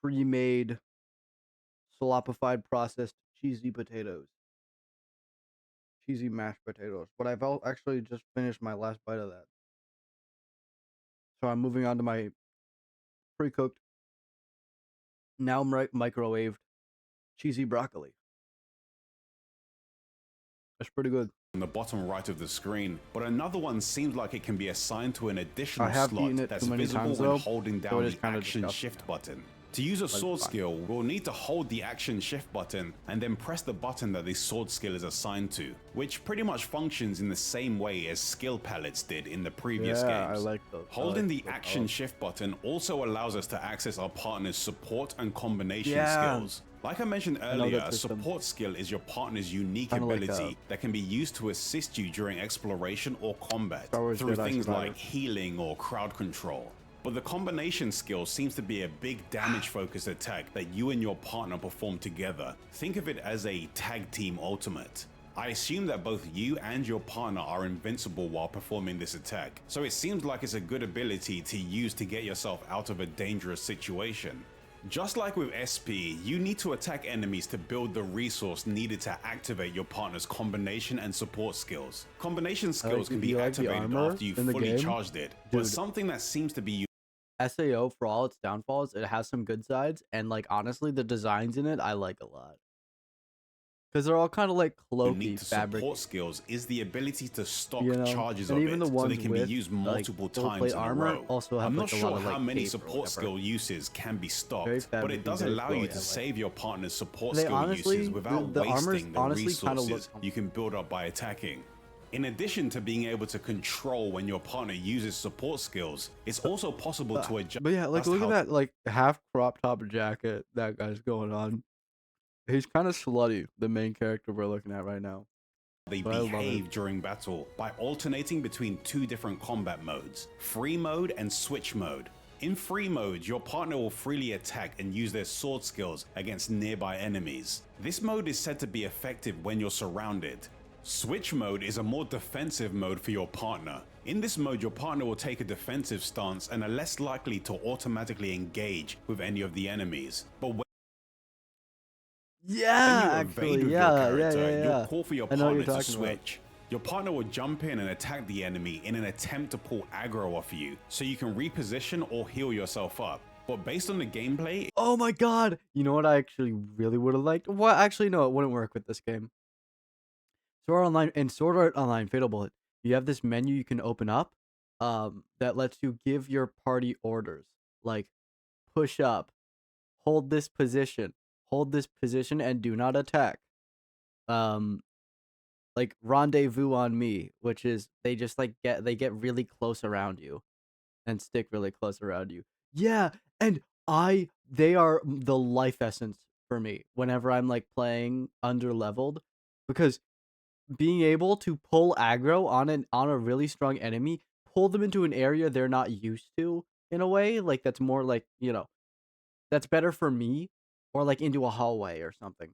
Speaker 1: pre-made slopified processed cheesy potatoes. Cheesy mashed potatoes. But I've actually just finished my last bite of that. So I'm moving on to my pre-cooked, now microwaved cheesy broccoli. That's pretty good.
Speaker 2: On the bottom right of the screen, but another one seems like it can be assigned to an additional slot that's visible when holding down the action shift button. To use a
Speaker 1: But it's
Speaker 2: sword
Speaker 1: fine.
Speaker 2: skill, we'll need to hold the action shift button and then press the button that the sword skill is assigned to, which pretty much functions in the same way as skill palettes did in the previous
Speaker 1: Yeah, I
Speaker 2: games.
Speaker 1: like those.
Speaker 2: Holding the action shift button also allows us to access our partner's support and combination
Speaker 1: Yeah.
Speaker 2: skills. Like I mentioned
Speaker 1: know
Speaker 2: earlier,
Speaker 1: that
Speaker 2: a
Speaker 1: system.
Speaker 2: support skill is your partner's unique
Speaker 1: Kinda like,
Speaker 2: ability that can be used to assist you during exploration or combat
Speaker 1: Star Wars
Speaker 2: through
Speaker 1: Jedi
Speaker 2: things
Speaker 1: Survivor.
Speaker 2: like healing or crowd control. But the combination skill seems to be a big damage focused attack that you and your partner perform together. Think of it as a tag team ultimate. I assume that both you and your partner are invincible while performing this attack, so it seems like it's a good ability to use to get yourself out of a dangerous situation. Just like with SP, you need to attack enemies to build the resource needed to activate your partner's combination and support skills. Combination skills can be
Speaker 1: you like the
Speaker 2: activated
Speaker 1: armor
Speaker 2: after you've
Speaker 1: in the
Speaker 2: fully
Speaker 1: game?
Speaker 2: charged it, but
Speaker 1: Dude.
Speaker 2: something that seems to be
Speaker 1: SAO, for all its downfalls, it has some good sides, and like honestly, the designs in it I like a lot. Because they're all kind of like
Speaker 2: unique
Speaker 1: cloaky
Speaker 2: to
Speaker 1: fabric,
Speaker 2: support skills is the ability to stock
Speaker 1: you know.
Speaker 2: charges
Speaker 1: And
Speaker 2: of
Speaker 1: even
Speaker 2: it
Speaker 1: the
Speaker 2: so
Speaker 1: ones
Speaker 2: they can
Speaker 1: with
Speaker 2: be used
Speaker 1: like
Speaker 2: multiple
Speaker 1: full
Speaker 2: times
Speaker 1: plate
Speaker 2: in a
Speaker 1: armor
Speaker 2: row.
Speaker 1: also have
Speaker 2: I'm
Speaker 1: like
Speaker 2: not
Speaker 1: a
Speaker 2: sure
Speaker 1: lot of
Speaker 2: how
Speaker 1: like
Speaker 2: many
Speaker 1: cape or
Speaker 2: support
Speaker 1: whatever.
Speaker 2: skill uses can be
Speaker 1: Very
Speaker 2: stocked, but
Speaker 1: fabric
Speaker 2: it does
Speaker 1: and very
Speaker 2: allow you
Speaker 1: flowy,
Speaker 2: to
Speaker 1: I like.
Speaker 2: save your partner's support
Speaker 1: They
Speaker 2: skill
Speaker 1: honestly,
Speaker 2: uses without
Speaker 1: the armors
Speaker 2: wasting the
Speaker 1: honestly kinda look
Speaker 2: resources you can build up by attacking. In addition to being able to control when your partner uses support skills, it's also possible to adjust.
Speaker 1: But yeah, like
Speaker 2: That's
Speaker 1: look at
Speaker 2: how
Speaker 1: that like half crop top jacket that guy's going on. He's kind of slutty, the main character we're looking at right now.
Speaker 2: they
Speaker 1: But I love it.
Speaker 2: behave during battle by alternating between two different combat modes, free mode and switch mode. In free mode, your partner will freely attack and use their sword skills against nearby enemies. This mode is said to be effective when you're surrounded. Switch mode is a more defensive mode for your partner. In this mode, your partner will take a defensive stance and are less likely to automatically engage with any of the enemies. But when
Speaker 1: Yeah,
Speaker 2: you evade
Speaker 1: actually,
Speaker 2: with
Speaker 1: yeah,
Speaker 2: your character,
Speaker 1: yeah.
Speaker 2: you'll call for your
Speaker 1: I know what
Speaker 2: partner
Speaker 1: you're
Speaker 2: to
Speaker 1: talking about.
Speaker 2: switch. Your partner will jump in and attack the enemy in an attempt to pull aggro off you, so you can reposition or heal yourself up. But based on the gameplay,
Speaker 1: Oh my god! You know what I actually really would have liked? Well, actually, no, it wouldn't work with this game. Sword Art Online Fatal Bullet, you have this menu you can open up, that lets you give your party orders like push up, hold this position, and do not attack. Um, like rendezvous on me, which is they just like get really close around you and stick really close around you. Yeah, and they are the life essence for me whenever I'm like playing under leveled, because being able to pull aggro on a really strong enemy, pull them into an area they're not used to in a way, like that's more like, that's better for me, or like into a hallway or something.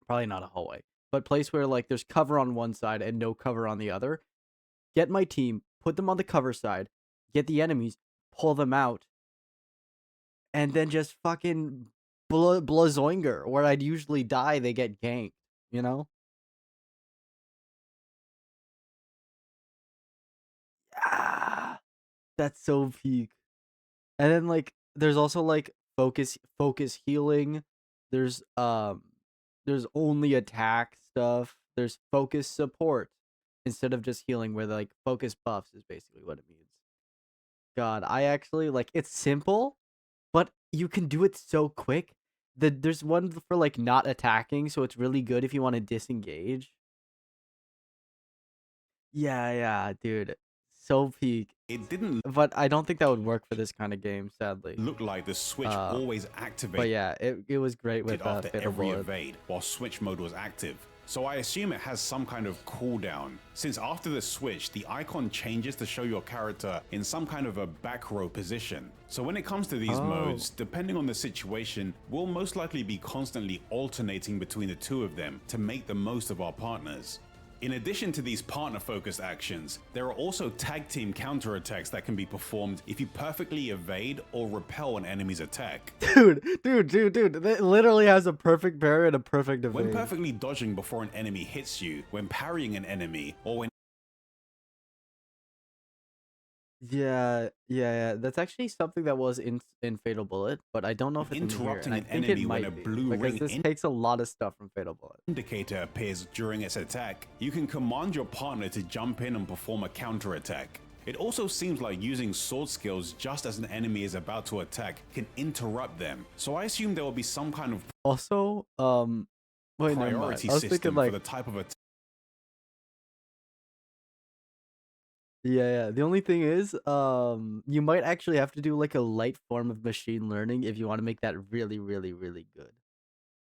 Speaker 1: Probably not a hallway, but place where like there's cover on one side and no cover on the other. Get my team, put them on the cover side, get the enemies, pull them out, and then just fucking blazoinger. Where I'd usually die, they get ganked, you know? Ah, that's so peak. And then like there's also like focus healing. There's only attack stuff. There's focus support instead of just healing, where like focus buffs is basically what it means. God, I actually like it's simple, but you can do it so quick. There's one for like not attacking, so it's really good if you want to disengage. Yeah, dude. So peak.
Speaker 2: it didn't
Speaker 1: But I don't think that would work for this kind of game, sadly.
Speaker 2: look like the switch always
Speaker 1: But
Speaker 2: activated
Speaker 1: yeah, it was great with
Speaker 2: after
Speaker 1: Fatal
Speaker 2: every
Speaker 1: Bullet.
Speaker 2: evade, while switch mode was active. So I assume it has some kind of cooldown, since after the switch, the icon changes to show your character in some kind of a back row position. So when it comes to these modes, depending on the situation, we'll most likely be constantly alternating between the two of them to make the most of our partners. In addition to these partner-focused actions, there are also tag team counterattacks that can be performed if you perfectly evade or repel an enemy's attack.
Speaker 1: Dude. That literally has a perfect parry and a perfect evade.
Speaker 2: When perfectly dodging before an enemy hits you, when parrying an enemy, or when
Speaker 1: Yeah. That's actually something that was in Fatal Bullet, but I don't know if it's
Speaker 2: interrupting
Speaker 1: in here.
Speaker 2: an
Speaker 1: And I think
Speaker 2: enemy
Speaker 1: it
Speaker 2: when
Speaker 1: might
Speaker 2: a
Speaker 1: be,
Speaker 2: blue
Speaker 1: because
Speaker 2: ring
Speaker 1: this takes a lot of stuff from Fatal Bullet.
Speaker 2: indicator appears during its attack, you can command your partner to jump in and perform a counterattack. It also seems like using sword skills just as an enemy is about to attack can interrupt them, so I assume there will be some kind of
Speaker 1: Also, wait, never mind.
Speaker 2: priority
Speaker 1: I was thinking
Speaker 2: system
Speaker 1: like,
Speaker 2: for the type of attack.
Speaker 1: yeah. The only thing is, you might actually have to do like a light form of machine learning if you want to make that really, really, really good.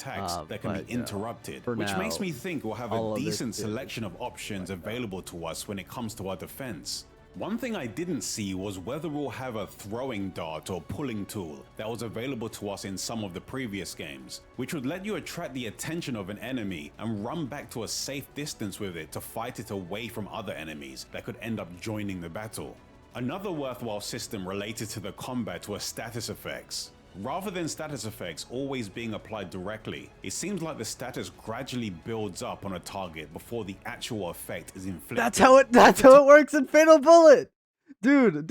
Speaker 2: Attacks that can
Speaker 1: But
Speaker 2: be interrupted,
Speaker 1: for
Speaker 2: which makes
Speaker 1: now,
Speaker 2: me think we'll have
Speaker 1: all
Speaker 2: a
Speaker 1: of this
Speaker 2: decent
Speaker 1: is
Speaker 2: selection of options
Speaker 1: like that.
Speaker 2: available to us when it comes to our defense. One thing I didn't see was whether we'll have a throwing dart or pulling tool that was available to us in some of the previous games, which would let you attract the attention of an enemy and run back to a safe distance with it to fight it away from other enemies that could end up joining the battle. Another worthwhile system related to the combat were status effects. Rather than status effects always being applied directly, it seems like the status gradually builds up on a target before the actual effect is inflicted.
Speaker 1: That's how it works in Fatal Bullet. Dude.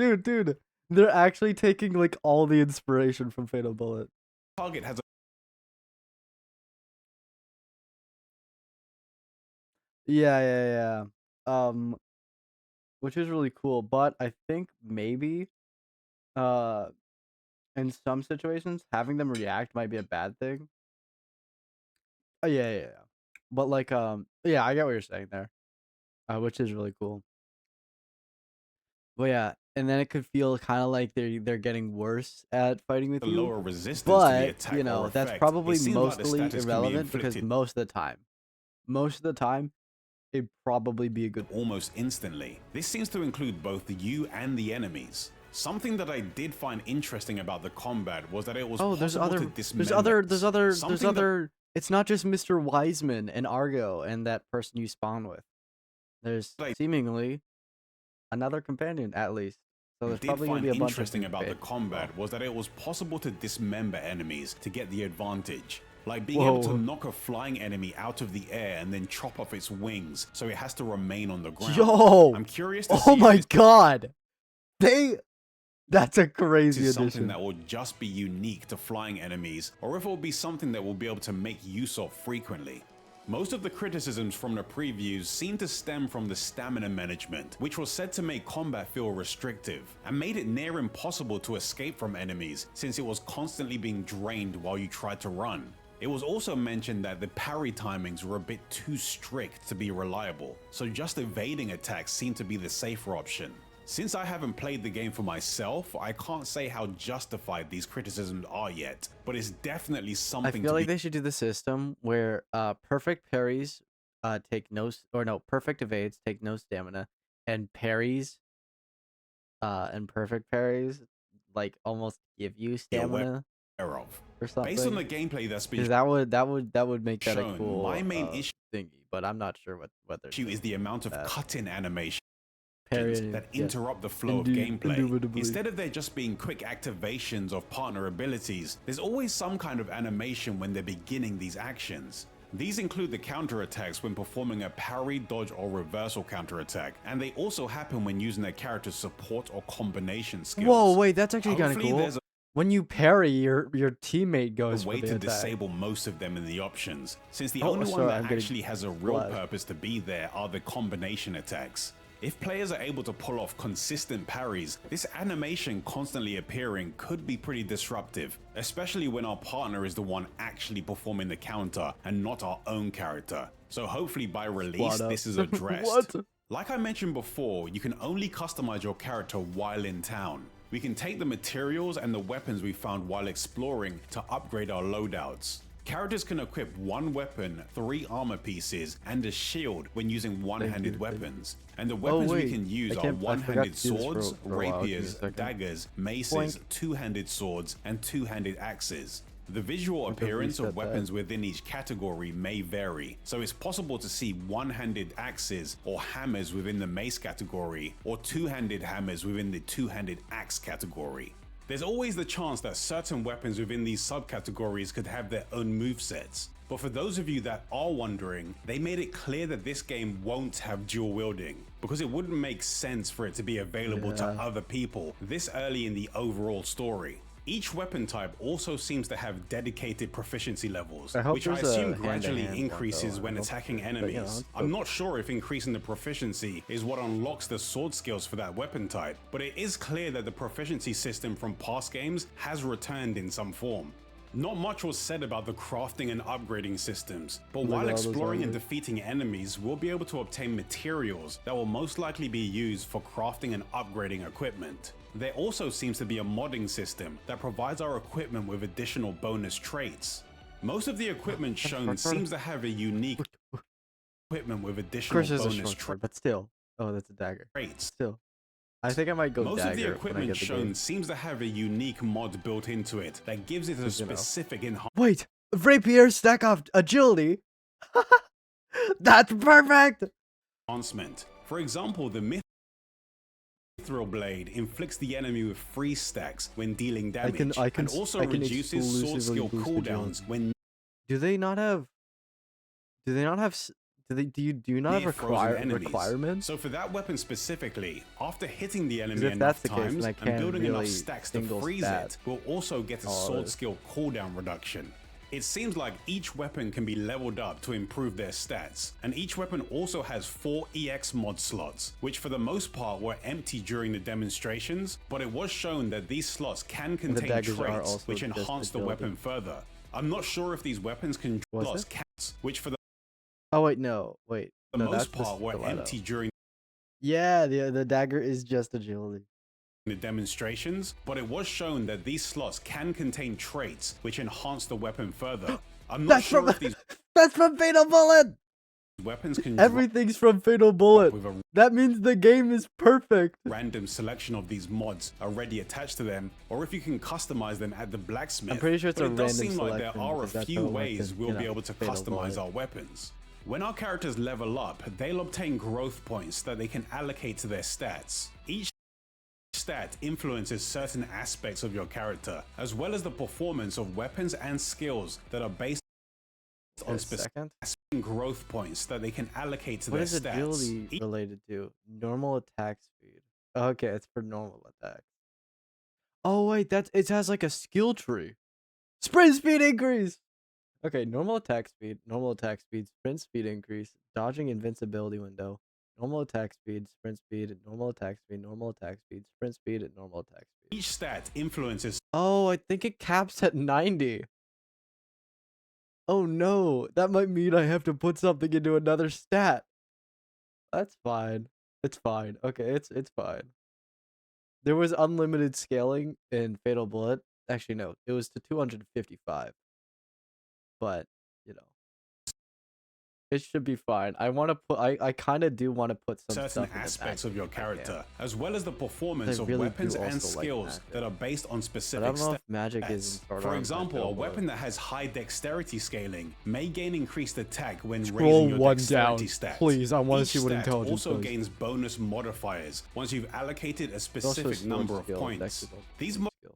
Speaker 1: They're actually taking like all the inspiration from Fatal Bullet.
Speaker 2: Target has
Speaker 1: Yeah. Which is really cool, but I think maybe uh in some situations having them react might be a bad thing. Oh yeah. But like yeah, I get what you're saying there. Which is really cool. But yeah, and then it could feel kind of like they're getting worse at fighting with
Speaker 2: a
Speaker 1: you.
Speaker 2: lower resistance to the
Speaker 1: But,
Speaker 2: attack
Speaker 1: you
Speaker 2: or
Speaker 1: know, that's
Speaker 2: effect.
Speaker 1: probably
Speaker 2: It seems like the
Speaker 1: mostly
Speaker 2: status can be
Speaker 1: irrelevant because
Speaker 2: inflicted
Speaker 1: most of the time, it'd probably be a good thing.
Speaker 2: almost instantly. This seems to include both you and the enemies. Something that I did find interesting about the combat was that it was
Speaker 1: Oh, there's
Speaker 2: possible
Speaker 1: other,
Speaker 2: to
Speaker 1: there's
Speaker 2: dismember.
Speaker 1: other, there's
Speaker 2: Something that
Speaker 1: other. It's not just Mr. Wiseman and Argo and that person you spawn with. There's
Speaker 2: I
Speaker 1: seemingly another companion at least. So there's
Speaker 2: did
Speaker 1: probably gonna
Speaker 2: find
Speaker 1: be a bunch of
Speaker 2: interesting about the
Speaker 1: companions as
Speaker 2: combat
Speaker 1: well.
Speaker 2: was that it was possible to dismember enemies to get the advantage. Like being able to
Speaker 1: Whoa.
Speaker 2: knock a flying enemy out of the air and then chop off its wings so it has to remain on the ground.
Speaker 1: Yo!
Speaker 2: I'm curious to see
Speaker 1: Oh
Speaker 2: if
Speaker 1: my
Speaker 2: this
Speaker 1: god! That's a crazy
Speaker 2: is something
Speaker 1: addition.
Speaker 2: that will just be unique to flying enemies, or if it will be something that we'll be able to make use of frequently. Most of the criticisms from the previews seem to stem from the stamina management, which was said to make combat feel restrictive, and made it near impossible to escape from enemies since it was constantly being drained while you tried to run. It was also mentioned that the parry timings were a bit too strict to be reliable, so just evading attacks seemed to be the safer option. Since I haven't played the game for myself, I can't say how justified these criticisms are yet, but it's definitely
Speaker 1: I
Speaker 2: something
Speaker 1: feel
Speaker 2: to
Speaker 1: like
Speaker 2: be
Speaker 1: they should do the system where perfect parries take perfect evades take no stamina, and parries and perfect parries like almost give you
Speaker 2: aware
Speaker 1: stamina
Speaker 2: of.
Speaker 1: or
Speaker 2: Based on the
Speaker 1: something.
Speaker 2: gameplay that's been
Speaker 1: Because that would make that a
Speaker 2: shown,
Speaker 1: cool
Speaker 2: my main issue
Speaker 1: thingy, but I'm not sure what they're doing
Speaker 2: is the amount of
Speaker 1: that.
Speaker 2: cut-in animations
Speaker 1: Parrying,
Speaker 2: that
Speaker 1: yeah.
Speaker 2: interrupt the flow
Speaker 1: Indeed,
Speaker 2: of gameplay.
Speaker 1: indubitably.
Speaker 2: Instead of there just being quick activations of partner abilities, there's always some kind of animation when they're beginning these actions. These include the counterattacks when performing a parry, dodge, or reversal counterattack, and they also happen when using their character's support or combination skills.
Speaker 1: Whoa, wait, that's actually kind of
Speaker 2: Hopefully
Speaker 1: cool.
Speaker 2: there's
Speaker 1: When you parry, your teammate goes
Speaker 2: a way
Speaker 1: for the
Speaker 2: to
Speaker 1: attack.
Speaker 2: disable most of them in the options, since the
Speaker 1: Oh,
Speaker 2: only
Speaker 1: sorry,
Speaker 2: one
Speaker 1: I'm
Speaker 2: that
Speaker 1: getting
Speaker 2: actually has a real
Speaker 1: flashed.
Speaker 2: purpose to be there are the combination attacks. If players are able to pull off consistent parries, this animation constantly appearing could be pretty disruptive, especially when our partner is the one actually performing the counter and not our own character. So hopefully by release
Speaker 1: Squad up.
Speaker 2: this is addressed.
Speaker 1: What?
Speaker 2: Like I mentioned before, you can only customize your character while in town. We can take the materials and the weapons we found while exploring to upgrade our loadouts. Characters can equip one weapon, 3 armor pieces, and a shield when using one-handed weapons. And the weapons we
Speaker 1: wait.
Speaker 2: can use
Speaker 1: I
Speaker 2: are
Speaker 1: forgot
Speaker 2: one-handed
Speaker 1: to do this
Speaker 2: swords,
Speaker 1: for a while. Give me a
Speaker 2: rapiers,
Speaker 1: second.
Speaker 2: daggers, maces,
Speaker 1: Boink.
Speaker 2: two-handed swords, and two-handed axes. The visual
Speaker 1: have
Speaker 2: appearance
Speaker 1: reset
Speaker 2: of
Speaker 1: that.
Speaker 2: weapons within each category may vary, so it's possible to see one-handed axes or hammers within the mace category, or two-handed hammers within the two-handed axe category. There's always the chance that certain weapons within these subcategories could have their own movesets. But for those of you that are wondering, they made it clear that this game won't have dual wielding, because it wouldn't make sense for it to be available to
Speaker 1: Yeah.
Speaker 2: other people this early in the overall story. Each weapon type also seems to have dedicated proficiency levels,
Speaker 1: I hope
Speaker 2: which I
Speaker 1: there's a
Speaker 2: assume gradually
Speaker 1: hand-to-hand one,
Speaker 2: increases
Speaker 1: though.
Speaker 2: when
Speaker 1: I hope
Speaker 2: attacking
Speaker 1: so. But, you know,
Speaker 2: enemies.
Speaker 1: it's
Speaker 2: I'm
Speaker 1: still
Speaker 2: not sure if increasing the proficiency is what unlocks the sword skills for that weapon type, but it is clear that the proficiency system from past games has returned in some form. Not much was said about the crafting and upgrading systems, but
Speaker 1: Look
Speaker 2: while
Speaker 1: at all those
Speaker 2: exploring and
Speaker 1: armors.
Speaker 2: defeating enemies, we'll be able to obtain materials that will most likely be used for crafting and upgrading equipment. There also seems to be a modding system that provides our equipment with additional bonus traits. Most of the equipment shown seems to have a unique equipment with
Speaker 1: Of
Speaker 2: additional
Speaker 1: course, there's a
Speaker 2: bonus
Speaker 1: short sword, but still. Oh, that's a dagger.
Speaker 2: traits.
Speaker 1: Still. I think I might go
Speaker 2: Most of the
Speaker 1: dagger when I
Speaker 2: equipment
Speaker 1: get the
Speaker 2: shown
Speaker 1: game.
Speaker 2: seems to have a unique mod built into it that gives it a
Speaker 1: Because, you know.
Speaker 2: specific
Speaker 1: Wait! Rapier stack off agility! That's perfect!
Speaker 2: enhancement. For example, the Mithril Blade inflicts the enemy with freeze stacks when dealing damage, and also reduces sword skill cooldowns when
Speaker 1: Do they not have... Do they not have... Do you not
Speaker 2: near
Speaker 1: have
Speaker 2: frozen enemies.
Speaker 1: requirements?
Speaker 2: So for that weapon specifically, after hitting the
Speaker 1: 'Cause
Speaker 2: enemy
Speaker 1: if
Speaker 2: enough
Speaker 1: that's the case, then
Speaker 2: times
Speaker 1: I
Speaker 2: and
Speaker 1: can't
Speaker 2: building
Speaker 1: really
Speaker 2: enough stacks to
Speaker 1: single
Speaker 2: freeze
Speaker 1: stat
Speaker 2: it, we'll also get a
Speaker 1: all
Speaker 2: sword
Speaker 1: this.
Speaker 2: skill cooldown reduction. It seems like each weapon can be leveled up to improve their stats, and each weapon also has 4 EX mod slots, which for the most part were empty during the demonstrations, but it was shown that these slots can contain
Speaker 1: daggers are
Speaker 2: traits
Speaker 1: also
Speaker 2: which
Speaker 1: just
Speaker 2: enhance the
Speaker 1: agility.
Speaker 2: weapon further. I'm not sure if these weapons can
Speaker 1: Was
Speaker 2: slots
Speaker 1: it?
Speaker 2: counts, which for the
Speaker 1: Oh, wait, no. Wait. No,
Speaker 2: most
Speaker 1: that's the
Speaker 2: part were
Speaker 1: stiletto.
Speaker 2: empty during
Speaker 1: Yeah, the dagger is just agility.
Speaker 2: the demonstrations, but it was shown that these slots can contain traits which enhance the weapon further. I'm not
Speaker 1: That's
Speaker 2: sure
Speaker 1: from
Speaker 2: if these
Speaker 1: that's from Fatal Bullet.
Speaker 2: weapons can drop
Speaker 1: Everything's from Fatal Bullet.
Speaker 2: with a
Speaker 1: That means the game is perfect.
Speaker 2: random selection of these mods already attached to them, or if you can customize them at the blacksmith.
Speaker 1: I'm pretty sure it's
Speaker 2: but
Speaker 1: a
Speaker 2: it does
Speaker 1: random
Speaker 2: seem like there
Speaker 1: selection
Speaker 2: are a
Speaker 1: because that's
Speaker 2: few
Speaker 1: how it works
Speaker 2: ways
Speaker 1: in,
Speaker 2: we'll
Speaker 1: you
Speaker 2: be
Speaker 1: know,
Speaker 2: able to
Speaker 1: Fatal
Speaker 2: customize
Speaker 1: Bullet.
Speaker 2: our weapons. When our characters level up, they'll obtain growth points that they can allocate to their stats. Each stat influences certain aspects of your character, as well as the performance of weapons and skills that are based on specific growth points that they can allocate to
Speaker 1: What
Speaker 2: their
Speaker 1: is
Speaker 2: stats.
Speaker 1: agility related to? Normal attack speed. Okay, it's for normal attack. Oh wait, it has like a skill tree. Sprint speed increase. Okay, normal attack speed, sprint speed increase, dodging invincibility window, normal attack speed, sprint speed, normal attack speed, normal attack speed, sprint speed, and normal attack speed.
Speaker 2: Each stat influences
Speaker 1: Oh, I think it caps at 90. Oh no, that might mean I have to put something into another stat. That's fine. It's fine. Okay, it's fine. There was unlimited scaling in Fatal Bullet. Actually, no, it was to 255. But, you know, it should be fine. I want to put. I kind of do want to put some
Speaker 2: certain
Speaker 1: stuff in the
Speaker 2: aspects
Speaker 1: magic
Speaker 2: of your
Speaker 1: if I can.
Speaker 2: character, as well as the performance
Speaker 1: I
Speaker 2: of
Speaker 1: really
Speaker 2: weapons
Speaker 1: do
Speaker 2: and
Speaker 1: also like
Speaker 2: skills
Speaker 1: magic.
Speaker 2: that are based on
Speaker 1: But I
Speaker 2: specific
Speaker 1: don't know
Speaker 2: stats.
Speaker 1: if magic is in Sword
Speaker 2: For
Speaker 1: Art
Speaker 2: example, a
Speaker 1: Online
Speaker 2: weapon that has high dexterity scaling may gain increased attack when
Speaker 1: Scroll
Speaker 2: raising your
Speaker 1: one
Speaker 2: dexterity
Speaker 1: down,
Speaker 2: stat.
Speaker 1: please. I want to
Speaker 2: Each
Speaker 1: see what
Speaker 2: stat
Speaker 1: intelligence
Speaker 2: also
Speaker 1: does.
Speaker 2: gains bonus modifiers once you've allocated a
Speaker 1: It's also
Speaker 2: specific
Speaker 1: sword
Speaker 2: number of
Speaker 1: skill,
Speaker 2: points.
Speaker 1: dex is also
Speaker 2: These
Speaker 1: sword skill.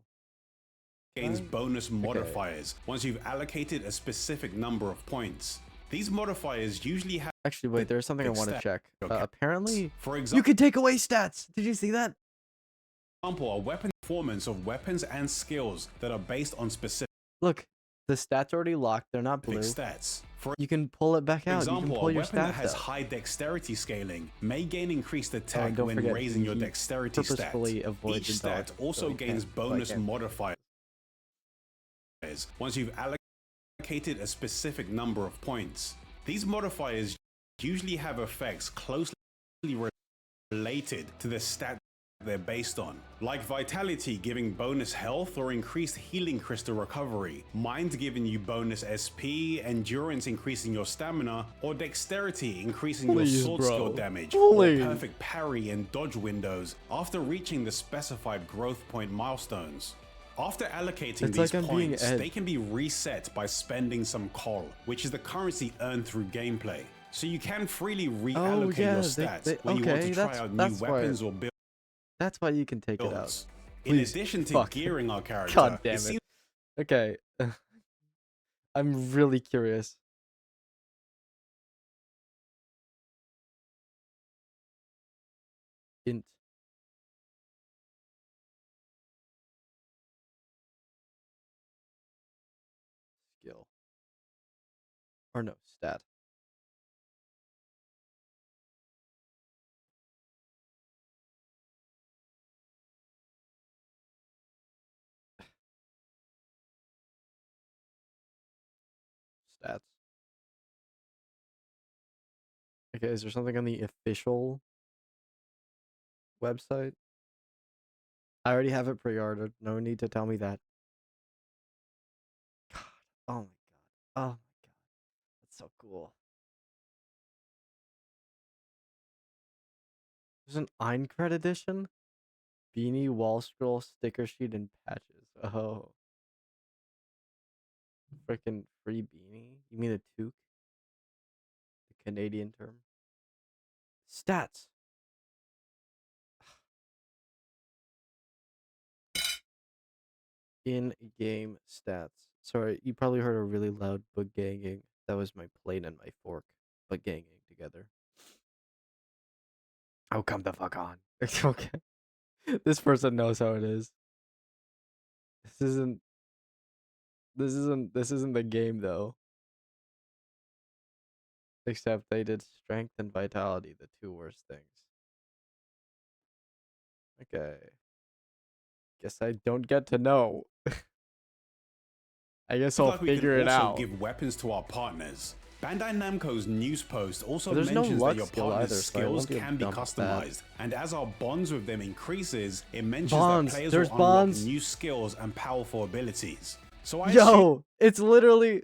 Speaker 2: gains
Speaker 1: Right.
Speaker 2: bonus
Speaker 1: Okay.
Speaker 2: modifiers once you've allocated a specific number of points. These modifiers usually have
Speaker 1: Actually, wait. There's something I want to
Speaker 2: stat-
Speaker 1: check.
Speaker 2: okay.
Speaker 1: Apparently,
Speaker 2: For
Speaker 1: you
Speaker 2: example,
Speaker 1: can take away stats. Did you see that?
Speaker 2: a weapon performance of weapons and skills that are based on specific
Speaker 1: Look, the stats already locked. They're not blue.
Speaker 2: stats. For
Speaker 1: You can pull it back out. You can
Speaker 2: example,
Speaker 1: pull
Speaker 2: a
Speaker 1: your
Speaker 2: weapon that
Speaker 1: stats
Speaker 2: has
Speaker 1: out.
Speaker 2: high dexterity scaling may gain increased attack
Speaker 1: don't
Speaker 2: when
Speaker 1: forget,
Speaker 2: raising your
Speaker 1: he
Speaker 2: dexterity stat.
Speaker 1: purposefully avoids
Speaker 2: Each
Speaker 1: the
Speaker 2: stat
Speaker 1: dodge,
Speaker 2: also
Speaker 1: so he
Speaker 2: gains
Speaker 1: can't- so I
Speaker 2: bonus
Speaker 1: can't-
Speaker 2: modifiers once you've allocated a specific number of points. These modifiers usually have effects closely related to the stat they're based on, like Vitality giving bonus health or increased healing crystal recovery, Mind giving you bonus SP, Endurance increasing your stamina, or Dexterity increasing
Speaker 1: Please,
Speaker 2: your sword
Speaker 1: bro.
Speaker 2: skill damage,
Speaker 1: Please.
Speaker 2: or perfect parry and dodge windows after reaching the specified growth point milestones. After allocating
Speaker 1: It's
Speaker 2: these
Speaker 1: like I'm being
Speaker 2: points,
Speaker 1: Ed.
Speaker 2: they can be reset by spending some col, which is the currency earned through gameplay. So you can freely reallocate
Speaker 1: yeah,
Speaker 2: your
Speaker 1: they-
Speaker 2: stats when you want
Speaker 1: okay,
Speaker 2: to try
Speaker 1: that's-
Speaker 2: out new
Speaker 1: that's why-
Speaker 2: weapons or
Speaker 1: That's why you can take it out.
Speaker 2: builds. In
Speaker 1: Please,
Speaker 2: addition to
Speaker 1: fuck.
Speaker 2: gearing our character,
Speaker 1: God damn
Speaker 2: it
Speaker 1: it.
Speaker 2: seems
Speaker 1: Okay. I'm really curious. Int. Or no, stat. Stats. Okay, is there something on the official website? I already have it pre-ordered. No need to tell me that. God. Oh my god. Oh my god. That's so cool. There's an Aincrad edition? Beanie, wall scroll, sticker sheet, and patches. Oh. Freaking free beanie? You mean a toque? The Canadian term? Stats. In-game stats. Sorry, you probably heard a really loud book ganging. That was my plate and my fork, but ganging together. Oh, come the fuck on. It's okay. This person knows how it is. This isn't. This isn't the game though. Except they did strength and vitality, the two worst things. Okay. Guess I don't get to know. I guess I'll
Speaker 2: Like we
Speaker 1: figure
Speaker 2: can
Speaker 1: it
Speaker 2: also
Speaker 1: out.
Speaker 2: give weapons to our partners. Bandai Namco's news post also
Speaker 1: But there's no
Speaker 2: mentions that
Speaker 1: luck
Speaker 2: your
Speaker 1: skill
Speaker 2: partner's
Speaker 1: either, so I
Speaker 2: skills
Speaker 1: won't be able
Speaker 2: can
Speaker 1: to
Speaker 2: be
Speaker 1: jump that.
Speaker 2: customized, and as our bonds with them increases, it mentions
Speaker 1: Bonds,
Speaker 2: that players
Speaker 1: there's
Speaker 2: will unlock
Speaker 1: bonds.
Speaker 2: new skills and powerful abilities. So I
Speaker 1: Yo, it's literally.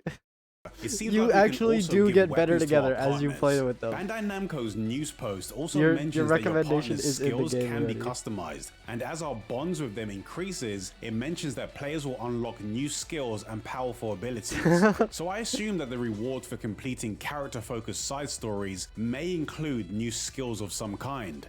Speaker 2: It seems
Speaker 1: You
Speaker 2: like we can
Speaker 1: actually
Speaker 2: also
Speaker 1: do
Speaker 2: give
Speaker 1: get better
Speaker 2: weapons to our
Speaker 1: together as you play
Speaker 2: partners.
Speaker 1: with them.
Speaker 2: Bandai Namco's news post also
Speaker 1: Your
Speaker 2: mentions that your
Speaker 1: recommendation
Speaker 2: partner's
Speaker 1: is in the
Speaker 2: skills
Speaker 1: game
Speaker 2: can be
Speaker 1: already.
Speaker 2: customized, and as our bonds with them increases, it mentions that players will unlock new skills and powerful abilities. So I assume that the rewards for completing character-focused side stories may include new skills of some kind.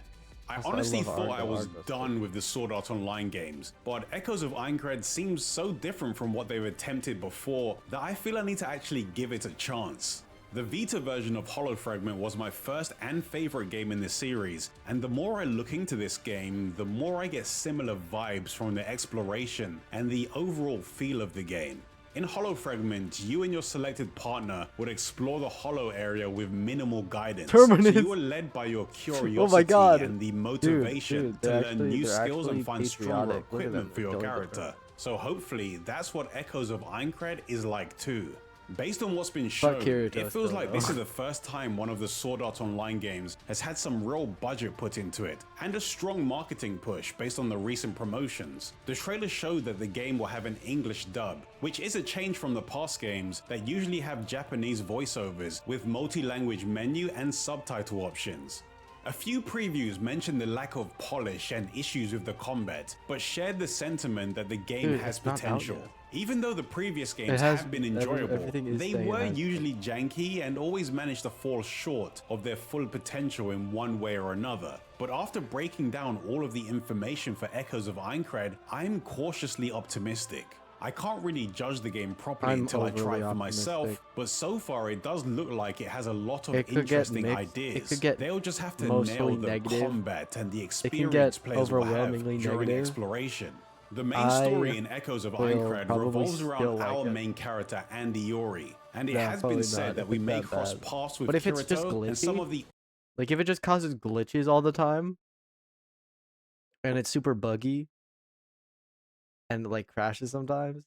Speaker 2: I
Speaker 1: Also, I
Speaker 2: honestly
Speaker 1: love
Speaker 2: thought I
Speaker 1: Argo.
Speaker 2: was
Speaker 1: Argo's
Speaker 2: done with the Sword Art Online games, but Echoes of Aincrad seems so different from what they've attempted before that I feel I need to actually give it a chance. The Vita version of Hollow Fragment was my first and favorite game in the series, and the more I look into this game, the more I get similar vibes from the exploration and the overall feel of the game. In Hollow Fragment, you and your selected partner would explore the Hollow area with minimal guidance.
Speaker 1: Terminus.
Speaker 2: So you were led by your curiosity
Speaker 1: Oh my God.
Speaker 2: and the motivation
Speaker 1: Dude,
Speaker 2: to
Speaker 1: they're
Speaker 2: learn new
Speaker 1: actually
Speaker 2: skills and find stronger
Speaker 1: patriotic. Look at them,
Speaker 2: equipment for
Speaker 1: they're
Speaker 2: your
Speaker 1: totally
Speaker 2: character.
Speaker 1: different.
Speaker 2: So hopefully that's what Echoes of Aincrad is like too. Based on what's been shown,
Speaker 1: Kirito
Speaker 2: it feels
Speaker 1: still,
Speaker 2: like
Speaker 1: though.
Speaker 2: this is the first time one of the Sword Art Online games has had some real budget put into it, and a strong marketing push based on the recent promotions. The trailer showed that the game will have an English dub, which is a change from the past games that usually have Japanese voiceovers with multi-language menu and subtitle options. A few previews mentioned the lack of polish and issues with the combat, but shared the sentiment that the game
Speaker 1: Dude,
Speaker 2: has
Speaker 1: it's not out
Speaker 2: potential.
Speaker 1: yet.
Speaker 2: Even though the previous games
Speaker 1: has-
Speaker 2: have been
Speaker 1: every-
Speaker 2: enjoyable,
Speaker 1: everything is
Speaker 2: they
Speaker 1: saying it
Speaker 2: were
Speaker 1: has
Speaker 2: usually janky and always managed to fall short of their full potential in one way or another. But after breaking down all of the information for Echoes of Aincrad, I'm cautiously optimistic. I can't really judge the game properly
Speaker 1: I'm
Speaker 2: until I try
Speaker 1: overly
Speaker 2: it for myself,
Speaker 1: optimistic.
Speaker 2: but so far it does look like it has a lot of
Speaker 1: It could get
Speaker 2: interesting
Speaker 1: mixed.
Speaker 2: ideas.
Speaker 1: It could get
Speaker 2: They'll just have to
Speaker 1: mostly
Speaker 2: nail the
Speaker 1: negative.
Speaker 2: combat and the
Speaker 1: can
Speaker 2: experience
Speaker 1: get
Speaker 2: players will have
Speaker 1: overwhelmingly
Speaker 2: during
Speaker 1: negative.
Speaker 2: exploration. The main
Speaker 1: I
Speaker 2: story in Echoes of
Speaker 1: will
Speaker 2: Aincrad
Speaker 1: probably
Speaker 2: revolves around
Speaker 1: still like
Speaker 2: our
Speaker 1: it.
Speaker 2: main character Andy Ori, and it
Speaker 1: Nah,
Speaker 2: has
Speaker 1: probably
Speaker 2: been
Speaker 1: not
Speaker 2: said that
Speaker 1: if
Speaker 2: we
Speaker 1: it's
Speaker 2: may
Speaker 1: that
Speaker 2: cross
Speaker 1: bad.
Speaker 2: paths with
Speaker 1: But if it's just
Speaker 2: Kirito and some
Speaker 1: glitchy,
Speaker 2: of the
Speaker 1: Like if it just causes glitches all the time, and it's super buggy, and like crashes sometimes,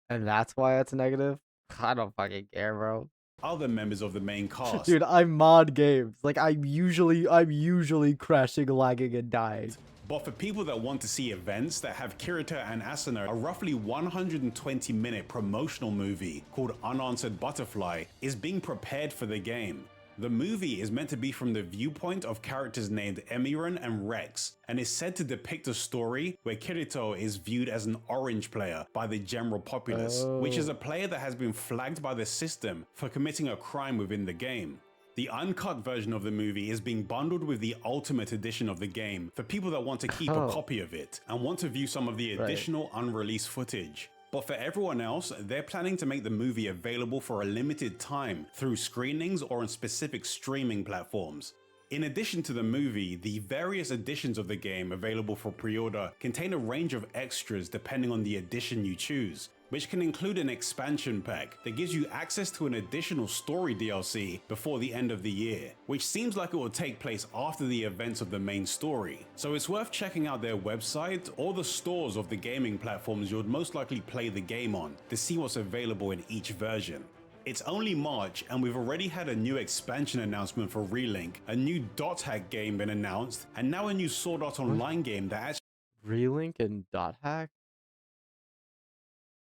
Speaker 1: and that's why it's negative. I don't fucking care, bro.
Speaker 2: other members of the main cast.
Speaker 1: Dude, I mod games. Like I'm usually crashing, lagging, and dying.
Speaker 2: But for people that want to see events that have Kirito and Asuna, a roughly 120-minute promotional movie called Unanswered Butterfly is being prepared for the game. The movie is meant to be from the viewpoint of characters named Emiran and Rex, and is said to depict a story where Kirito is viewed as an orange player by the general populace, which is a player that has been flagged by the system for committing a crime within the game. The uncut version of the movie is being bundled with the Ultimate Edition of the game for people that want to keep a copy of it and want to view some of the additional unreleased footage. But for everyone else, they're planning to make the movie available for a limited time through screenings or on specific streaming platforms. In addition to the movie, the various editions of the game available for pre-order contain a range of extras depending on the edition you choose. which can include an expansion pack that gives you access to an additional story DLC before the end of the year, which seems like it will take place after the events of the main story. So it's worth checking out their website or the stores of the gaming platforms you would most likely play the game on to see what's available in each version. It's only March and we've already had a new expansion announcement for Relink, a new Dot Hack game been announced, and now a new Sword Art Online game that actually
Speaker 1: Relink and Dot Hack?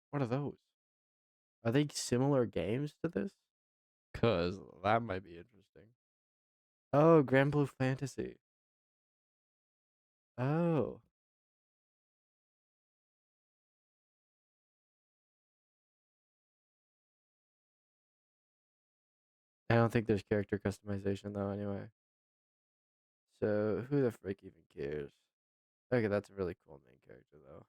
Speaker 1: What are those? Are they similar games to this? Cause that might be interesting. Oh, Grand Blue Fantasy. Oh. I don't think there's character customization though anyway. So who the frick even cares? Okay, that's a really cool main character though.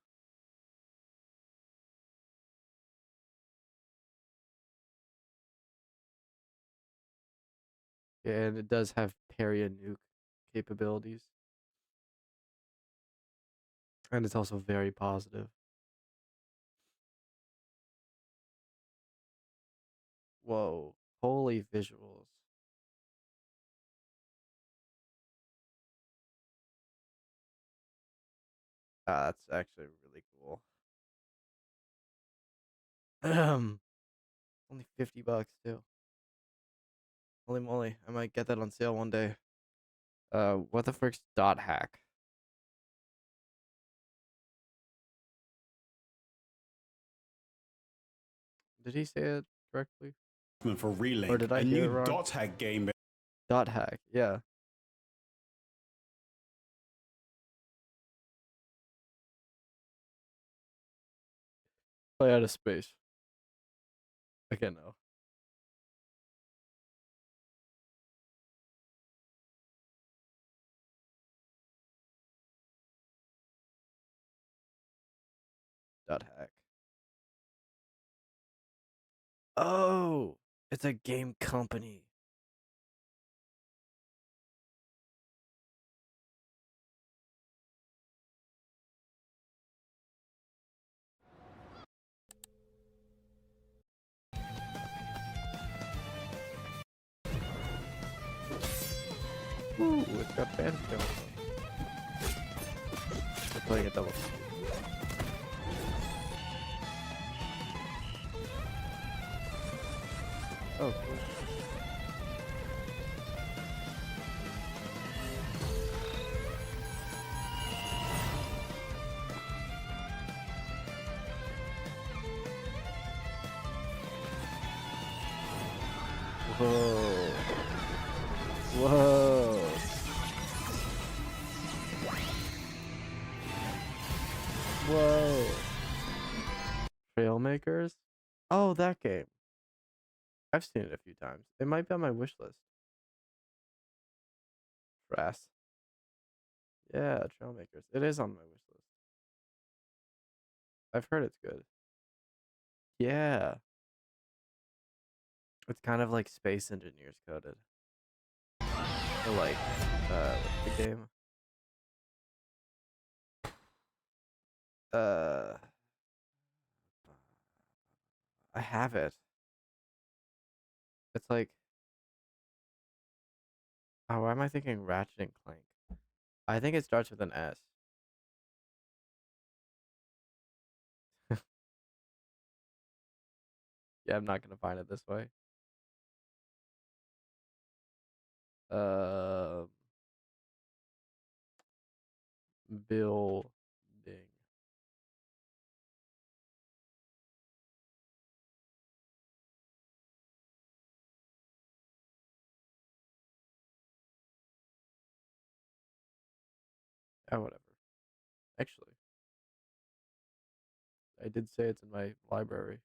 Speaker 1: And it does have parry and nuke capabilities. And it's also very positive. Whoa. Holy visuals. That's actually really cool. Only $50 too. Holy moly, I might get that on sale one day. What the frick's Dot Hack? Did he say it correctly?
Speaker 2: for
Speaker 1: Or
Speaker 2: Relink,
Speaker 1: did I
Speaker 2: a
Speaker 1: hear it
Speaker 2: new
Speaker 1: wrong?
Speaker 2: Dot Hack game
Speaker 1: Dot Hack, yeah. Play out of space. Okay, no. Dot Hack. Oh, it's a game company. Ooh, it's got fans going on. We're playing a double. Oh, cool. Whoa. Whoa. Whoa. Trailmakers? Oh, that game. I've seen it a few times. It might be on my wish list. Brass. Yeah, Trailmakers. It is on my wish list. I've heard it's good. Yeah. It's kind of like Space Engineers coded. Or like, what's the game? Uh, I have it. It's like, oh, why am I thinking Ratchet and Clank? I think it starts with an S. Yeah, I'm not gonna find it this way. Um, building. Oh, whatever. Actually, I did say it's in my library.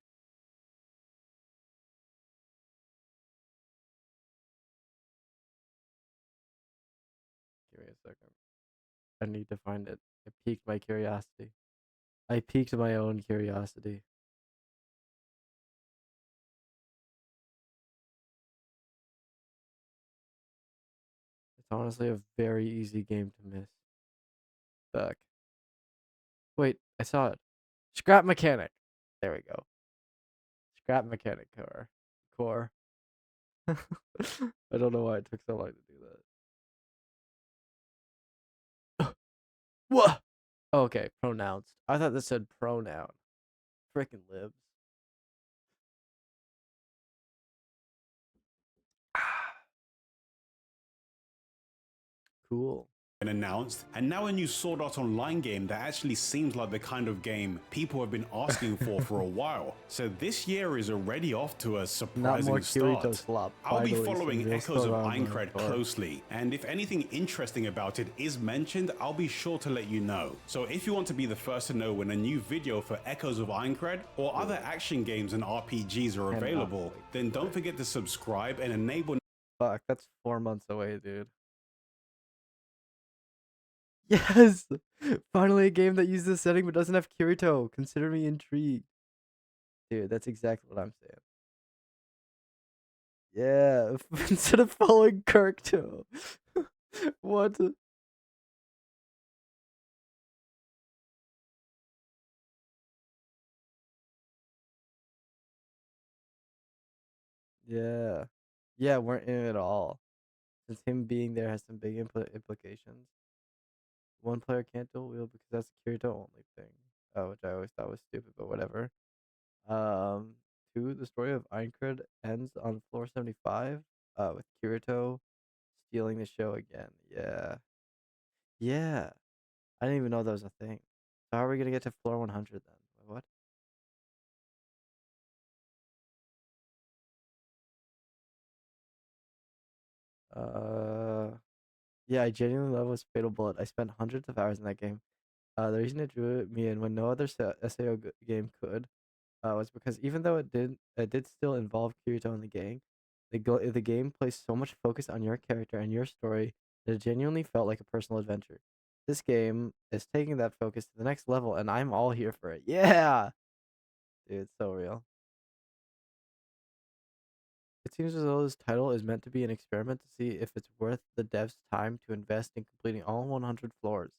Speaker 1: Give me a second. I need to find it. It piqued my curiosity. I piqued my own curiosity. It's honestly a very easy game to miss. Back. Wait, I saw it. Scrap Mechanic. There we go. Scrap mechanic core. I don't know why it took so long to do that. What? Okay, pronounced. I thought this said pronoun. Frickin' libs. Cool.
Speaker 2: Been announced, and now a new Sword Art Online game that actually seems like the kind of game people have been asking for a while. So this year is already off to a
Speaker 1: Not
Speaker 2: surprising
Speaker 1: more Kirito
Speaker 2: start.
Speaker 1: slop.
Speaker 2: I'll be
Speaker 1: Finally, some
Speaker 2: following
Speaker 1: real
Speaker 2: Echoes of
Speaker 1: Sword Art Online
Speaker 2: Aincrad
Speaker 1: lore.
Speaker 2: closely, and if anything interesting about it is mentioned, I'll be sure to let you know. So if you want to be the first to know when a new video for Echoes of Aincrad or other action games and RPGs are available, then don't forget to subscribe and enable.
Speaker 1: Fuck, that's 4 months away, dude. Yes! Finally a game that uses this setting but doesn't have Kirito. Consider me intrigued. Dude, that's exactly what I'm saying. Yeah, instead of following Kirk too. What? Yeah. Yeah, weren't in it at all. Since him being there has some big implications. One player can't dual wield because that's a Kirito only thing. Oh, which I always thought was stupid, but whatever. Um, 2, the story of Aincrad ends on floor 75, with Kirito stealing the show again. Yeah. Yeah. I didn't even know that was a thing. So how are we gonna get to floor 100 then? What? Uh, yeah, I genuinely love was Fatal Bullet. I spent hundreds of hours in that game. The reason it drew me in when no other SAO game could, was because even though it did still involve Kirito in the gang, the game placed so much focus on your character and your story that it genuinely felt like a personal adventure. This game is taking that focus to the next level, and I'm all here for it. Yeah, dude, it's so real. It seems as though this title is meant to be an experiment to see if it's worth the devs' time to invest in completing all 100 floors.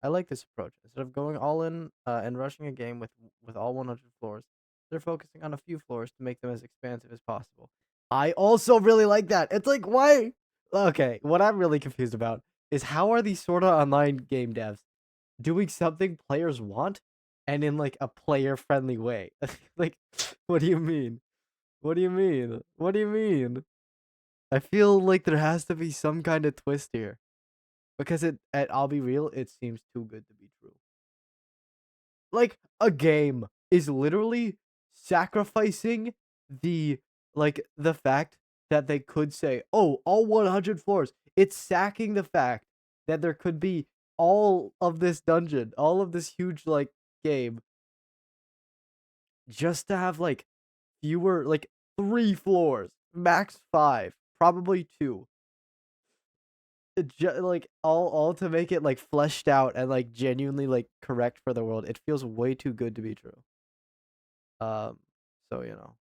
Speaker 1: I like this approach. Instead of going all in and rushing a game with all 100 floors, they're focusing on a few floors to make them as expansive as possible. I also really like that. It's like, why? Okay, what I'm really confused about is how are these sort of online game devs doing something players want and in like a player friendly way? Like, what do you mean? What do you mean? What do you mean? I feel like there has to be some kind of twist here because I'll be real, it seems too good to be true. Like a game is literally sacrificing the the fact that they could say, "Oh, all 100 floors." It's sacking the fact that there could be all of this dungeon, all of this huge like game just to have like fewer like 3 floors, max 5, probably 2. Like all to make it like fleshed out and like genuinely like correct for the world. It feels way too good to be true. Um, so you know.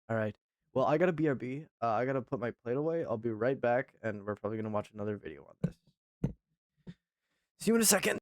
Speaker 1: All right. Well, I gotta BRB. I gotta put my plate away. I'll be right back, and we're probably gonna watch another video on this. See you in a second.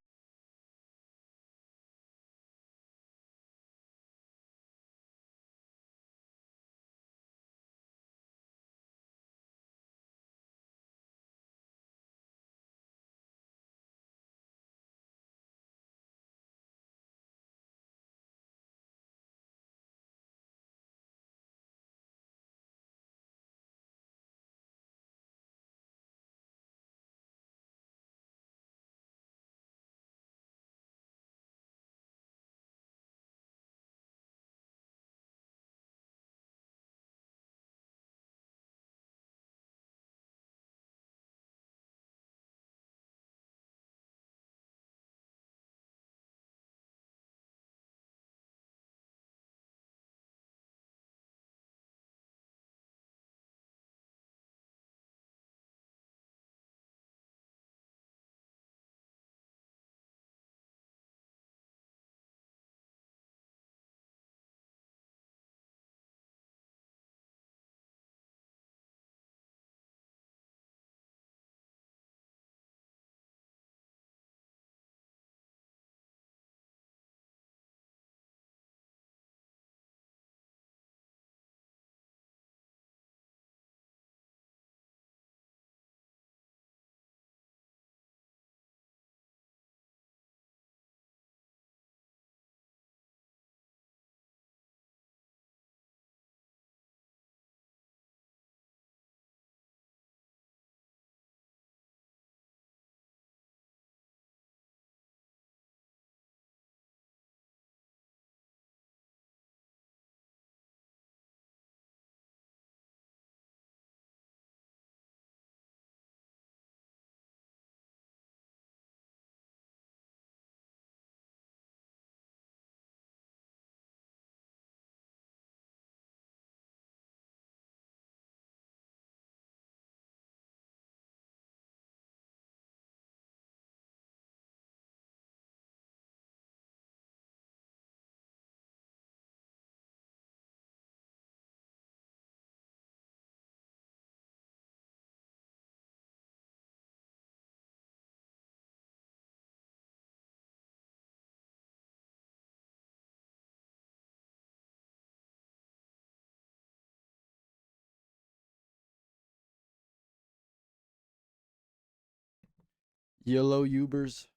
Speaker 1: Yellow Ubers,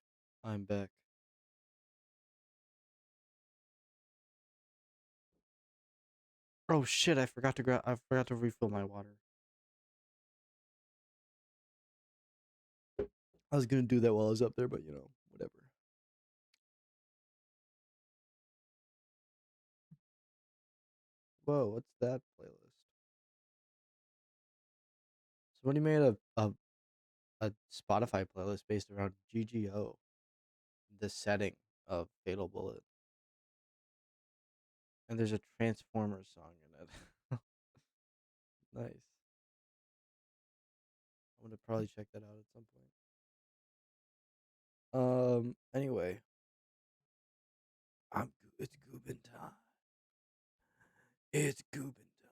Speaker 1: I'm back. Oh shit! I forgot to refill my water. I was gonna do that while I was up there, but you know, whatever. Whoa, what's that playlist? Somebody made a Spotify playlist based around GGO, the setting of Fatal Bullet, and there's a Transformers song in it. Nice. I'm gonna probably check that out at some point. Anyway, it's Goobin time. It's Goobin time.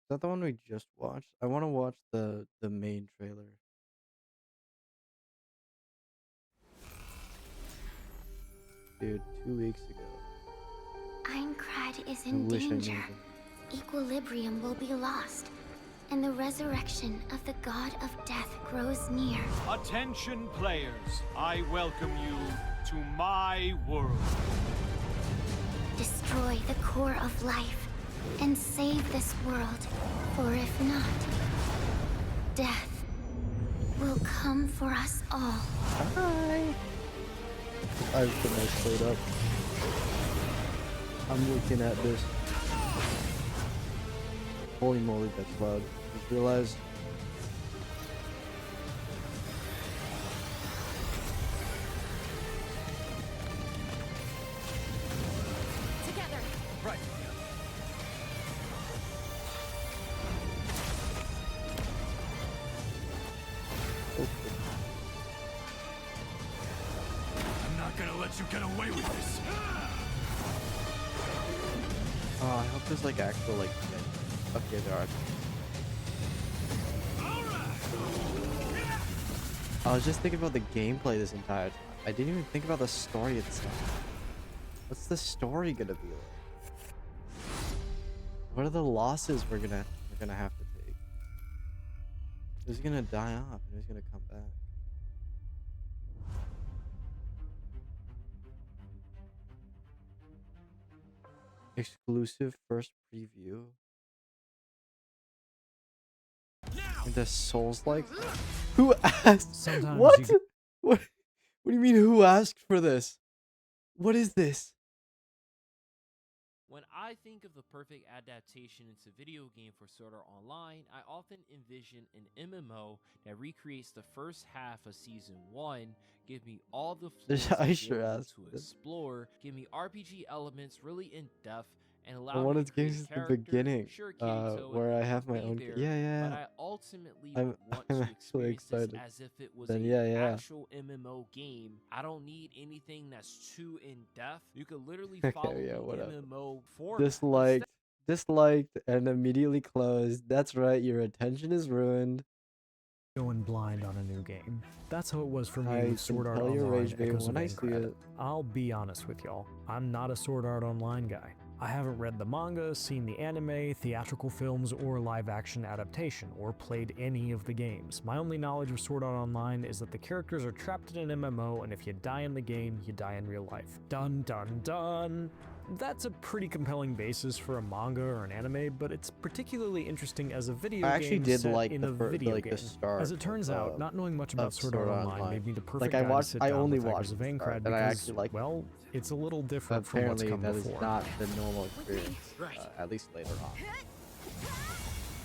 Speaker 1: Is that the one we just watched? I want to watch the main trailer. Dude, 2 weeks ago.
Speaker 3: Aincrad is
Speaker 1: I
Speaker 3: in
Speaker 1: wish I knew
Speaker 3: danger.
Speaker 1: this.
Speaker 3: Equilibrium will be lost, and the resurrection of the god of death grows near.
Speaker 4: Attention players, I welcome you to my world.
Speaker 3: Destroy the core of life and save this world, for if not, death will come for us all.
Speaker 1: Hi. I put my slate up. I'm looking at this. Holy moly, that's loud. Just realized.
Speaker 3: Together.
Speaker 4: Right. I'm not gonna let you get away with this.
Speaker 1: Oh, I hope there's like actual like. Okay, there are. I was just thinking about the gameplay this entire time. I didn't even think about the story itself. What's the story gonna be like? What are the losses we're gonna have to take? Who's gonna die off and who's gonna come back? Exclusive first preview. The Souls-like? Who asked?
Speaker 5: Sometimes
Speaker 1: What?
Speaker 5: you-
Speaker 1: What? What do you mean? Who asked for this? What is this?
Speaker 6: When I think of the perfect adaptation into video game for Sword Art Online, I often envision an MMO that recreates the first half of Season 1, give me all the
Speaker 1: There's-
Speaker 6: fluids
Speaker 1: I
Speaker 6: available
Speaker 1: sure asked
Speaker 6: to
Speaker 1: for this.
Speaker 6: explore, give me RPG elements really in depth, and
Speaker 1: I
Speaker 6: allow me
Speaker 1: wanted
Speaker 6: to create
Speaker 1: games
Speaker 6: a
Speaker 1: at the
Speaker 6: character,
Speaker 1: beginning,
Speaker 6: sure, Kirito
Speaker 1: where
Speaker 6: and
Speaker 1: I have my
Speaker 6: Queen
Speaker 1: own.
Speaker 6: Bear,
Speaker 1: Yeah.
Speaker 6: but I ultimately
Speaker 1: I'm
Speaker 6: want
Speaker 1: I'm
Speaker 6: to
Speaker 1: actually
Speaker 6: experience this
Speaker 1: excited.
Speaker 6: as if it was
Speaker 1: Then
Speaker 6: an
Speaker 1: yeah.
Speaker 6: actual MMO game. I don't need anything that's too in depth. You could literally
Speaker 1: Okay,
Speaker 6: follow
Speaker 1: yeah,
Speaker 6: the
Speaker 1: whatever.
Speaker 6: MMO format.
Speaker 1: Disliked, and immediately closed. That's right. Your attention is ruined.
Speaker 5: going blind on a new game. That's how it was for me
Speaker 1: I
Speaker 5: with
Speaker 1: can
Speaker 5: Sword Art
Speaker 1: tell your
Speaker 5: Online
Speaker 1: rage, babe,
Speaker 5: Echoes of
Speaker 1: when I see
Speaker 5: Aincrad.
Speaker 1: it.
Speaker 5: I'll be honest with y'all, I'm not a Sword Art Online guy. I haven't read the manga, seen the anime, theatrical films, or live-action adaptation, or played any of the games. My only knowledge of Sword Art Online is that the characters are trapped in an MMO, and if you die in the game, you die in real life. Dun dun dun! That's a pretty compelling basis for a manga or an anime, but it's particularly interesting as a video
Speaker 1: I actually
Speaker 5: game
Speaker 1: did
Speaker 5: set
Speaker 1: like
Speaker 5: in
Speaker 1: the
Speaker 5: a
Speaker 1: fir-
Speaker 5: video
Speaker 1: like
Speaker 5: game.
Speaker 1: the start.
Speaker 5: As it turns
Speaker 1: of,
Speaker 5: out, not knowing much about
Speaker 1: of
Speaker 5: Sword
Speaker 1: Sword
Speaker 5: Art
Speaker 1: Art
Speaker 5: Online
Speaker 1: Online.
Speaker 5: made me the perfect
Speaker 1: Like,
Speaker 5: guy to
Speaker 1: watched.
Speaker 5: sit
Speaker 1: I
Speaker 5: down
Speaker 1: only
Speaker 5: with
Speaker 1: watched
Speaker 5: Echoes of
Speaker 1: the
Speaker 5: Aincrad
Speaker 1: start, and I
Speaker 5: because,
Speaker 1: actually liked.
Speaker 5: well, it's a little different from what's
Speaker 1: Apparently,
Speaker 5: come
Speaker 1: that is
Speaker 5: before.
Speaker 1: not the normal experience.
Speaker 6: Right.
Speaker 1: At least later on.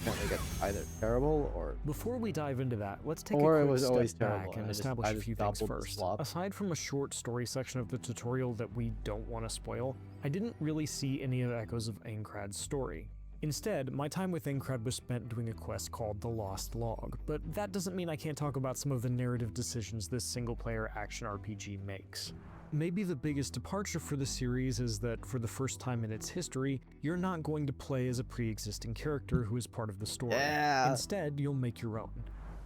Speaker 1: Apparently, it gets either terrible or.
Speaker 5: Before we dive into that, let's take
Speaker 1: Or
Speaker 5: a
Speaker 1: it
Speaker 5: quick
Speaker 1: was
Speaker 5: step
Speaker 1: always
Speaker 5: back
Speaker 1: terrible,
Speaker 5: and
Speaker 1: and
Speaker 5: establish
Speaker 1: I
Speaker 5: a
Speaker 1: just
Speaker 5: few things
Speaker 1: gobbled the
Speaker 5: first.
Speaker 1: slop.
Speaker 5: Aside from a short story section of the tutorial that we don't want to spoil, I didn't really see any of Echoes of Aincrad's story. Instead, my time with Aincrad was spent doing a quest called The Lost Log, but that doesn't mean I can't talk about some of the narrative decisions this single-player action RPG makes. Maybe the biggest departure for the series is that for the first time in its history, you're not going to play as a pre-existing character who is part of the story.
Speaker 1: Yeah.
Speaker 5: Instead, you'll make your own.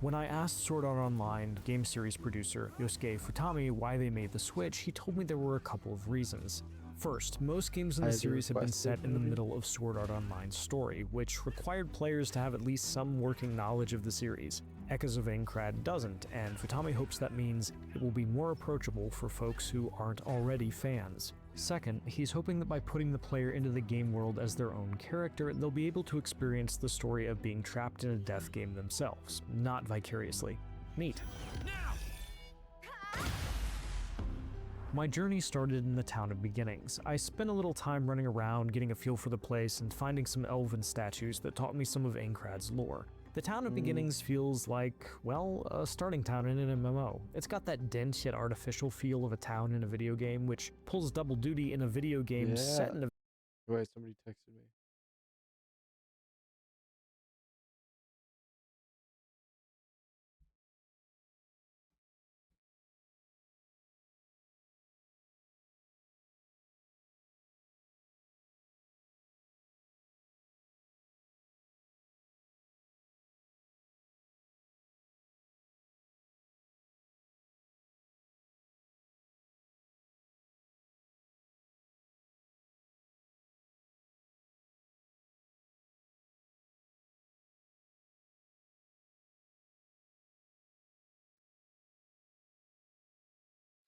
Speaker 5: When I asked Sword Art Online game series producer Yosuke Futami why they made the switch, he told me there were a couple of reasons. First, most games in the
Speaker 1: Highly
Speaker 5: series have been
Speaker 1: requested
Speaker 5: set in the
Speaker 1: movie.
Speaker 5: middle of Sword Art Online's story, which required players to have at least some working knowledge of the series. Echoes of Aincrad doesn't, and Futami hopes that means it will be more approachable for folks who aren't already fans. Second, he's hoping that by putting the player into the game world as their own character, they'll be able to experience the story of being trapped in a death game themselves, not vicariously. Neat. My journey started in the Town of Beginnings. I spent a little time running around, getting a feel for the place, and finding some elven statues that taught me some of Aincrad's lore. The Town of Beginnings feels like, well, a starting town in an MMO. It's got that dense yet artificial feel of a town in a video game, which pulls double duty in a video game set
Speaker 1: Yeah.
Speaker 5: in a
Speaker 1: Wait, somebody texted me.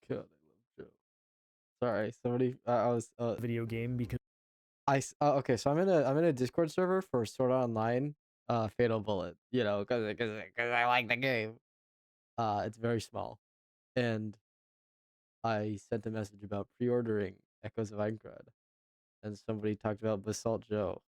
Speaker 1: God, I love Joe. Sorry, somebody. I was.
Speaker 5: video game because
Speaker 1: Okay, so I'm in a Discord server for Sword Art Online. Fatal Bullet. You know, because I like the game. It's very small, and I sent a message about pre-ordering Echoes of Aincrad, and somebody talked about Basalt Joe,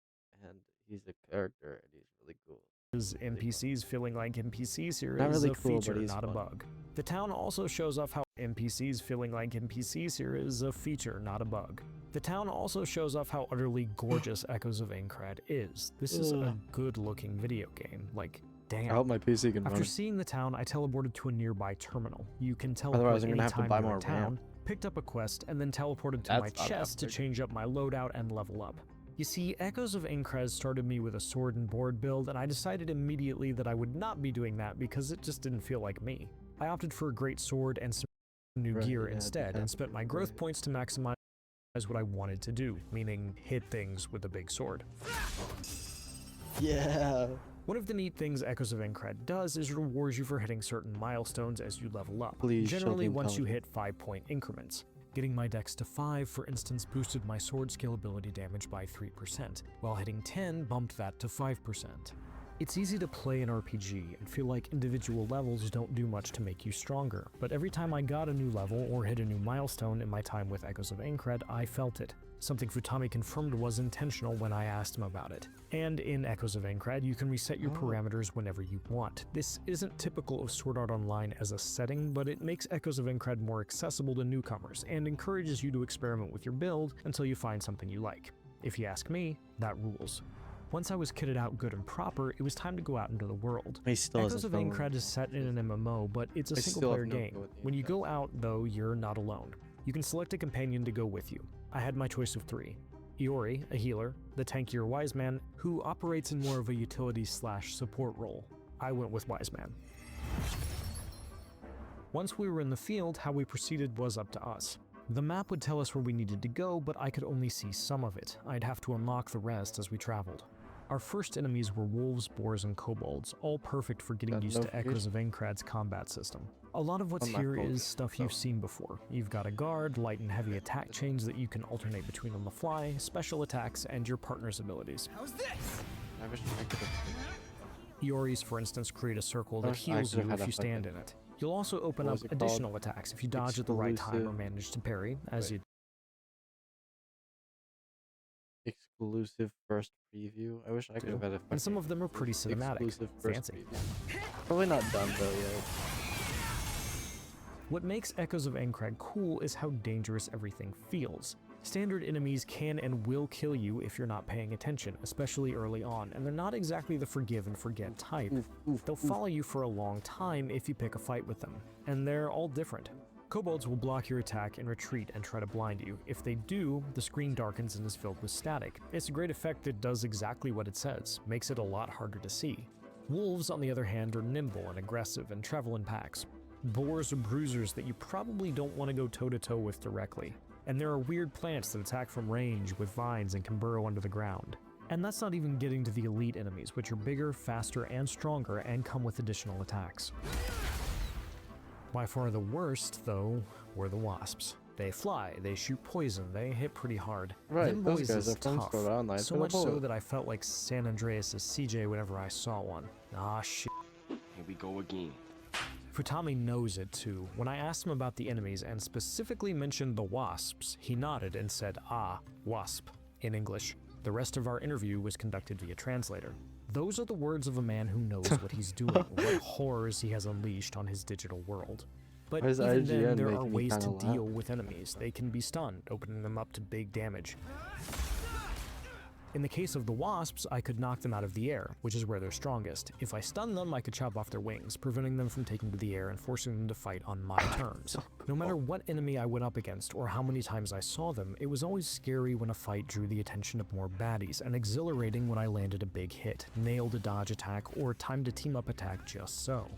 Speaker 1: and he's a character, and he's really cool.
Speaker 5: NPCs feeling like NPCs here
Speaker 1: Not
Speaker 5: is
Speaker 1: really
Speaker 5: a
Speaker 1: cool, but
Speaker 5: feature,
Speaker 1: he's
Speaker 5: not a
Speaker 1: fun.
Speaker 5: bug. The town also shows off how NPCs feeling like NPCs here is a feature, not a bug. The town also shows off how utterly gorgeous Echoes of Aincrad is. This is a
Speaker 1: Ugh.
Speaker 5: good-looking video game. Like, damn.
Speaker 1: I hope my PC can
Speaker 5: After
Speaker 1: run.
Speaker 5: seeing the town, I teleported to a nearby terminal. You can
Speaker 1: Otherwise,
Speaker 5: teleport
Speaker 1: I'm gonna have to
Speaker 5: anytime
Speaker 1: buy
Speaker 5: you're
Speaker 1: more
Speaker 5: in town,
Speaker 1: RAM.
Speaker 5: picked up a quest, and then teleported to
Speaker 1: That's
Speaker 5: my
Speaker 1: not that
Speaker 5: chest to
Speaker 1: big.
Speaker 5: change up my loadout and level up. You see, Echoes of Aincrad started me with a sword and board build, and I decided immediately that I would not be doing that because it just didn't feel like me. I opted for a great sword and some new
Speaker 1: Right,
Speaker 5: gear
Speaker 1: yeah,
Speaker 5: instead, and spent my growth points to maximize what I wanted to do, meaning hit things with a big sword.
Speaker 1: Yeah.
Speaker 5: One of the neat things Echoes of Aincrad does is rewards you for hitting certain milestones as you level up,
Speaker 1: Please,
Speaker 5: generally
Speaker 1: Sheldon
Speaker 5: once you
Speaker 1: Intelligence.
Speaker 5: hit 5-point increments. Getting my dex to 5, for instance, boosted my sword scalability damage by 3%, while hitting 10 bumped that to 5%. It's easy to play an RPG and feel like individual levels don't do much to make you stronger, but every time I got a new level or hit a new milestone in my time with Echoes of Aincrad, I felt it. Something Futami confirmed was intentional when I asked him about it. And in Echoes of Aincrad, you can reset your parameters whenever you want. This isn't typical of Sword Art Online as a setting, but it makes Echoes of Aincrad more accessible to newcomers and encourages you to experiment with your build until you find something you like. If you ask me, that rules. Once I was kitted out good and proper, it was time to go out into the world.
Speaker 1: He still
Speaker 5: Echoes
Speaker 1: hasn't
Speaker 5: of
Speaker 1: filmed.
Speaker 5: Aincrad is set in an MMO, but it's a
Speaker 1: I still
Speaker 5: single-player
Speaker 1: have no
Speaker 5: game.
Speaker 1: clue what the
Speaker 5: When you
Speaker 1: internet
Speaker 5: go out, though, you're not alone. You can select a companion to go with you. I had my choice of 3. Iori, a healer, the tankier Wise Man, who operates in more of a utility/support role. I went with Wise Man. Once we were in the field, how we proceeded was up to us. The map would tell us where we needed to go, but I could only see some of it. I'd have to unlock the rest as we traveled. Our first enemies were wolves, boars, and kobolds, all perfect for getting
Speaker 1: Got
Speaker 5: used
Speaker 1: no
Speaker 5: to Echoes of Aincrad's combat system. A lot of what's
Speaker 1: I'm not
Speaker 5: here
Speaker 1: focused,
Speaker 5: is stuff you've
Speaker 1: so-
Speaker 5: seen before. You've got a guard, light and heavy attack chains that you can alternate between on the fly, special attacks, and your partner's abilities.
Speaker 1: I wish I could have.
Speaker 5: Iori's, for instance, create a circle that
Speaker 1: I
Speaker 5: heals
Speaker 1: could've
Speaker 5: you
Speaker 1: had
Speaker 5: if
Speaker 1: a
Speaker 5: you stand in
Speaker 1: fucking-
Speaker 5: it. You'll also open
Speaker 1: what
Speaker 5: up
Speaker 1: was it called?
Speaker 5: additional attacks if you dodge at the right time or
Speaker 1: Exclusive-
Speaker 5: manage to parry, as
Speaker 1: Wait.
Speaker 5: you
Speaker 1: Exclusive first preview. I wish I could
Speaker 5: do.
Speaker 1: have had a.
Speaker 5: And some
Speaker 1: fucking
Speaker 5: of them are pretty cinematic.
Speaker 1: Exclusive first
Speaker 5: Fancy.
Speaker 1: preview. Probably not done though yet.
Speaker 5: What makes Echoes of Aincrad cool is how dangerous everything feels. Standard enemies can and will kill you if you're not paying attention, especially early on, and they're not exactly the forgive and forget type. They'll follow you for a long time if you pick a fight with them, and they're all different. Kobolds will block your attack and retreat and try to blind you. If they do, the screen darkens and is filled with static. It's a great effect that does exactly what it says, makes it a lot harder to see. Wolves, on the other hand, are nimble and aggressive and travel in packs. Boars are bruisers that you probably don't want to go toe-to-toe with directly. And there are weird plants that attack from range with vines and can burrow under the ground. And that's not even getting to the elite enemies, which are bigger, faster, and stronger, and come with additional attacks. By far the worst, though, were the wasps. They fly, they shoot poison, they hit pretty hard.
Speaker 1: Right,
Speaker 5: Them
Speaker 1: those
Speaker 5: boys
Speaker 1: guys
Speaker 5: is
Speaker 1: are from
Speaker 5: tough,
Speaker 1: Sword Art Online
Speaker 5: so
Speaker 1: for the
Speaker 5: much so
Speaker 1: bullet.
Speaker 5: that I felt like San Andreas' CJ whenever I saw one. Ah, shit.
Speaker 7: Here we go again.
Speaker 5: Futami knows it too. When I asked him about the enemies and specifically mentioned the wasps, he nodded and said, "Ah, wasp," in English. The rest of our interview was conducted via translator. Those are the words of a man who knows what he's doing, what horrors he has unleashed on his digital world. But
Speaker 1: Why is
Speaker 5: even then,
Speaker 1: IGN
Speaker 5: there are
Speaker 1: making me
Speaker 5: ways to
Speaker 1: kinda laugh?
Speaker 5: deal with enemies. They can be stunned, opening them up to big damage. In the case of the wasps, I could knock them out of the air, which is where they're strongest. If I stun them, I could chop off their wings, preventing them from taking to the air and forcing them to fight on my terms. No matter what enemy I went up against or how many times I saw them, it was always scary when a fight drew the attention of more baddies, and exhilarating when I landed a big hit, nailed a dodge attack, or timed a team-up attack just so.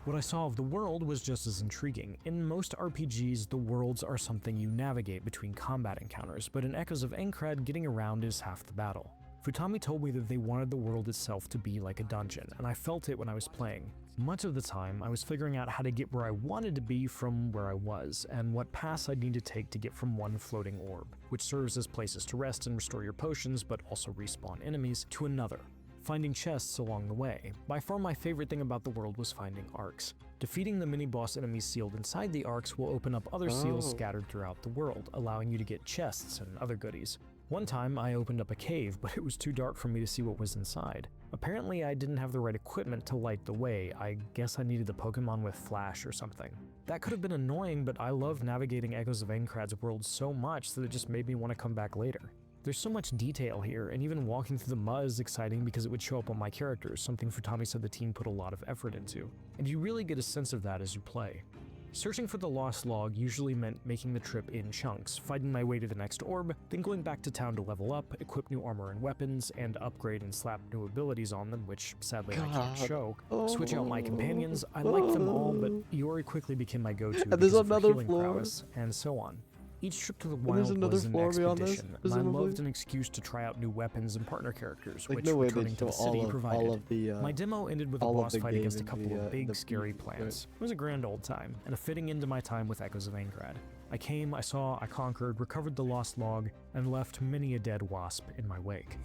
Speaker 5: What I saw of the world was just as intriguing. In most RPGs, the worlds are something you navigate between combat encounters, but in Echoes of Aincrad, getting around is half the battle. Futami told me that they wanted the world itself to be like a dungeon, and I felt it when I was playing. Much of the time, I was figuring out how to get where I wanted to be from where I was, and what paths I'd need to take to get from one floating orb, which serves as places to rest and restore your potions but also respawn enemies, to another, finding chests along the way. By far my favorite thing about the world was finding arcs. Defeating the mini-boss enemies sealed inside the arcs will open up other seals scattered throughout the world, allowing you to get chests and other goodies. One time I opened up a cave, but it was too dark for me to see what was inside. Apparently I didn't have the right equipment to light the way. I guess I needed the Pokemon with flash or something. That could have been annoying, but I love navigating Echoes of Aincrad's world so much that it just made me want to come back later. There's so much detail here, and even walking through the mud is exciting because it would show up on my characters, something Futami said the team put a lot of effort into. And you really get a sense of that as you play. Searching for the lost log usually meant making the trip in chunks, fighting my way to the next orb, then going back to town to level up, equip new armor and weapons, and upgrade and slap new abilities on them, which sadly I can't show. Switch out my companions, I liked them all, but Iori quickly became my go-to
Speaker 1: And there's
Speaker 5: because of her
Speaker 1: another
Speaker 5: healing
Speaker 1: floor.
Speaker 5: prowess, and so on. Each trip to the
Speaker 1: And there's
Speaker 5: wild
Speaker 1: another
Speaker 5: was an
Speaker 1: floor beyond this,
Speaker 5: expedition, and I
Speaker 1: presumably?
Speaker 5: loved an excuse to try out new weapons and partner characters,
Speaker 1: Like
Speaker 5: which
Speaker 1: no way
Speaker 5: returning
Speaker 1: they'd
Speaker 5: to
Speaker 1: show
Speaker 5: the city provided.
Speaker 1: all of the
Speaker 5: My demo ended with a
Speaker 1: all of
Speaker 5: boss
Speaker 1: the
Speaker 5: fight
Speaker 1: game
Speaker 5: against a
Speaker 1: in
Speaker 5: couple
Speaker 1: the,
Speaker 5: of big,
Speaker 1: the
Speaker 5: scary
Speaker 1: preview,
Speaker 5: plants. It was a grand old time, and a fitting end to my time with Echoes of Aincrad. I came, I saw, I conquered, recovered the lost log, and left many a dead wasp in my wake.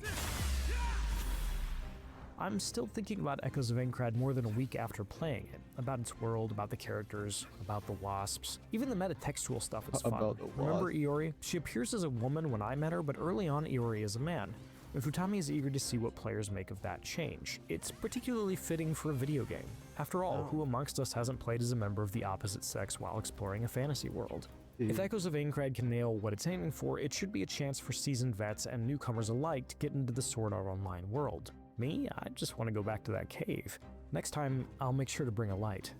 Speaker 5: I'm still thinking about Echoes of Aincrad more than a week after playing it. About its world, about the characters, about the wasps. Even the metatextual stuff is fun.
Speaker 1: About the
Speaker 5: Remember
Speaker 1: wasp.
Speaker 5: Iori? She appears as a woman when I met her, but early on Iori is a man. And Futami is eager to see what players make of that change. It's particularly fitting for a video game. After all, who amongst us hasn't played as a member of the opposite sex while exploring a fantasy world? If Echoes of Aincrad can nail what it's aiming for, it should be a chance for seasoned vets and newcomers alike to get into the Sword Art Online world. Me, I just want to go back to that cave. Next time, I'll make sure to bring a light.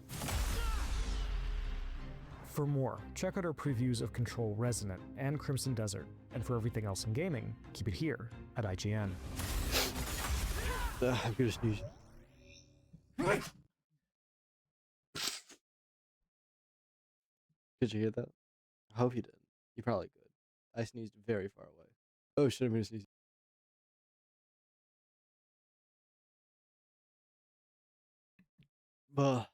Speaker 5: For more, check out our previews of Control Resonant and Crimson Desert, and for everything else in gaming, keep it here at IGN.
Speaker 1: I'm gonna sneeze. Did you hear that? I hope you did. You probably could. I sneezed very far away. Oh shit, I'm gonna sneeze. Buh.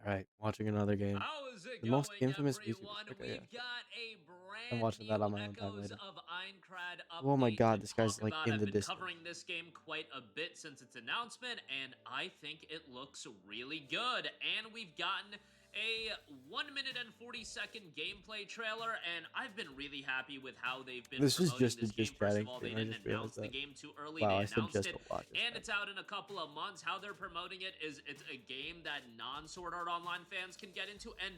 Speaker 1: Alright, watching another game.
Speaker 8: How is it
Speaker 1: The most
Speaker 8: going,
Speaker 1: infamous YouTuber.
Speaker 8: everyone?
Speaker 1: Okay,
Speaker 8: We've
Speaker 1: yeah.
Speaker 8: got a brand
Speaker 1: I'm watching that
Speaker 8: new
Speaker 1: on my own time
Speaker 8: Echoes
Speaker 1: later.
Speaker 8: of Aincrad
Speaker 1: Oh my
Speaker 8: update
Speaker 1: god,
Speaker 8: to
Speaker 1: this guy's
Speaker 8: talk
Speaker 1: like
Speaker 8: about.
Speaker 1: in
Speaker 8: I've
Speaker 1: the
Speaker 8: been
Speaker 1: distance.
Speaker 8: covering this game quite a bit since its announcement, and I think it looks really good. And we've gotten a 1 minute and 40-second gameplay trailer, and I've been really happy with how they've been
Speaker 1: This is
Speaker 8: promoting
Speaker 1: just a
Speaker 8: this game.
Speaker 1: just
Speaker 8: First of
Speaker 1: chatting
Speaker 8: all,
Speaker 1: thing,
Speaker 8: they
Speaker 1: I
Speaker 8: didn't
Speaker 1: just realized
Speaker 8: announce the
Speaker 1: that.
Speaker 8: game too early.
Speaker 1: Wow,
Speaker 8: they
Speaker 1: I said
Speaker 8: announced
Speaker 1: just
Speaker 8: it,
Speaker 1: a lot.
Speaker 8: and it's out in a couple of months. How they're promoting it is it's a game that non-Sword Art Online fans can get into, and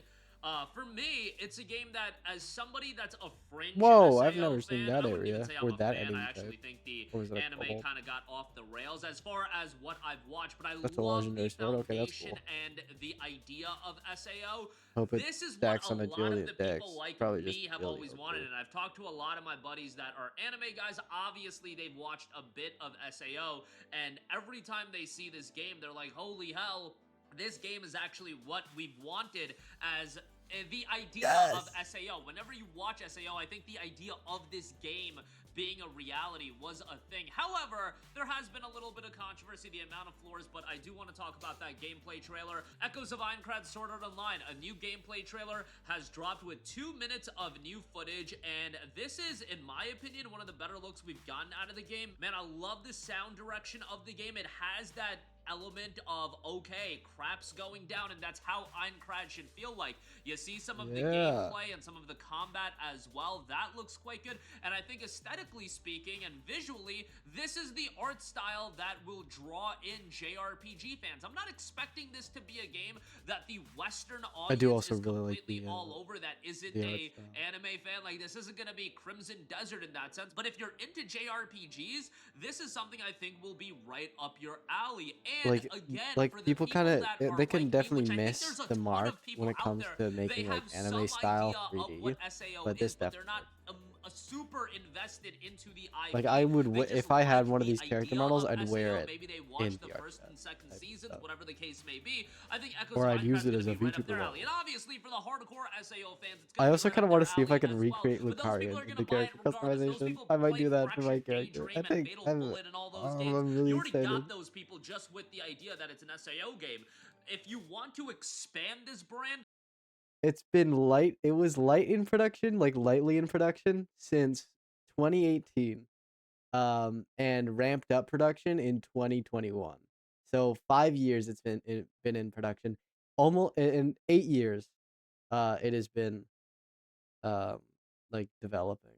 Speaker 8: for me, it's a game that, as somebody that's a fringe
Speaker 1: Whoa, I've
Speaker 8: SAO
Speaker 1: never
Speaker 8: fan,
Speaker 1: seen that
Speaker 8: I wouldn't
Speaker 1: area
Speaker 8: even say
Speaker 1: or
Speaker 8: I'm a
Speaker 1: that
Speaker 8: fan.
Speaker 1: enemy
Speaker 8: I actually
Speaker 1: type.
Speaker 8: think the
Speaker 1: Or is it a
Speaker 8: anime
Speaker 1: kobold?
Speaker 8: kind of got off the rails as far as what I've watched, but I
Speaker 1: That's a
Speaker 8: love
Speaker 1: legendary
Speaker 8: the
Speaker 1: sword. Okay, that's
Speaker 8: foundation
Speaker 1: cool.
Speaker 8: and the idea of SAO.
Speaker 1: Hope it
Speaker 8: This is
Speaker 1: stacks
Speaker 8: what
Speaker 1: on
Speaker 8: a
Speaker 1: a
Speaker 8: lot
Speaker 1: Julian
Speaker 8: of the
Speaker 1: Dex.
Speaker 8: people like
Speaker 1: Probably
Speaker 8: me
Speaker 1: just
Speaker 8: have
Speaker 1: Julian,
Speaker 8: always wanted,
Speaker 1: okay.
Speaker 8: and I've talked to a lot of my buddies that are anime guys. Obviously, they've watched a bit of SAO, and every time they see this game, they're like, holy hell, this game is actually what we've wanted as the idea
Speaker 1: Yes.
Speaker 8: of SAO. Whenever you watch SAO, I think the idea of this game being a reality was a thing. However, there has been a little bit of controversy, the amount of floors, but I do want to talk about that gameplay trailer. Echoes of Aincrad Sword Art Online, a new gameplay trailer has dropped with 2 minutes of new footage, and this is, in my opinion, one of the better looks we've gotten out of the game. Man, I love the sound direction of the game. It has that element of, okay, crap's going down, and that's how Aincrad should feel like. You see some of the gameplay and some of the combat as well. That looks quite good, and I think aesthetically speaking and visually, this is the art style that will draw in JRPG fans. I'm not expecting this to be a game that the Western audience
Speaker 1: I do also
Speaker 8: is
Speaker 1: really like
Speaker 8: completely
Speaker 1: the,
Speaker 8: all over, that isn't
Speaker 1: the art
Speaker 8: a
Speaker 1: style.
Speaker 8: anime fan. Like, this isn't gonna be Crimson Desert in that sense, but if you're into JRPGs, this is something I think will be right up your alley. And again,
Speaker 1: like
Speaker 8: for the
Speaker 1: people kind of
Speaker 8: that are
Speaker 1: they can
Speaker 8: like me,
Speaker 1: definitely
Speaker 8: which I think
Speaker 1: miss
Speaker 8: there's a
Speaker 1: the
Speaker 8: ton
Speaker 1: mark
Speaker 8: of people
Speaker 1: when it
Speaker 8: out
Speaker 1: comes
Speaker 8: there,
Speaker 1: to making
Speaker 8: they
Speaker 1: like
Speaker 8: have some
Speaker 1: anime style
Speaker 8: idea of
Speaker 1: 3D,
Speaker 8: what SAO
Speaker 1: but this
Speaker 8: is, but they're
Speaker 1: definitely.
Speaker 8: not super invested into the IP.
Speaker 1: Like I would,
Speaker 8: They just
Speaker 1: if I had
Speaker 8: like
Speaker 1: one of
Speaker 8: the
Speaker 1: these character
Speaker 8: idea
Speaker 1: models,
Speaker 8: of
Speaker 1: I'd wear
Speaker 8: SAO.
Speaker 1: it
Speaker 8: Maybe they
Speaker 1: in
Speaker 8: watched the
Speaker 1: the
Speaker 8: first and second
Speaker 1: type of
Speaker 8: seasons,
Speaker 1: stuff.
Speaker 8: whatever the case may be. I think Echoes
Speaker 1: Or
Speaker 8: of
Speaker 1: I'd use
Speaker 8: Minecraft's
Speaker 1: it as
Speaker 8: gonna
Speaker 1: a
Speaker 8: be right up
Speaker 1: VTuber
Speaker 8: their
Speaker 1: model.
Speaker 8: alley. And obviously for the hardcore SAO fans, it's
Speaker 1: I
Speaker 8: gonna
Speaker 1: also
Speaker 8: be right
Speaker 1: kind
Speaker 8: up
Speaker 1: of want
Speaker 8: their
Speaker 1: to see if I
Speaker 8: alley
Speaker 1: can
Speaker 8: as well.
Speaker 1: recreate
Speaker 8: But those
Speaker 1: Lucario
Speaker 8: people are
Speaker 1: in
Speaker 8: gonna
Speaker 1: the
Speaker 8: buy it
Speaker 1: character
Speaker 8: regardless. Those
Speaker 1: customization.
Speaker 8: people
Speaker 1: I might
Speaker 8: play
Speaker 1: do that for my
Speaker 8: Fractured
Speaker 1: character.
Speaker 8: Daydream
Speaker 1: I
Speaker 8: and
Speaker 1: think
Speaker 8: Fatal Bullet and all those games.
Speaker 1: I'm really
Speaker 8: You already
Speaker 1: excited.
Speaker 8: got those people just with the idea that it's an SAO game. If you want to expand this brand,
Speaker 1: It's been light. It was light in production, like lightly in production since 2018, and ramped up production in 2021. So 5 years it's been in production. Almost in 8 years, it has been um like developing,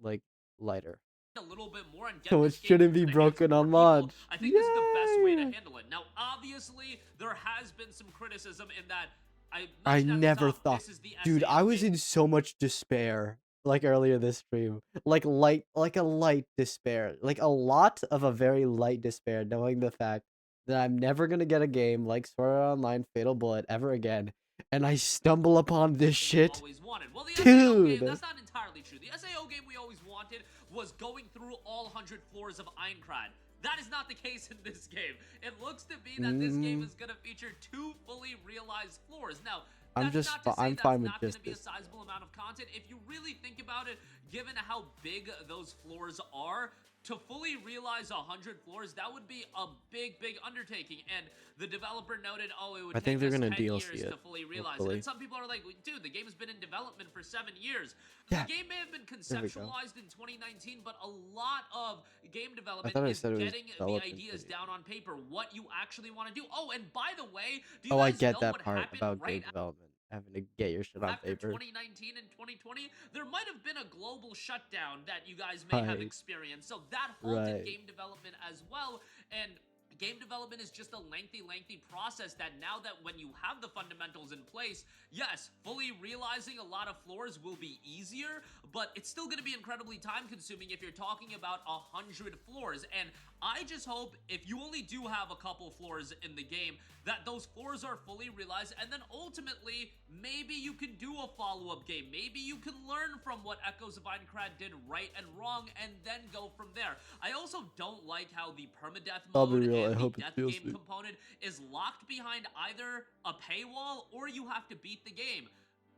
Speaker 1: like lighter.
Speaker 8: a little bit more and get
Speaker 1: So it
Speaker 8: this game
Speaker 1: shouldn't
Speaker 8: into
Speaker 1: be
Speaker 8: the hands of
Speaker 1: broken
Speaker 8: more
Speaker 1: on
Speaker 8: people.
Speaker 1: launch.
Speaker 8: I think this is the best way to
Speaker 1: Yay!
Speaker 8: handle it. Now, obviously, there has been some criticism in that I
Speaker 1: I
Speaker 8: mentioned at the
Speaker 1: never
Speaker 8: top,
Speaker 1: thought,
Speaker 8: this is the
Speaker 1: dude.
Speaker 8: SAO
Speaker 1: I was
Speaker 8: game.
Speaker 1: in so much despair, like earlier this stream, like a light despair, like a lot of a very light despair, knowing the fact that I'm never gonna get a game like Sword Art Online Fatal Bullet ever again, and I stumble upon this shit,
Speaker 8: Always wanted. Well, the SAO game,
Speaker 1: dude.
Speaker 8: that's not entirely true. The SAO game we always wanted was going through all 100 floors of Aincrad. That is not the case in this game. It looks to be that this game is going to feature 2 fully realized floors. Now,
Speaker 1: I'm
Speaker 8: that's
Speaker 1: just
Speaker 8: not to say
Speaker 1: I'm
Speaker 8: that's
Speaker 1: fine with
Speaker 8: not going
Speaker 1: just
Speaker 8: to be a
Speaker 1: this.
Speaker 8: sizable amount of content. If you really think about it, given how big those floors are, to fully realize 100 floors, that would be a big undertaking. And the developer noted, oh, it would
Speaker 1: I
Speaker 8: take
Speaker 1: think they're
Speaker 8: us
Speaker 1: gonna
Speaker 8: 10
Speaker 1: DLC
Speaker 8: years
Speaker 1: it,
Speaker 8: to fully realize it.
Speaker 1: hopefully.
Speaker 8: And some people are like, dude, the game has been in development for 7 years.
Speaker 1: Yeah.
Speaker 8: The game may have been
Speaker 1: There we go.
Speaker 8: conceptualized in 2019, but a lot of game development
Speaker 1: thought I
Speaker 8: is
Speaker 1: said it was
Speaker 8: getting the
Speaker 1: developed in
Speaker 8: ideas
Speaker 1: 2018.
Speaker 8: down on paper, what you actually want to do. Oh, and by the way, do you
Speaker 1: Oh, I
Speaker 8: guys
Speaker 1: get
Speaker 8: know
Speaker 1: that
Speaker 8: what
Speaker 1: part
Speaker 8: happened
Speaker 1: about
Speaker 8: right
Speaker 1: game development, having to get your shit on
Speaker 8: after
Speaker 1: paper.
Speaker 8: 2019 and 2020? There might have been a global shutdown that you guys may have
Speaker 1: Right.
Speaker 8: experienced, so that halted
Speaker 1: Right.
Speaker 8: game development as well. And game development is just a lengthy process that now that when you have the fundamentals in place, yes, fully realizing a lot of floors will be easier, but it's still going to be incredibly time consuming if you're talking about 100 floors. And I just hope if you only do have a couple floors in the game, that those floors are fully realized, and then ultimately, maybe you can do a follow-up game. Maybe you can learn from what Echoes of Aincrad did right and wrong, and then go from there. I also don't like how the permadeath
Speaker 1: I'll be
Speaker 8: mode
Speaker 1: real, I
Speaker 8: and the
Speaker 1: hope it's
Speaker 8: death
Speaker 1: DLC.
Speaker 8: game component is locked behind either a paywall or you have to beat the game.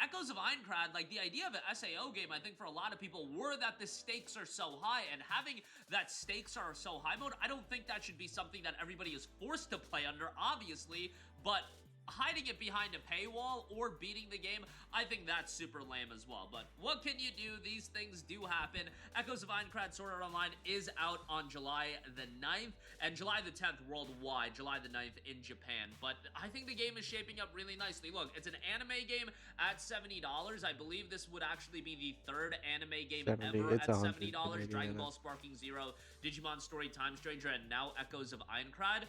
Speaker 8: Echoes of Aincrad, like the idea of an SAO game, I think for a lot of people were that the stakes are so high, and having that stakes are so high mode, I don't think that should be something that everybody is forced to play under, obviously, but hiding it behind a paywall or beating the game, I think that's super lame as well. But what can you do? These things do happen. Echoes of Aincrad Sword Art Online is out on July the 9th and July the 10th worldwide, July the 9th in Japan. But I think the game is shaping up really nicely. Look, it's an anime game at $70. I believe this would actually be the 3rd anime game
Speaker 1: 70,
Speaker 8: ever
Speaker 1: it's
Speaker 8: at
Speaker 1: 100
Speaker 8: $70.
Speaker 1: Canadian,
Speaker 8: Dragon
Speaker 1: yeah.
Speaker 8: Ball Sparking Zero, Digimon Story Time Stranger, and now Echoes of Aincrad.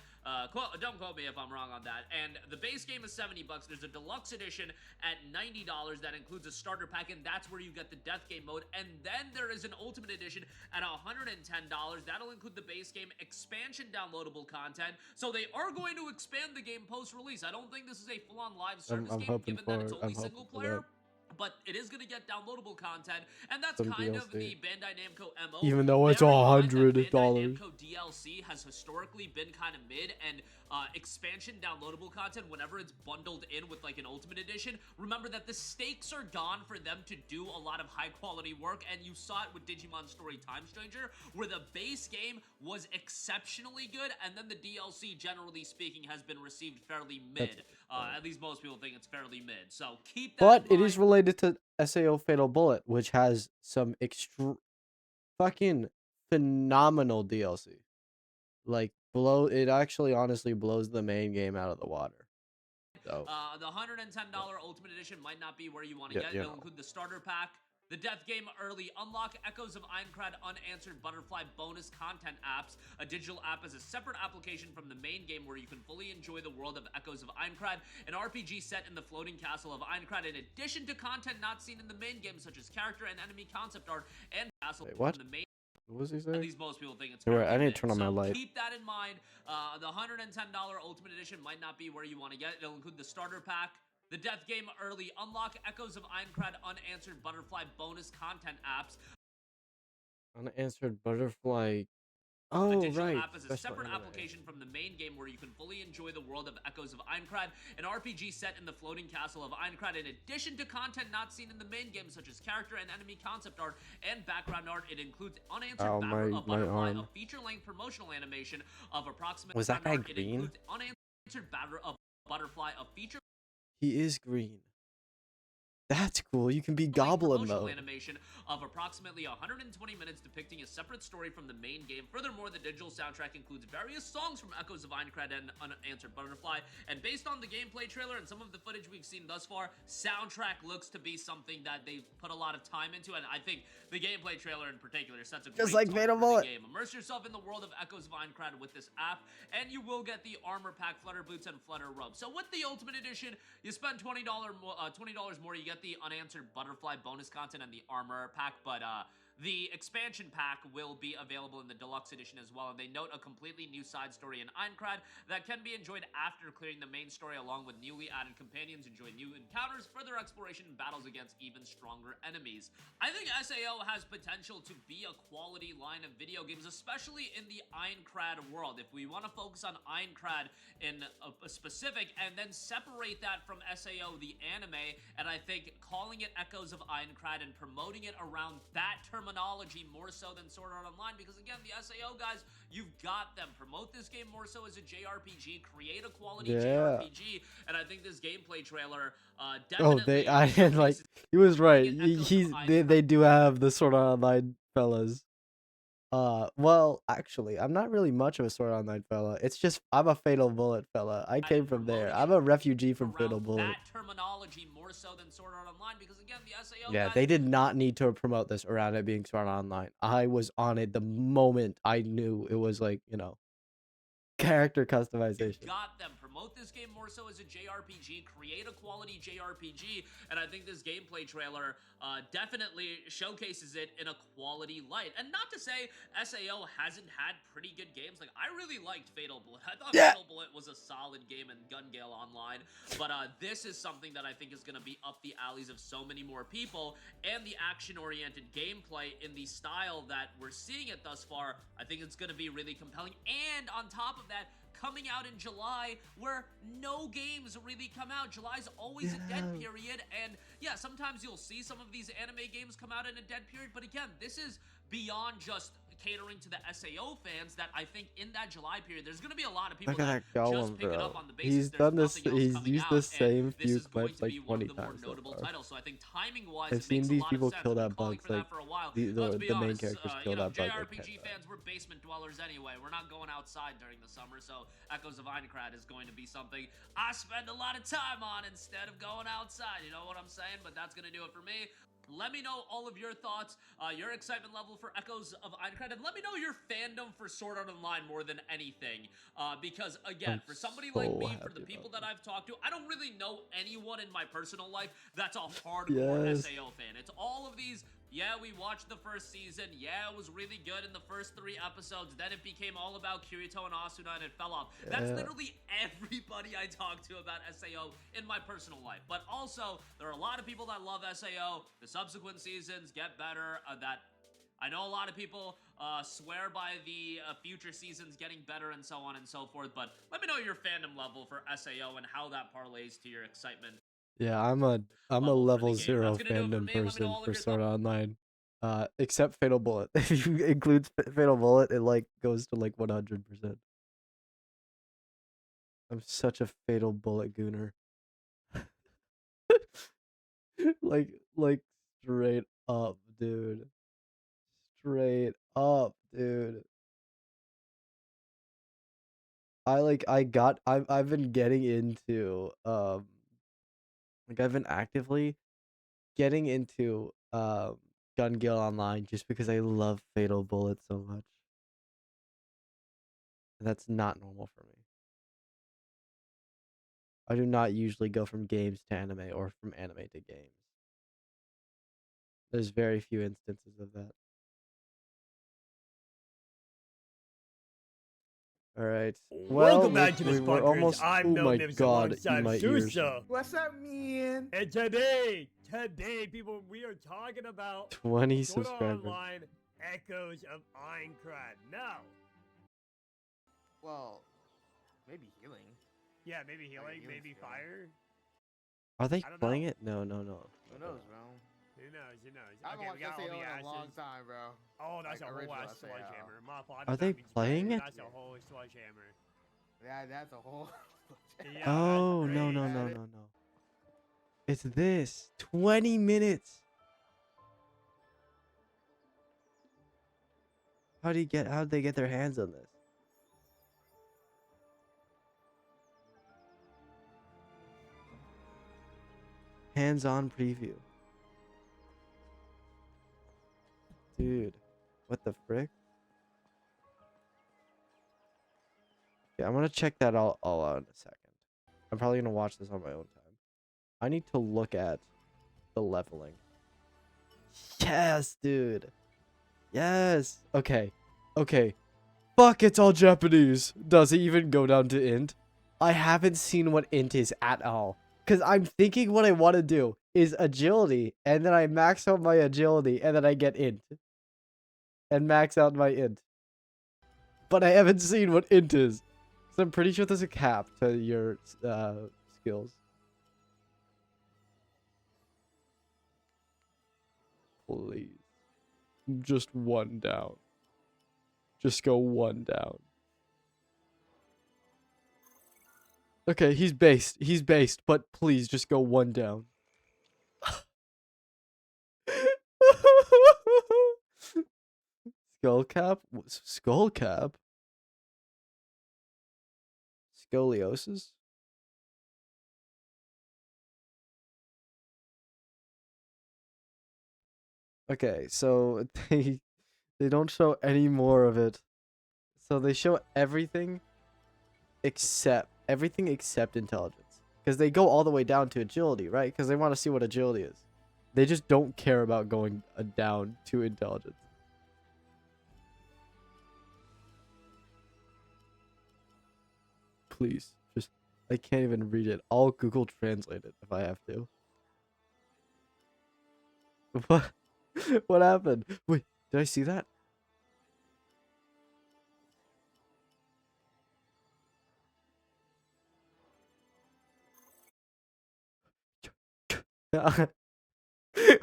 Speaker 8: Don't quote me if I'm wrong on that. And the base game is $70. There's a deluxe edition at $90 that includes a starter pack, and that's where you get the death game mode. And then there is an ultimate edition at $110. That'll include the base game, expansion downloadable content. So they are going to expand the game post-release. I don't think this is a full-on live service
Speaker 1: I'm
Speaker 8: game,
Speaker 1: hoping
Speaker 8: given that it's
Speaker 1: for-
Speaker 8: only
Speaker 1: I'm hoping
Speaker 8: single
Speaker 1: for
Speaker 8: player.
Speaker 1: that.
Speaker 8: but it is going to get downloadable content, and that's
Speaker 1: Some
Speaker 8: kind of
Speaker 1: DLC.
Speaker 8: the Bandai Namco MO.
Speaker 1: Even though it's
Speaker 8: Bear in mind that
Speaker 1: $100.
Speaker 8: Bandai Namco DLC has historically been kind of mid, and expansion downloadable content, whenever it's bundled in with like an Ultimate Edition, remember that the stakes are gone for them to do a lot of high quality work, and you saw it with Digimon Story Time Stranger, where the base game was exceptionally good, and then the DLC, generally speaking, has been received fairly mid. At least most people think it's fairly mid. So keep that
Speaker 1: But
Speaker 8: in
Speaker 1: it is
Speaker 8: mind.
Speaker 1: related to SAO Fatal Bullet, which has some fucking phenomenal DLC. Like it actually honestly blows the main game out of the water. So
Speaker 8: The $110 Ultimate Edition might not be where you want to
Speaker 1: Yeah,
Speaker 8: get.
Speaker 1: you
Speaker 8: It'll
Speaker 1: know.
Speaker 8: include the starter pack, the Death Game Early Unlock, Echoes of Aincrad Unanswered Butterfly bonus content apps. A digital app is a separate application from the main game where you can fully enjoy the world of Echoes of Aincrad, an RPG set in the floating castle of Aincrad, in addition to content not seen in the main game, such as character and enemy concept art and castle
Speaker 1: Wait, what?
Speaker 8: from the main.
Speaker 1: What was he
Speaker 8: At
Speaker 1: saying?
Speaker 8: least most people think it's
Speaker 1: You're right,
Speaker 8: fairly
Speaker 1: I need to
Speaker 8: mid.
Speaker 1: turn on my
Speaker 8: So
Speaker 1: light.
Speaker 8: keep that in mind. The $110 Ultimate Edition might not be where you want to get it. It'll include the starter pack, the Death Game Early Unlock, Echoes of Aincrad Unanswered Butterfly bonus content apps.
Speaker 1: Unanswered Butterfly.
Speaker 8: The
Speaker 1: Oh,
Speaker 8: digital
Speaker 1: right.
Speaker 8: app is a
Speaker 1: Special
Speaker 8: separate
Speaker 1: anime.
Speaker 8: application from the main game where you can fully enjoy the world of Echoes of Aincrad, an RPG set in the floating castle of Aincrad, in addition to content not seen in the main game, such as character and enemy concept art and background art. It includes Unanswered
Speaker 1: Ow, my
Speaker 8: Butterfly,
Speaker 1: arm.
Speaker 8: a feature-length promotional animation of approximate
Speaker 1: Was that
Speaker 8: background
Speaker 1: guy
Speaker 8: art. It
Speaker 1: green?
Speaker 8: includes Unanswered Butterfly, a feature
Speaker 1: He is green. That's cool. You can be
Speaker 8: length
Speaker 1: Goblin
Speaker 8: promotional
Speaker 1: mode.
Speaker 8: animation of approximately 120 minutes depicting a separate story from the main game. Furthermore, the digital soundtrack includes various songs from Echoes of Aincrad and Unanswered Butterfly, and based on the gameplay trailer and some of the footage we've seen thus far, soundtrack looks to be something that they've put a lot of time into, and I think the gameplay trailer in particular sets a
Speaker 1: Just
Speaker 8: great
Speaker 1: like
Speaker 8: tone
Speaker 1: Fatal
Speaker 8: for the
Speaker 1: Bullet.
Speaker 8: game. Immerse yourself in the world of Echoes of Aincrad with this app, and you will get the armor pack, flutter boots, and flutter robe. So with the Ultimate Edition, you spend $20 more, you get the Unanswered Butterfly bonus content and the armor pack, but the expansion pack will be available in the deluxe edition as well, and they note a completely new side story in Aincrad that can be enjoyed after clearing the main story, along with newly added companions. Enjoy new encounters, further exploration, and battles against even stronger enemies. I think SAO has potential to be a quality line of video games, especially in the Aincrad world. If we want to focus on Aincrad in a specific, and then separate that from SAO, the anime, and I think calling it Echoes of Aincrad and promoting it around that terminology more so than Sword Art Online, because again, the SAO guys, you've got them. Promote this game more so as a JRPG, create a quality
Speaker 1: Yeah.
Speaker 8: JRPG, and I think this gameplay trailer
Speaker 1: Oh,
Speaker 8: definitely
Speaker 1: I like.
Speaker 8: showcases
Speaker 1: He was right.
Speaker 8: Echoes of
Speaker 1: They do have the Sword Art Online fellas. Well, actually, I'm not really much of a Sword Art Online fella. It's just I'm a Fatal Bullet fella. I came from there. I'm a refugee from Fatal
Speaker 8: around
Speaker 1: Bullet.
Speaker 8: that terminology more so than Sword Art Online, because again, the SAO
Speaker 1: Yeah,
Speaker 8: guys,
Speaker 1: they did not need to promote this around it being Sword Art Online. I was on it the moment I knew it was like, character customization.
Speaker 8: got them. Promote this game more so as a JRPG, create a quality JRPG, and I think this gameplay trailer definitely showcases it in a quality light. And not to say SAO hasn't had pretty good games. Like, I really liked Fatal Bullet. I thought
Speaker 1: Yeah.
Speaker 8: Fatal Bullet was a solid game in Gun Gale Online, but this is something that I think is going to be up the alleys of so many more people, and the action-oriented gameplay in the style that we're seeing it thus far, I think it's going to be really compelling. And on top of that, coming out in July, where no games really come out. July's always a dead
Speaker 1: Yeah.
Speaker 8: period, and yeah, sometimes you'll see some of these anime games come out in a dead period, but again, this is beyond just catering to the SAO fans. That I think in that July period, there's going to be a lot of people
Speaker 1: Look at
Speaker 8: that
Speaker 1: that going,
Speaker 8: just pick it up
Speaker 1: bro.
Speaker 8: on the basis
Speaker 1: He's
Speaker 8: there's
Speaker 1: done this.
Speaker 8: nothing else
Speaker 1: He's
Speaker 8: coming
Speaker 1: used
Speaker 8: out,
Speaker 1: the
Speaker 8: and
Speaker 1: same
Speaker 8: this
Speaker 1: few
Speaker 8: is going
Speaker 1: clips
Speaker 8: to
Speaker 1: like
Speaker 8: be one
Speaker 1: 20
Speaker 8: of the more
Speaker 1: times so
Speaker 8: notable
Speaker 1: far.
Speaker 8: titles. So I think timing-wise,
Speaker 1: I've
Speaker 8: it
Speaker 1: seen
Speaker 8: makes
Speaker 1: these
Speaker 8: a lot
Speaker 1: people
Speaker 8: of sense.
Speaker 1: kill
Speaker 8: We've
Speaker 1: that
Speaker 8: been calling
Speaker 1: bugs,
Speaker 8: for that
Speaker 1: like,
Speaker 8: for a while.
Speaker 1: the
Speaker 8: Let's be
Speaker 1: main
Speaker 8: honest,
Speaker 1: characters
Speaker 8: you
Speaker 1: kill
Speaker 8: know,
Speaker 1: that bug like
Speaker 8: JRPG
Speaker 1: 10
Speaker 8: fans, we're basement dwellers anyway. We're not going outside during the summer, so Echoes of Aincrad is going to be something I spend a lot of time on instead of going outside. You know what I'm saying? But that's going to do it for me. Let me know all of your thoughts, your excitement level for Echoes of Aincrad, and let me know your fandom for Sword Art Online more than anything. Because, again,
Speaker 1: I'm
Speaker 8: for somebody like
Speaker 1: so
Speaker 8: me, for
Speaker 1: happy
Speaker 8: the people
Speaker 1: about
Speaker 8: that I've talked to, I don't really know anyone in my personal life that's a hardcore
Speaker 1: Yes.
Speaker 8: SAO fan. It's all of these Yeah, we watched the first season. Yeah, it was really good in the first 3 episodes. Then it became all about Kirito and Asuna and it fell off. That's
Speaker 1: Yeah.
Speaker 8: literally everybody I talk to about SAO in my personal life. But also, there are a lot of people that love SAO. The subsequent seasons get better. I know a lot of people swear by the future seasons getting better and so on and so forth, but let me know your fandom level for SAO and how that parlays to your excitement.
Speaker 1: Yeah, I'm a
Speaker 8: Level for
Speaker 1: level
Speaker 8: the game.
Speaker 1: 0
Speaker 8: That's gonna do it for
Speaker 1: fandom
Speaker 8: me. Let me know
Speaker 1: person
Speaker 8: all of
Speaker 1: for
Speaker 8: your
Speaker 1: Sword
Speaker 8: thoughts.
Speaker 1: Art Online. Except Fatal Bullet. If you include Fatal Bullet, it like goes to like 100%. I'm such a Fatal Bullet gooner. like straight up, dude. Straight up, dude. I've been getting into like I've been actively getting into Gun Gale Online just because I love Fatal Bullet so much. And that's not normal for me. I do not usually go from games to anime or from anime to games. There's very few instances of that. All right. Well,
Speaker 7: Welcome back to
Speaker 1: we're
Speaker 7: Miss Bunkers.
Speaker 1: almost.
Speaker 7: I'm
Speaker 1: Oh
Speaker 7: No
Speaker 1: my
Speaker 7: Nips
Speaker 1: god,
Speaker 7: alongside
Speaker 1: my ears.
Speaker 7: Susa.
Speaker 9: What's up, man?
Speaker 7: And today, people, we are talking about
Speaker 1: 20
Speaker 7: Sword Art
Speaker 1: subscribers.
Speaker 7: Online Echoes of Aincrad. Now,
Speaker 9: Well, maybe healing.
Speaker 7: yeah, maybe healing,
Speaker 9: healing
Speaker 7: maybe
Speaker 9: feeling.
Speaker 7: fire.
Speaker 1: Are they
Speaker 7: I don't
Speaker 1: playing
Speaker 7: know.
Speaker 1: it? No.
Speaker 9: Who knows, bro?
Speaker 7: Who knows? Who knows?
Speaker 9: I haven't
Speaker 7: Okay, we
Speaker 9: watched
Speaker 7: got all
Speaker 9: SAO
Speaker 7: the
Speaker 9: in a
Speaker 7: asses.
Speaker 9: long time, bro.
Speaker 7: Oh, that's
Speaker 9: Like
Speaker 7: a whole
Speaker 9: original
Speaker 7: ass
Speaker 9: SAO.
Speaker 7: sledgehammer. My apologies.
Speaker 1: Are they playing it?
Speaker 7: That's a whole sledgehammer.
Speaker 9: Yeah, that's a whole.
Speaker 7: Yeah,
Speaker 1: Oh,
Speaker 7: that's
Speaker 1: no.
Speaker 7: crazy.
Speaker 1: It's this. 20 minutes. How'd they get their hands on this? Hands-on preview. Dude, what the frick? Yeah, I'm gonna check that all out in a second. I'm probably gonna watch this on my own time. I need to look at the leveling. Yes, dude. Yes. Okay. Fuck, it's all Japanese. Does it even go down to int? I haven't seen what int is at all. Because I'm thinking what I want to do is agility, and then I max out my agility, and then I get int. And max out my int. But I haven't seen what int is. So I'm pretty sure there's a cap to your skills. Please. Just one down. Just go one down. Okay, he's based, but please just go one down. Skull cap? Skull cap? Scoliosis? Okay, so they don't show any more of it. So they show everything except intelligence. Because they go all the way down to agility, right? Because they want to see what agility is. They just don't care about going down to intelligence. Please, just I can't even read it. I'll Google Translate it if I have to. What? What happened? Wait, did I see that?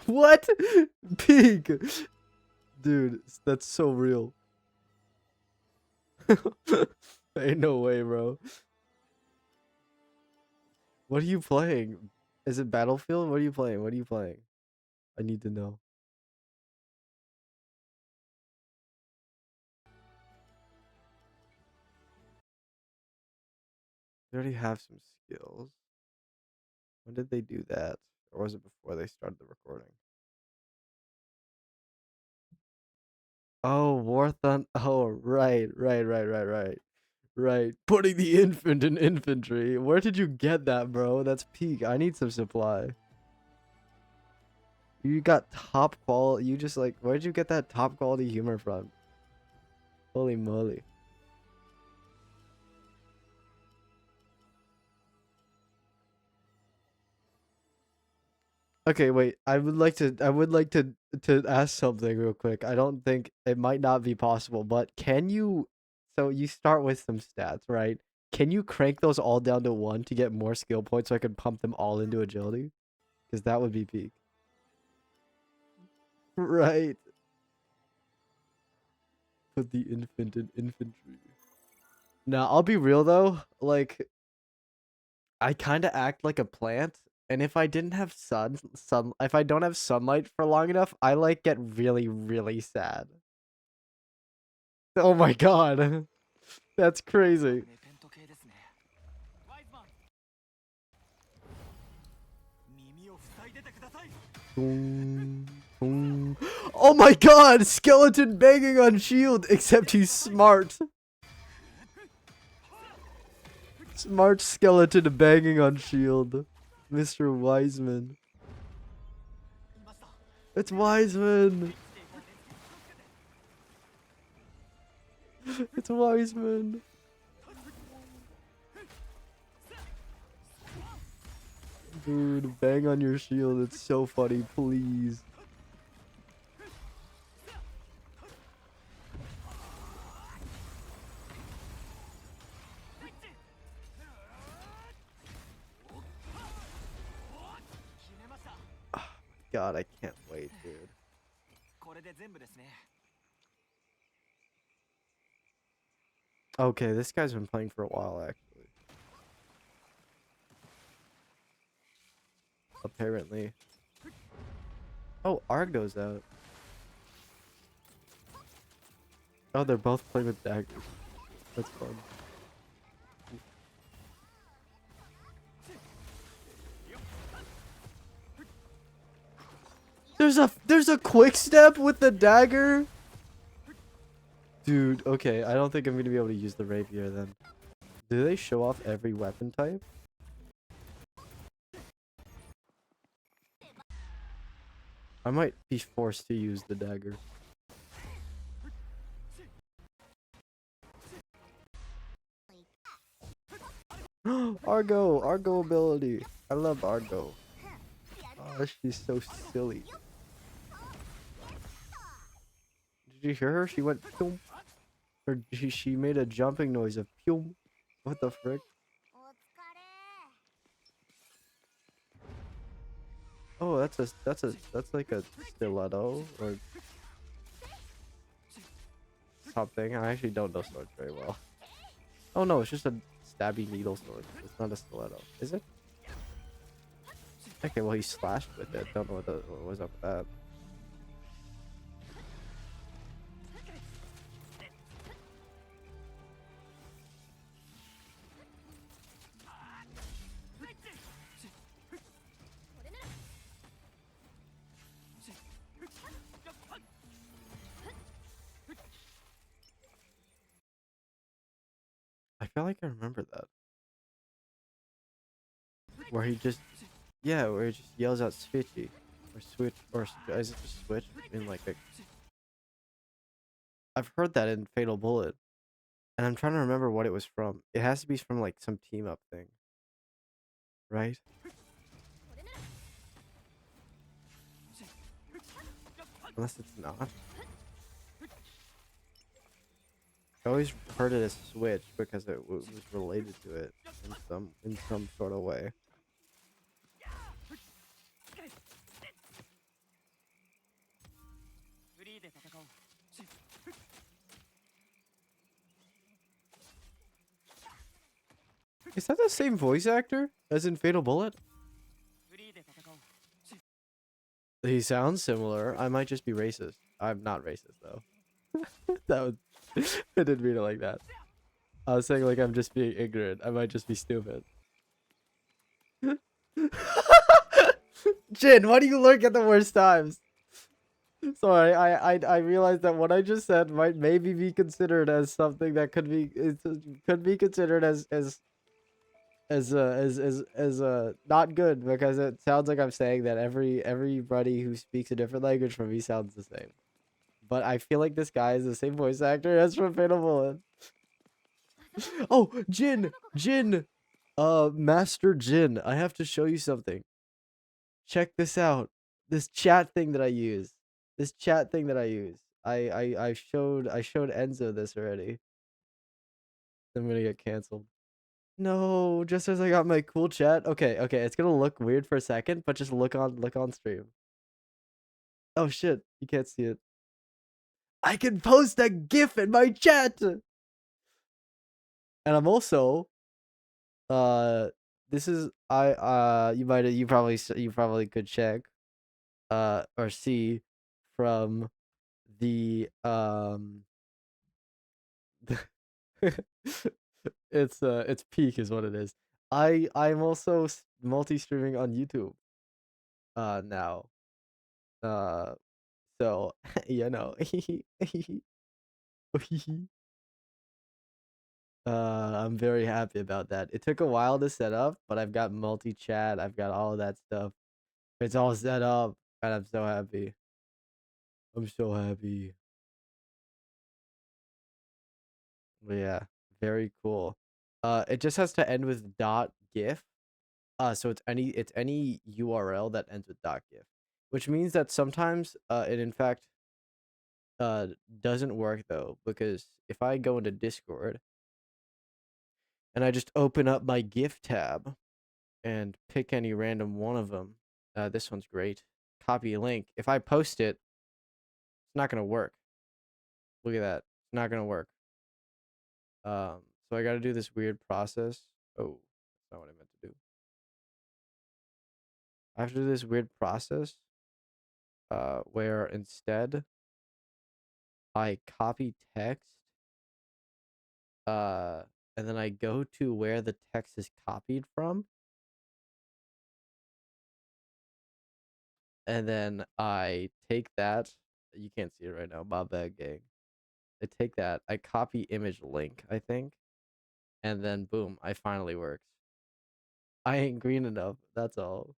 Speaker 1: What? Pig. Dude, that's so real. Ain't no way, bro. What are you playing? Is it Battlefield? What are you playing? What are you playing? I need to know. They already have some skills. When did they do that? Or was it before they started the recording? Oh, War Thunder. Oh, right. Right. Putting the infant in infantry. Where did you get that, bro? That's peak. I need some supply. You got top quality. You just like, where'd you get that top quality humor from? Holy moly. Okay, wait. I would like to ask something real quick. I don't think it might not be possible, but can you, so you start with some stats, right? Can you crank those all down to 1 to get more skill points so I can pump them all into agility? Because that would be peak. Right. Put the infant in infantry. Now, I'll be real though, like I kind of act like a plant, and if I didn't have if I don't have sunlight for long enough, I like get really, really sad. Oh my god. That's crazy. Boom, boom. Oh my god! Skeleton banging on shield, except he's smart. Smart skeleton banging on shield. Mr. Wiseman. It's Wiseman. It's Wiseman. Dude, bang on your shield. It's so funny, please. God, I can't wait, dude. Okay, this guy's been playing for a while, actually. Apparently. Oh, Argo's out. Oh, they're both playing with daggers. That's fun. There's a quick step with the dagger. Dude, okay, I don't think I'm gonna be able to use the rapier then. Do they show off every weapon type? I might be forced to use the dagger. Argo ability. I love Argo. Oh, she's so silly. Did you hear her? She went pew. Or she made a jumping noise of pew. What the frick? Oh, that's like a stiletto or something. I actually don't know swords very well. Oh no, it's just a stabby needle sword. It's not a stiletto, is it? Okay, well he slashed with it. Don't know what was up with that. I feel like I remember that. Where he just, yeah, where he just yells out switchy. Or switch, or is it just switch? In like a... I've heard that in Fatal Bullet. And I'm trying to remember what it was from. It has to be from like some team up thing. Right? Unless it's not. I always heard it as Switch because it was related to it in some sort of way. Is that the same voice actor as in Fatal Bullet? He sounds similar. I might just be racist. I'm not racist though. That was I didn't mean it like that. I was saying like I'm just being ignorant. I might just be stupid. Jin, why do you lurk at the worst times? Sorry, I realized that what I just said might maybe be considered as something that could be considered as not good because it sounds like I'm saying that everybody who speaks a different language from me sounds the same. But I feel like this guy is the same voice actor as from Fatal Bullet. Oh, Jin, Master Jin, I have to show you something. Check this out. This chat thing that I use. I showed Enzo this already. I'm gonna get canceled. No, just as I got my cool chat. Okay, it's gonna look weird for a second, but just look on stream. Oh shit, you can't see it. I can post a GIF in my chat. And I'm also this is you probably could check or see from the it's peak is what it is. I'm also multi-streaming on YouTube now. So you know. I'm very happy about that. It took a while to set up, but I've got multi-chat, I've got all of that stuff. It's all set up, and I'm so happy. I'm so happy. But yeah, very cool. It just has to end with .gif. So it's any URL that ends with .gif, which means that sometimes it in fact doesn't work though, because if I go into Discord and I just open up my GIF tab and pick any random one of them, this one's great. Copy a link. If I post it, it's not gonna work. Look at that. It's not gonna work. So I gotta do this weird process. Oh, that's not what I meant to do. I have to do this weird process where instead I copy text and then I go to where the text is copied from, and then I take that. You can't see it right now, my bad gang. I take that, I copy image link, I think, and then boom, I finally works. I ain't green enough, that's all.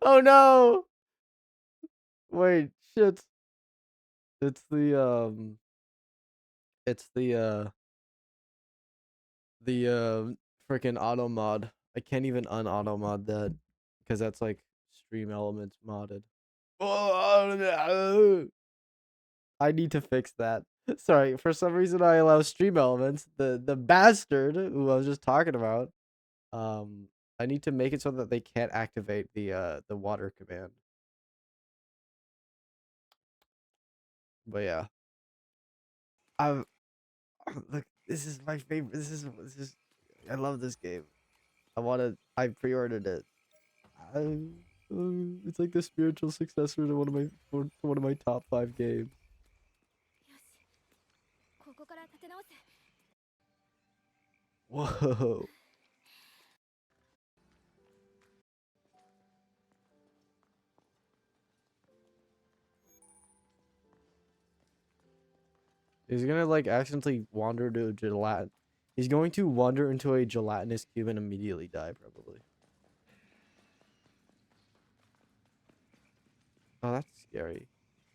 Speaker 1: Oh no! Wait, shit. It's the freaking auto mod. I can't even un-auto mod that because that's like Stream Elements modded. I need to fix that. Sorry, for some reason I allow Stream Elements, the bastard who I was just talking about. I need to make it so that they can't activate the water command. But yeah. Look, this is my favorite. This is I love this game. I pre-ordered it. It's like the spiritual successor to one of my top 5 games. Whoa. He's gonna like accidentally wander to a gelatin. He's going to wander into a gelatinous cube and immediately die, probably. Oh, that's scary.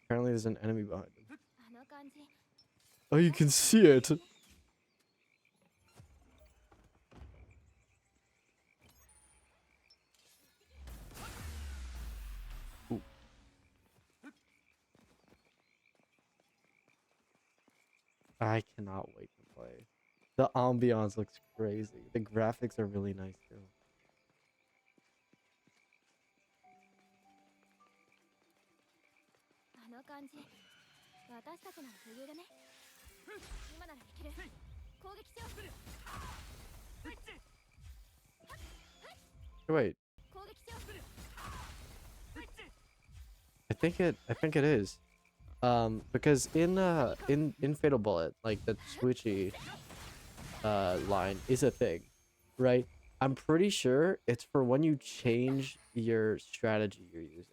Speaker 1: Apparently there's an enemy behind him. Oh, you can see it! Ooh. I cannot wait to play. The ambiance looks crazy. The graphics are really nice too. Wait. I think it is. Because in Fatal Bullet, like the switchy line is a thing, right? I'm pretty sure it's for when you change your strategy you're using.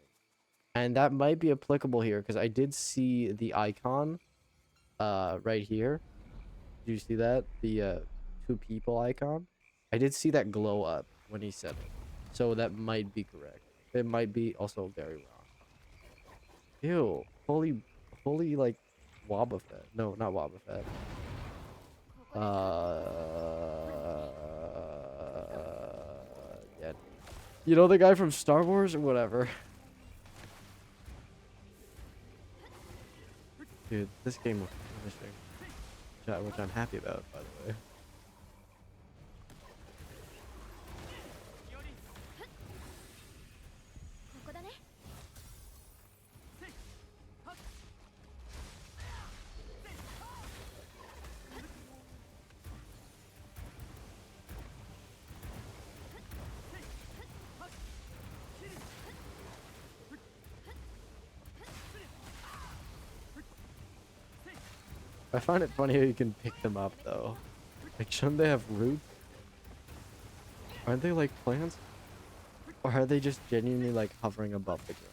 Speaker 1: And that might be applicable here because I did see the icon right here Did you see that? The two people icon? I did see that glow up when he said it. So that might be correct. It might be also very wrong. Ew. Holy like Wobbuffet. No, not Wobbuffet. Yeah. You know the guy from Star Wars or whatever? Dude, this game was finishing. Which I'm happy about, by the way. I find it funny how you can pick them up, though. Like, shouldn't they have roots? Aren't they like plants? Or are they just genuinely like hovering above the ground?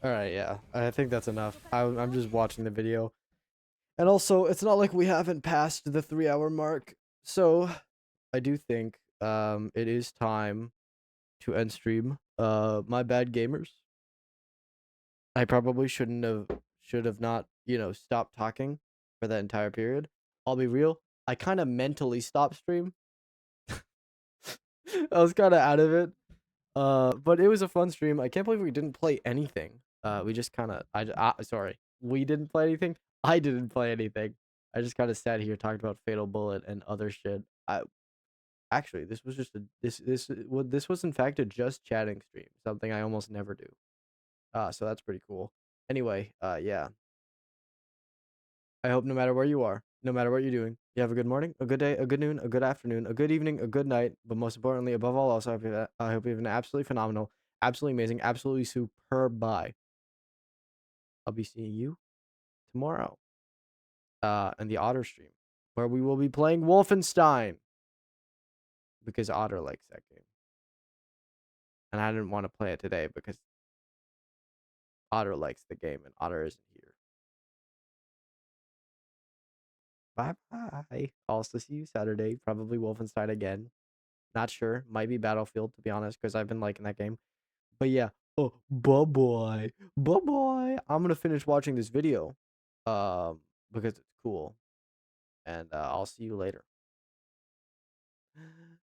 Speaker 1: Alright, yeah. I think that's enough. I'm just watching the video. And also, it's not like we haven't passed the 3-hour mark. So, I do think it is time to end stream. My bad, gamers. I probably should have not, you know, stopped talking for that entire period. I'll be real. I kind of mentally stopped stream. I was kind of out of it. But it was a fun stream. I can't believe we didn't play anything. We just kind of sorry. We didn't play anything. I didn't play anything. I just kind of sat here talked about Fatal Bullet and other shit. Actually, this was just a this was in fact a just chatting stream, something I almost never do. So that's pretty cool. Anyway, yeah. I hope no matter where you are, no matter what you're doing, you have a good morning, a good day, a good noon, a good afternoon, a good evening, a good night, but most importantly, above all else, I hope you have an absolutely phenomenal, absolutely amazing, absolutely superb bye. I'll be seeing you tomorrow in the Otter stream, where we will be playing Wolfenstein, because Otter likes that game. And I didn't want to play it today because Otter likes the game and Otter isn't here. Bye-bye. I'll also see you Saturday. Probably Wolfenstein again. Not sure. Might be Battlefield, to be honest, because I've been liking that game. But yeah. Oh, bye-bye. Bye-bye. I'm going to finish watching this video because it's cool. And I'll see you later.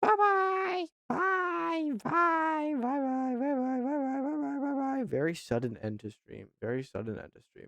Speaker 1: Bye-bye. Bye. Bye. Bye-bye. Bye-bye. Bye-bye. Bye-bye. Bye-bye. Very sudden end to stream. Very sudden end to stream.